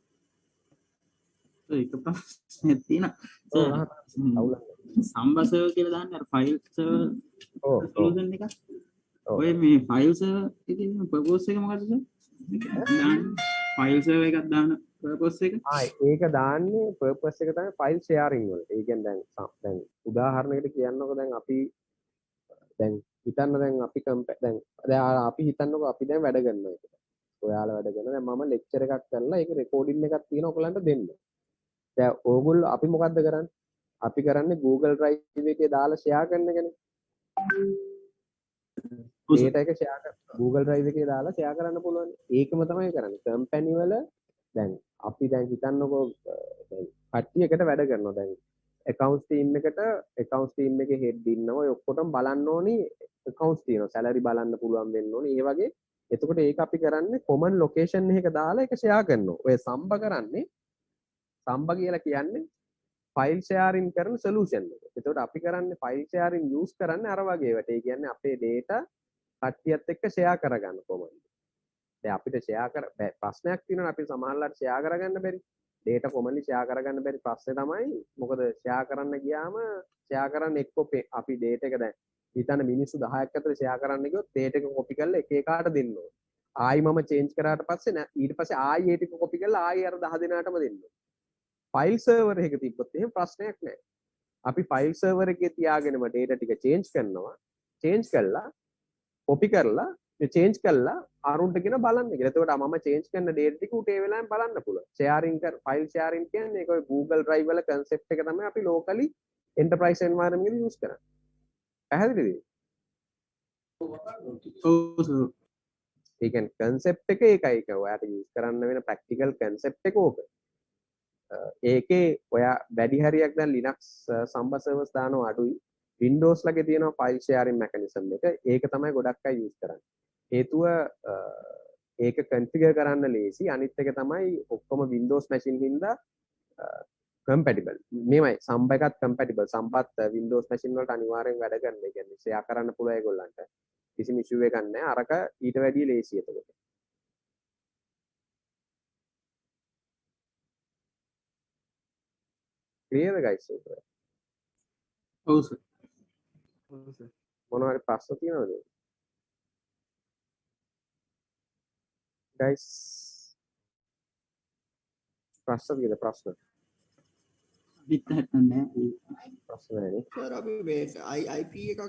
Speaker 3: ඒක ප්‍රශ්නයක් තියෙනවා
Speaker 1: ඔව් රහත් අවුලක් නැහැ.
Speaker 3: සම්බසව කියලා දාන්න අර ෆයිල් සර්වර්
Speaker 1: ඔව් ඔව්
Speaker 3: සොලියුෂන් එක
Speaker 1: ඔව්
Speaker 3: ඔය මේ ෆයිල් සර්වර් එකේ පර්පස් එක මොකද්ද දාන්න ෆයිල් සර්වර් එකක් දාන්න පර්පස් එක
Speaker 1: ඒක දාන්නේ පර්පස් එක තමයි ෆයිල් ෂෙයාරින් වලට. ඒ කියන්නේ දැන් උදාහරණයකට කියන්නකො දැන් අපි දැන් හිතන්න දැන් අපි දැන් අපි හිතන්නකො අපි දැන් වැඩ කරනවා එකට. ඔයාලා වැඩ කරනවා. දැන් මම ලෙක්චර් එකක් කරලා ඒක රෙකෝඩින් එකක් තියෙනවා ඔයගලන්ට දෙන්න. දැන් ඕගොල්ලෝ අපි මොකද්ද කරන්නේ? අපි කරන්නේ Google Drive එකේ දාලා ෂෙයා කරන එකනේ. data එක ෂෙයා කර Google Drive එකේ දාලා ෂෙයා කරන්න පුළුවන්. ඒකම තමයි කරන්නේ. කම්පැනි වල දැන් අපි දැන් හිතන්නකෝ දැන් කට්ටියකට වැඩ කරනවා. දැන් accounts team එකට accounts team එකේ head ඉන්නවා. ඔය ඔක්කොටම බලන්න ඕනි accounts තියෙනවා. salary බලන්න පුළුවන් වෙන්න ඕනි. ඒ වගේ එතකොට ඒක අපි කරන්නේ common location එකක දාලා ඒක ෂෙයා කරනවා. ඔය සම්බ කරන්නේ සම්බ කියලා කියන්නේ ෆයිල් ෂෙයාරින් කරන සොලියුෂන් එක. එතකොට අපි කරන්නේ ෆයිල් ෂෙයාරින් යූස් කරන්නේ අර වගේ වට. ඒ කියන්නේ අපේ data කට්ටියත් එක්ක ෂෙයා කරගන්න කොහොමද? දැන් අපිට ෂෙයා කර ප්‍රශ්නයක් තියෙනවා අපි සමහරවිට ෂෙයා කරගන්න බැරි. data කොමන්ලි ෂෙයා කරගන්න බැරි ප්‍රශ්නේ තමයි මොකද ෂෙයා කරන්න ගියාම ෂෙයා කරන්න එක්ක අපි data එක දැන් හිතන්න මිනිස්සු 10ක් අතර ෂෙයා කරන්න ගියොත් data එක කොපි කරලා එක එකාට දෙන්න ඕනේ. ආයි මම චේන්ජ් කරාට පස්සේ ඊට පස්සේ ආයි ඒ ටික කොපි කරලා ආයි අර 10 දෙනාටම දෙන්න ඕනේ. ෆයිල් සර්වර් එක තිබ්බොත් එහෙම ප්‍රශ්නයක් නැහැ. අපි ෆයිල් සර්වර් එකේ තියාගෙනම data ටික චේන්ජ් කරනවා. චේන්ජ් කළා කොපි කරලා චේන්ජ් කළා අරුන්ට කියන බලන්න කියලා. එතකොට මම චේන්ජ් කරන data ටික උට ඒ වෙලාවෙන් බලන්න පුළුවන්. ෂෙයාරින් කර ෆයිල් ෂෙයාරින් කියන්නේ ඒක ඔය Google Drive වල concept එක තමයි අපි locally enterprise environment එකේ use කරන්නේ. පැහැදිලිද?
Speaker 3: ඔව්
Speaker 1: ඒ කියන්නේ concept එක ඒකයි. ඒක ඔයාට use කරන්න වෙන practical concept එක ඕක. ඒකේ ඔයා වැඩි හරියක් දැන් Linux සම්බ සර්වර්ස් දානවා අඩුයි. Windows ලගේ තියෙනවා file sharing mechanism එක. ඒක තමයි ගොඩක් අය use කරන්නේ. හේතුව ඒක configure කරන්න ලේසි. අනිත් එක තමයි ඔක්කොම Windows machine හින්දා compatible. මේමයි සම්බ එකත් compatible. සම්බත් Windows machine වලට අනිවාර්යෙන් වැඩ කරන්න. ඒ කියන්නේ share කරන්න පුළුවන් ඒගොල්ලන්ට. කිසිම issue එකක් නැහැ. අරක ඊට වැඩිය ලේසි එතකොට. clear guys ඒක.
Speaker 3: ඔව් සර්
Speaker 1: මොනවා හරි ප්‍රශ්න තියෙනවද? guys ප්‍රශ්න තියෙද ප්‍රශ්න?
Speaker 3: විතරක් නෑ
Speaker 1: ප්‍රශ්න නැහැ නේ.
Speaker 2: සර් අපි මේ IP එකක්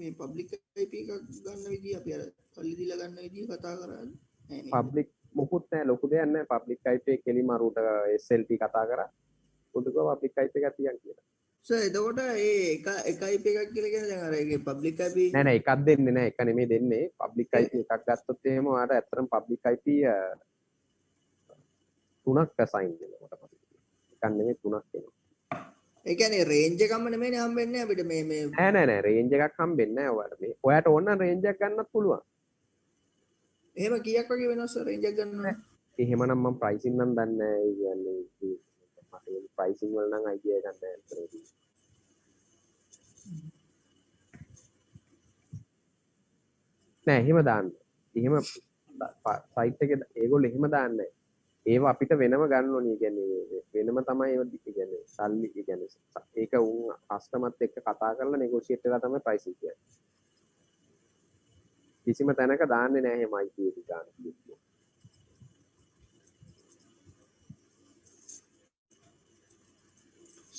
Speaker 2: මේ පබ්ලික් IP එකක් ගන්න විදිහ අපි අර කල්ලි දීලා ගන්න විදිහ කතා කරන්නේ නෑ නේද?
Speaker 1: public මොකුත් නැහැ ලොකු දෙයක් නැහැ public IP එක කෙලිම අරුට SLT කතා කරා. පොදුකව public IP එකක් තියන් කියලා.
Speaker 2: සර් එතකොට ඒ එක IP එකක් කියලා කියන්නේ දැන් අර ඒකේ පබ්ලික් IP
Speaker 1: නෑ නෑ එකක් දෙන්නේ නෑ එක නෙමෙයි දෙන්නේ public IP එකක් ගත්තොත් එහෙම ඔයාලට ඇත්තටම public IP තුනක් assign වෙනවා කොට එකක් නෙමෙයි තුනක් එනවා.
Speaker 2: ඒ කියන්නේ රේන්ජ් එකක්ම නෙමෙයිනේ හම්බෙන්නේ අපිට මේ
Speaker 1: නෑ range එකක් හම්බෙන්නේ නෑ ඔයාලට මේ. ඔයාට ඕන නම් range එකක් ගන්නත් පුළුවන්.
Speaker 2: එහෙම කීයක් වගේ වෙනවද සර් රේන්ජ් එකක් ගන්නවා?
Speaker 1: එහෙමනම් මම pricing නම් දන්නේ නෑ. ඒ කියන්නේ මට ඒ pricing වල නම් idea එකක් නෑ අතනදී. නෑ එහෙම දාන්න. එහෙම site එකේ ඒගොල්ලෝ එහෙම දාන්නේ නෑ. ඒවා අපිට වෙනම ගන්න ඕනේ. ඒ කියන්නේ වෙනම තමයි ඒවා කියන්නේ සල්ලි කියන්නේ ඒක උන් කස්ටමර්ත් එක්ක කතා කරලා නෙගෝෂিয়েට් කරලා තමයි ප්‍රයිස් එක කියන්නේ. කිසිම තැනක දාන්නේ නැහැ එහෙම IP එක ගන්න.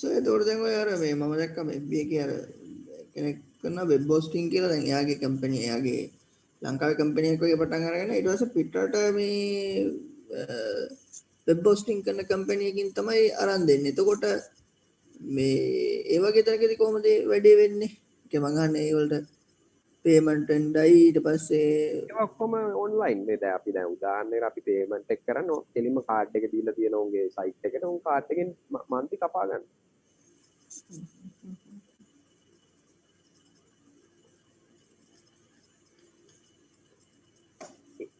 Speaker 2: සර් ඒතකොට දැන් ඔය අර මේ මම දැක්ක මේ FB එකේ අර කෙනෙක් කරන වෙබ් හොස්ටිං කියලා දැන් එයාගේ කම්පැනි එයාගේ ලංකාවේ කම්පැනි එකක් වගේ පටන් අරගෙන ඊට පස්සේ පිටරට මේ වෙබ් හොස්ටිං කරන කම්පැනි එකකින් තමයි අරන් දෙන්නේ. එතකොට මේ ඒ වගේ තැනකදී කොහොමද වැඩේ වෙන්නේ? ඒක මං අහන්නේ ඒ වලට පේමන්ට් එන්ඩයි ඊට පස්සේ
Speaker 1: ඒක ඔක්කොම ඔන්ලයින් නේ. දැන් අපි දැන් උදාහරණයකට අපි පේමන්ට් එක කරන්නේ කෙලින්ම කාඩ් එක දීලා තියෙන උන්ගේ සයිට් එකට උන් කාඩ් එකෙන් මන්ති කපා ගන්න.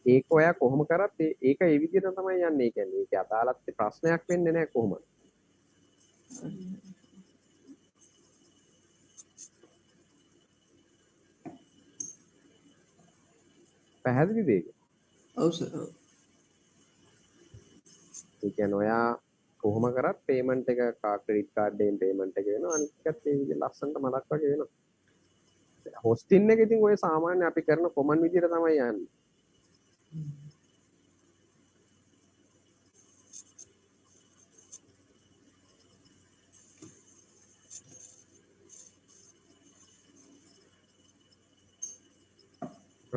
Speaker 1: ඒක ඔයා කොහොම කරත් ඒක ඒ විදිහට තමයි යන්නේ. ඒ කියන්නේ ඒක අදාළත් ප්‍රශ්නයක් වෙන්නේ නැහැ කොහොමද? පැහැදිලිද ඒක?
Speaker 2: ඔව් සර්.
Speaker 1: ඒ කියන්නේ ඔයා කොහොම කරත් පේමන්ට් එක ක්‍රෙඩිට් කාඩ් එකෙන් පේමන්ට් එක වෙනවා අනිත් එකත් ඒ විදිහට ලස්සනට මතක් වගේ වෙනවා හොස්ටින් එක ඉතින් ඔය සාමාන්‍ය අපි කරන කොමන් විදිහට තමයි යන්නේ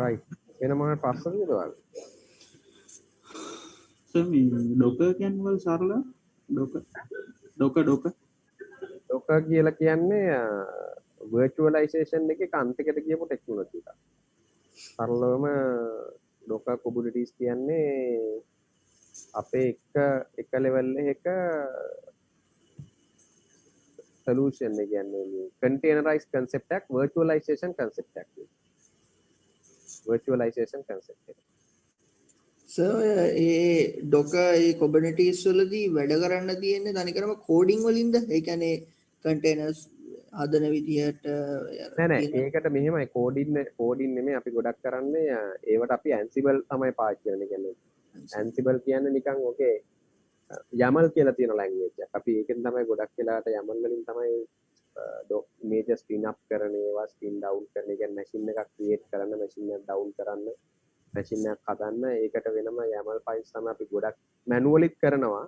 Speaker 1: right වෙන මොනවද ප්‍රශ්න තියෙනවද
Speaker 3: සර් මේ ඩොකර් කියන්නේ මොකද සරල ඩොකර්
Speaker 1: Docker කියලා කියන්නේ virtualization එකේ අන්තිකට කියපු ටෙක්නොලොජි එකක්. සරලවම Docker Kubernetes කියන්නේ අපේ එක level එක solution එක කියන්නේ මේ containerized concept එකක් virtualization concept එකක්. virtualization concept එක.
Speaker 2: ඒ ඩොකර් ඒ Kubernetes වලදී වැඩ කරන්න තියෙන්නේ තනිකරම කෝඩින් වලින්ද? ඒ කියන්නේ containers හදන විදිහට
Speaker 1: නෑ ඒකට මෙහෙමයි කෝඩින් නෙමෙයි අපි ගොඩක් කරන්නේ ඒවට අපි Ansible තමයි පාවිච්චි කරන්නේ කියන්නේ Ansible කියන්නේ නිකන් ඔකේ YAML කියලා තියෙන ලැන්ග්වේජ් එකක්. අපි ඒකෙන් තමයි ගොඩක් වෙලාවට YAML වලින් තමයි images spin up කරන ඒවා spin down කරන එක machine එකක් create කරන්න machine එක down කරන්න machine එකක් හදන්න ඒකට වෙනම YAML files තමයි අපි ගොඩක් manually කරනවා.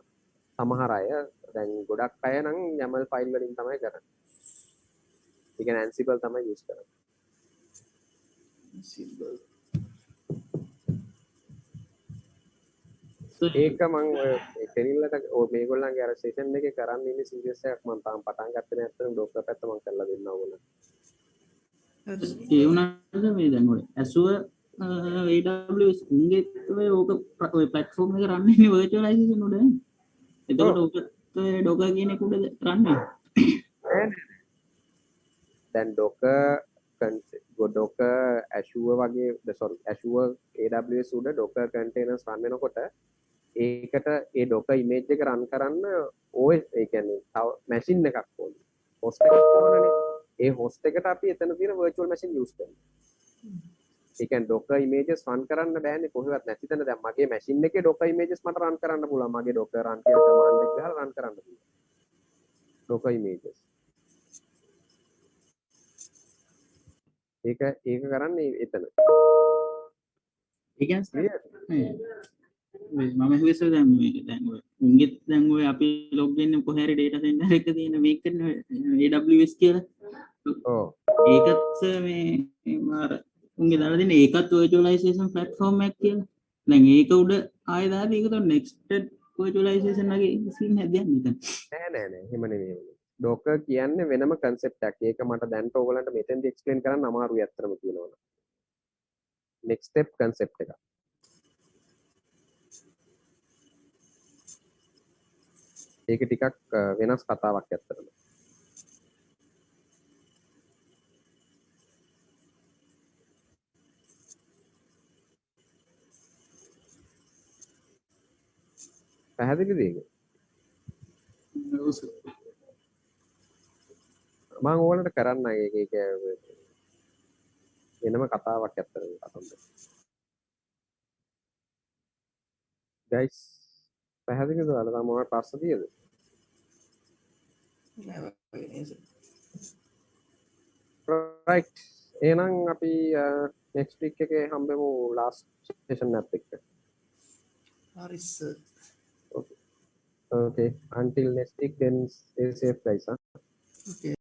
Speaker 1: සමහර අය දැන් ගොඩක් අය නම් YAML file වලින් තමයි කරන්නේ. ඒ කියන්නේ Ansible තමයි use කරන්නේ.
Speaker 2: Ansible.
Speaker 1: ඒක මම කෙනිල්ලට මේගොල්ලන්ගේ අර සෙෂන් එකේ කරන්න ඉන්නේ සීරියස් එකක් මම තාම පටන් ගත්තේ නැත්නම් ඩොක්ටර් පැත්ත මම කරලා දෙන්න ඕන.
Speaker 3: ඒ වුණාට මේ දැන් ඔය Azure AWS උන්ගේ ඔය ඕක ඔය platform එක රන් වෙන්නේ virtualization උඩ නේ. එතකොට ඕක Docker කියන එක උඩ රන්
Speaker 1: දැන් Docker Azure වගේ Azure AWS උඩ Docker containers run වෙනකොට ඒකට ඒ Docker image එක run කරන්න OS ඒ කියන්නේ තව machine එකක් ඕනේ. host එකක් ඕනනේ. ඒ host එකට අපි එතන තියෙන virtual machine use කරනවා. ඒ කියන්නේ Docker images run කරන්න බෑනේ කොහෙවත් නැති තැන දැන් මගේ machine එකේ Docker images මට run කරන්න පුළුවන්. මගේ Docker run කියලා command එක ගහලා run කරන්න පුළුවන්. Docker images. ඒක කරන්නේ එතන.
Speaker 3: ඒ කියන්නේ මම හිතුවේ දැන් මේ දැන් ඔය උන්ගෙත් දැන් ඔය අපි log වෙන්නේ කොහේ හරි data center එක තියෙන මේක AWS කියලා.
Speaker 1: ඔව්.
Speaker 3: ඒකත් මේ මාර උන්ගේ දාලා දෙන්නේ ඒකත් virtualization platform එකක් කියලා. දැන් ඒක උඩ ආයෙ දාලා ඒක තමයි next virtualization වගේ scene එකක් දෙන්නේ.
Speaker 1: නෑ එහෙම නෙමෙයි. Docker කියන්නේ වෙනම concept එකක්. ඒක මට දැන්ට ඕගලන්ට මෙතෙන්දි explain කරන්න අමාරුයි අත්‍තරම කියනවනේ. next step concept එක. ඒක ටිකක් වෙනස් කතාවක් ඇත්තටම. පැහැදිලිද ඒක? මම ඕගලන්ට කරන්න ඒක වෙනම කතාවක් ඇත්තටම කතන්දර. guys පැහැදිලිද? අර මොනවද ප්‍රශ්න තියෙද? right එහෙනම් අපි next week එකේ හම්බෙමු last session එකත් එක්ක.
Speaker 2: හරි sir.
Speaker 1: Okay until next week then stay safe guys huh?
Speaker 2: Okay.